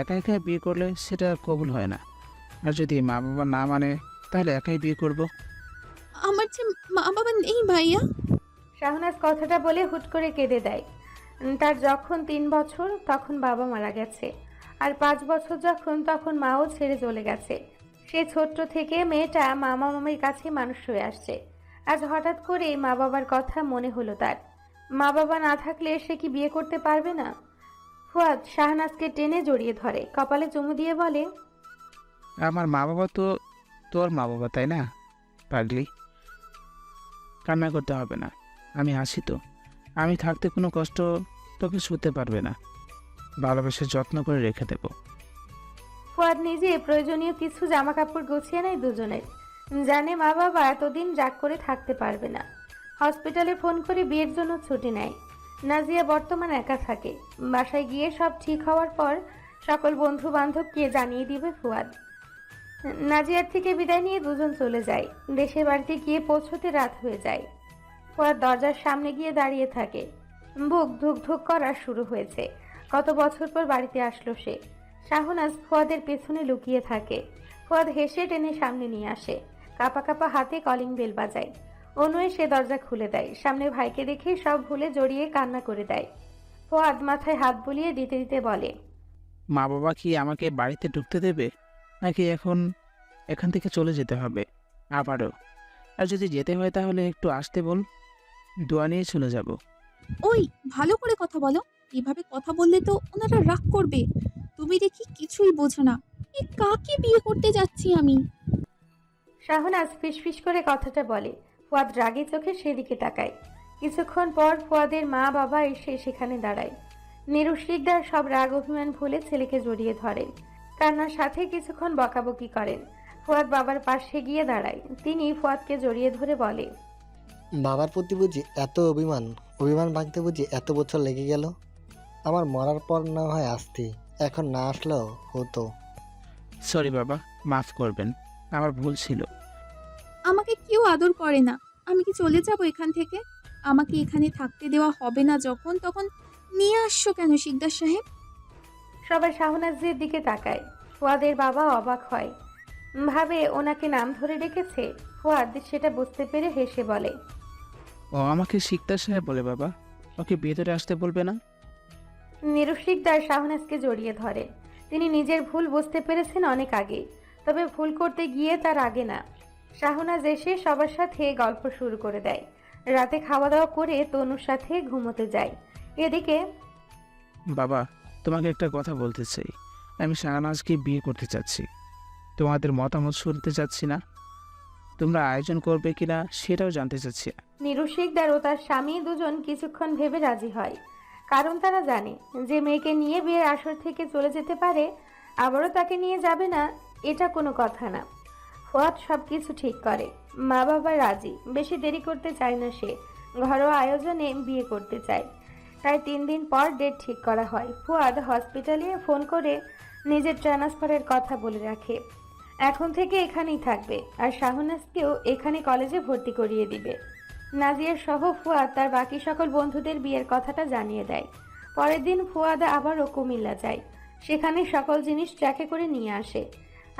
একা একা বিয়ে করলে সেটা কবুল হয় না, আর যদি মা বাবা না মানে তাহলে একাই বিয়ে করব। আমার যে মা বাবা নেই ভাইয়া। শাহনাজ কথাটা বলে হুট করে কেঁদে দেয়। তার যখন 3 বছর তখন বাবা মারা গেছে, আর 5 বছর যখন তখন মাও ছেড়ে চলে গেছে। সে ছোট্ট থেকে মেয়েটা মামা মামির কাছে মানুষ হয়ে আসছে। আজ হঠাৎ করে মা বাবার কথা মনে হলো তার। মা বাবা না থাকলে সে কি বিয়ে করতে পারবে না? ফুয়াদ শাহনাজকে টেনে জড়িয়ে ধরে, কপালে চুমু দিয়ে বলে, আমার মা বাবা তো তোর মা বাবা, তাই না পাগলি? কান্না করতে হবে না, আমি আসি তো। আমি থাকতে কোনো কষ্ট তোকে শুতে পারবে না। ভালোবেসে যত্ন করে রেখে দেবো। ফুয়াদ নিজে প্রয়োজনীয় কিছু জামা কাপড় গুছিয়ে নেয় দুজনের। জানে মা বাবা এতদিন রাগ করে থাকতে পারবে না। হসপিটালে ফোন করে বিয়ের জন্য ছুটি নেয়। নাজিয়া বর্তমান একা থাকে। বাসায় গিয়ে সব ঠিক হওয়ার পর সকল বন্ধু বান্ধবকে জানিয়ে দিবে ফুয়াদ। নাজিয়ার থেকে বিদায় নিয়ে দুজন চলে যায়। দেশের বাড়িতে গিয়ে পৌঁছতে রাত হয়ে যায়। ফুয়াদ দরজার সামনে গিয়ে দাঁড়িয়ে থাকে। বুক ধুক ধুক করা শুরু হয়েছে। কত বছর পর বাড়িতে আসলো সে। শাহনাজ ফুয়াদের পেছনে লুকিয়ে থাকে। ফুয়াদ হেসে টেনে সামনে নিয়ে আসে। কাপা কাপা হাতে কলিং বেল বাজায়। অনু সে দরজা খুলে দেয়। সামনে ভাইকে দেখে সব ভুলে জড়িয়ে কান্না করে দেয়। ফুয়াদ মাথায় হাত বুলিয়ে দিতে দিতে বলে, মা বাবা কি আমাকে বাড়িতে ঢুকতে দেবে, নাকি এখান থেকে চলে যেতে হবে আবারও? আর যদি যেতে হয় তাহলে একটু আসতে বল, দোয়া নিয়ে চলে যাব। ওই, ভালো করে কথা বলো। এভাবে কথা বললে তো ওনারা রাগ করবে। তুমি দেখি কিছুই বোঝো না। এ কাকে বিয়ে করতে যাচ্ছি আমি? শাহনাজ ফিসফিস করে কথাটা বলে। ফুয়াদ রাগী চোখে সেদিকে তাকায়। কিছুক্ষণ পর ফুয়াদের মা বাবা এসে সেখানে দাঁড়ায়। নীরু শিকদার সব রাগ অভিমান ভুলে ছেলেকে জড়িয়ে ধরেন। কান্নার সাথে কিছুক্ষণ বকাবকি করেন। ফুয়াদ বাবার পাশে গিয়ে দাঁড়ায়। তিনি ফুয়াদকে জড়িয়ে ধরে বলে, বাবার প্রতি বুঝি এত অভিমান, অভিমান ভাঙতে বুঝি এত বছর লেগে গেল। আমার মরার পর না হয় আসতি, এখন না আসলেও হতো। সরি বাবা, মাফ করবেন, আমার ভুল ছিল। আমাকে কেউ আদর করে না। আমি কি চলে যাব এখান থেকে? আমাকে এখানে থাকতে দেওয়া হবে না যখন, তখন নিয়ে আসছো কেন শিকদার সাহেব? সবাই শাহনাজের দিকে তাকায়। ফুয়াদের বাবা অবাক হয়, ভাবে ওনাকে নাম ধরে ডেকেছে। ফুয়াদ সেটা বুঝতে পেরে হেসে বলে, ও আমাকে শিকদার সাহেব বলে বাবা, ওকে ভেতরে আসতে বলবে না? নীরু শিকদার শাহনাজকে জড়িয়ে ধরে। তিনি নিজের ভুল বুঝতে পেরেছেন অনেক আগে, তবে ভুল করতে গিয়ে তার আগে না। শাহনাজ এসে সবার সাথে গল্প শুরু করে দেয়। রাতে খাওয়া দাওয়া করে তনুর সাথে ঘুমোতে যায়। এদিকে বাবা, তোমাকে একটা কথা বলতে চাই। আমি শাহনাজকে বিয়ে করতে চাচ্ছি। তোমাদের মতামত শুনতে চাচ্ছি না। তোমরা আয়োজন করবে কিনা সেটাও জানতে চাচ্ছি না। নীরু শিকদার ও তার স্বামী দুজন কিছুক্ষণ ভেবে রাজি হয়। কারণ তারা জানে যে মেয়েকে নিয়ে বিয়ের আসর থেকে চলে যেতে পারে, আবারও তাকে নিয়ে যাবে না, এটা কোনো কথা না। ফুয়াদ সব কিছু ঠিক করে। মা বাবা রাজি, বেশি দেরি করতে চায় না সে। ঘরোয়া আয়োজনে বিয়ে করতে চায়। তাই 3 দিন পর ডেট ঠিক করা হয়। ফুয়াদ হসপিটালে ফোন করে নিজের ট্রান্সফারের কথা বলে রাখে। এখন থেকে এখানেই থাকবে, আর শাহনাজকেও এখানে কলেজে ভর্তি করিয়ে দিবে। নাজিয়া সহ ফুয়াদ তার বাকি সকল বন্ধুদের বিয়ের কথাটা জানিয়ে দেয়। পরের দিন ফুয়াদ আবারও কুমিল্লা যায়। সেখানে সকল জিনিস ট্রাকে করে নিয়ে আসে,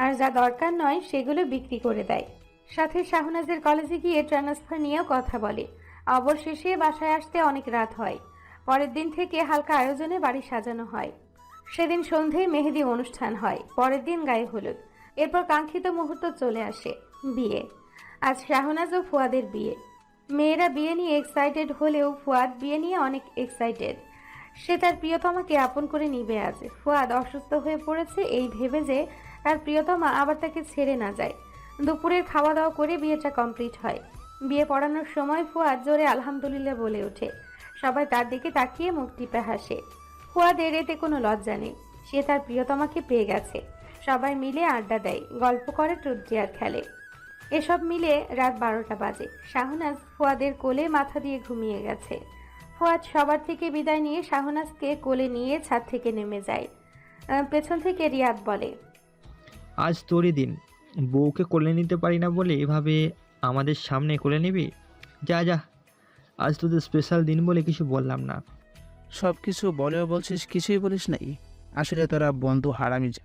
আর যা দরকার নয় সেগুলো বিক্রি করে দেয়। সাথে শাহনাজের কলেজে গিয়ে ট্রান্সফার নিয়েও কথা বলে। অবশেষে বাসায় আসতে অনেক রাত হয়। পরের দিন থেকে হালকা আয়োজনে বাড়ি সাজানো হয়। সেদিন সন্ধেয় মেহেদি অনুষ্ঠান হয়। পরের দিন গায়ে হলুদ। এরপর কাঙ্ক্ষিত মুহূর্ত চলে আসে, বিয়ে। আজ শাহনাজ ও ফুয়াদের বিয়ে। মেয়েরা বিয়ে নিয়ে এক্সাইটেড হলেও ফুয়াদ বিয়ে নিয়ে অনেক এক্সাইটেড। সে তার প্রিয়তমাকে আপন করে নিবে আজ। ফুয়াদ অসুস্থ হয়ে পড়েছে এই ভেবে যে তার প্রিয়তমা আবার তাকে ছেড়ে না যায়। দুপুরের খাওয়া দাওয়া করে বিয়েটা কমপ্লিট হয়। বিয়ে পড়ানোর সময় ফুয়াদ জোরে আলহামদুলিল্লাহ বলে ওঠে। সবাই তার দিকে তাকিয়ে মুখ টিপে হাসে। ফুয়াদের এতে কোনো লজ্জা নেই, সে তার প্রিয়তমাকে পেয়ে গেছে। সবাই মিলে আড্ডা দেয়, গল্প করে, ট্রুথ ডেয়ার খেলে। এসব মিলে রাত 12টা বাজে। শাহনাজ ফুয়াদের কোলে মাথা দিয়ে ঘুমিয়ে গেছে। ফুয়াদ সবার থেকে বিদায় নিয়ে শাহনাজকে কোলে নিয়ে ছাদ থেকে নেমে যায়। পেছন থেকে রিয়াদ বলে, আজ তোরই দিন, বউকে কোলে নিতে পারি না বলে এভাবে আমাদের সামনে কোলে নিবি? যা যা, আজ তোদের স্পেশাল দিন বলে কিছু বললাম না। সব কিছু বলেও বলছিস, কিছুই বলিস নাই। আসলে তোরা বন্ধু হারামি যা।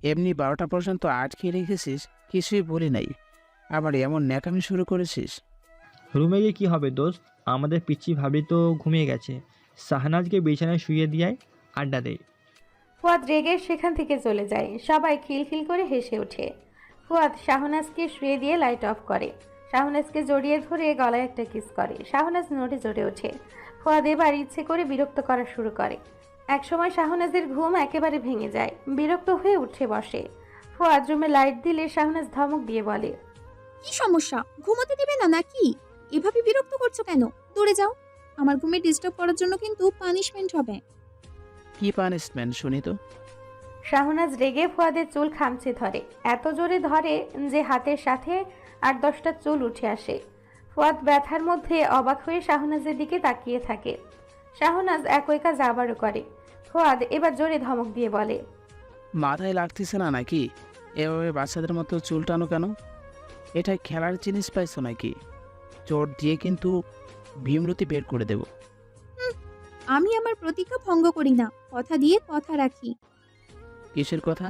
এমনি 12টা পর্যন্ত আটকে রেখেছিস, কিছুই বলি নাই, আবার এমন ন্যাকামি শুরু করেছিস। রুমে গিয়ে কী হবে দোস্ত? আমাদের পিচ্ছি ভাবি তো ঘুমিয়ে গেছে। শাহনাজকে বিছানায় শুয়ে দিয়ে আড্ডা দেয়। ফুয়াদ রেগে সেখান থেকে চলে যায়। সবাই খিলখিল করে হেসে ওঠে। ফুয়াদ শাহনাজকে শুয়ে দিয়ে লাইট অফ করে। শাহনাজকে জড়িয়ে ধরে গলায় একটা কিস করে। শাহনাজ নড়ে চড়ে ওঠে। ফুয়াদ এবার ইচ্ছে করে বিরক্ত করা শুরু করে। একসময় শাহনাজের ঘুম একেবারে ভেঙে যায়। বিরক্ত হয়ে উঠে বসে। ফুয়াদ রুমে লাইট দিলে শাহনাজ ধমক দিয়ে বলে, কি সমস্যা, ঘুমোতে দেবে না নাকি? এভাবে বিরক্ত করছো কেন? দূরে যাও, আমার ঘুমে ডিস্টার্ব করার জন্য কিন্তু পানিশমেন্ট হবে। কি পানিশমেন্ট শুনি তো? শাহনাজ রেগে ফুয়াদের চুল খামচে ধরে। এত জোরে ধরে যে হাতের সাথে 8-10টা চুল উঠে আসে। ফুয়াদ ব্যথার মধ্যে অবাক হয়ে শাহনাজের দিকে তাকিয়ে থাকে। শাহনাজ একই কাজ আবারও করে। ফুয়াদ এবার জোরে ধমক দিয়ে বলে, মাথায় লাগতেছে না নাকি? এভাবে বাচ্চাদের মতো চুল টানো কেন? এটা খেলার জিনিস পাইছো নাকি? চোট দিয়ে কিন্তু ভীমরতি বের করে দেব। আমি আমার প্রতিজ্ঞা ভঙ্গ করি না, কথা দিয়ে কথা রাখি। কিসের কথা?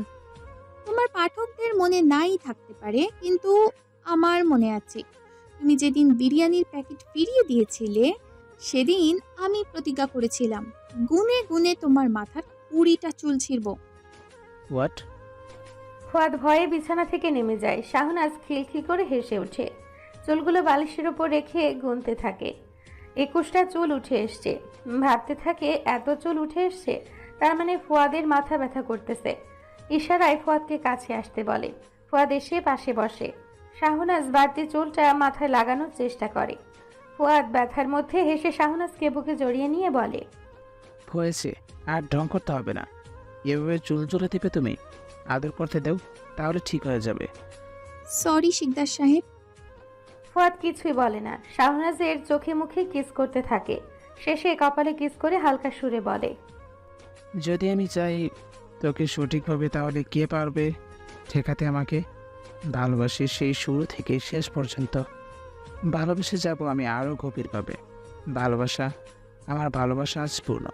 তোমার পাঠকদের মনে নাই থাকতে পারে, কিন্তু আমার মনে আছে। তুমি যেদিন বিরিয়ানির প্যাকেট ফিরিয়ে দিয়েছিলে, সেদিন আমি প্রতিজ্ঞা করেছিলাম গুনে গুনে তোমার মাথার 20টা চুল ছিঁড়ব। হোয়াট? ফুয়াদ ভয়ে বিছানা থেকে নেমে যায়। শাহনাজ খিলখিল করে হেসে ওঠে। চুলগুলো বালিশের উপর রেখে গুনতে থাকে। 21টা চুল উঠে এসছে। ভাবতে থাকে এত চুল উঠে এসছে, তার মানে ফুয়াদের মাথা ব্যথা করতেছে। ইশারায় ফুয়াদকে কাছে আসতে বলে। ফুয়াদ এসে পাশে বসে। শাহনাজ বাড়তি চুলটা মাথায় লাগানোর চেষ্টা করে। ফুয়াদ ব্যথার মধ্যে হেসে শাহনাজকে বুকে জড়িয়ে নিয়ে বলে, হয়েছে, আর ঢং করতে হবে না। এভাবে চুল জোরে দিবে তুমি? আদর করতে দাও, তাহলে ঠিক হয়ে যাবে। সরি শিকদার সাহেব। ফুয়াদ কিছুই বলে না। শাহনাজের চোখে মুখে কিস করতে থাকে। শেষে কপালে কিস করে হালকা সুরে বলে, যদি আমি চাই তোকে সঠিকভাবে, তাহলে কে পারবে ঠেকাতে আমাকে? ভালোবাসি সেই শুরু থেকে শেষ পর্যন্ত। ভালোবেসে যাব আমি আরও গভীরভাবে। ভালোবাসা, আমার ভালোবাসা আজ পূর্ণ।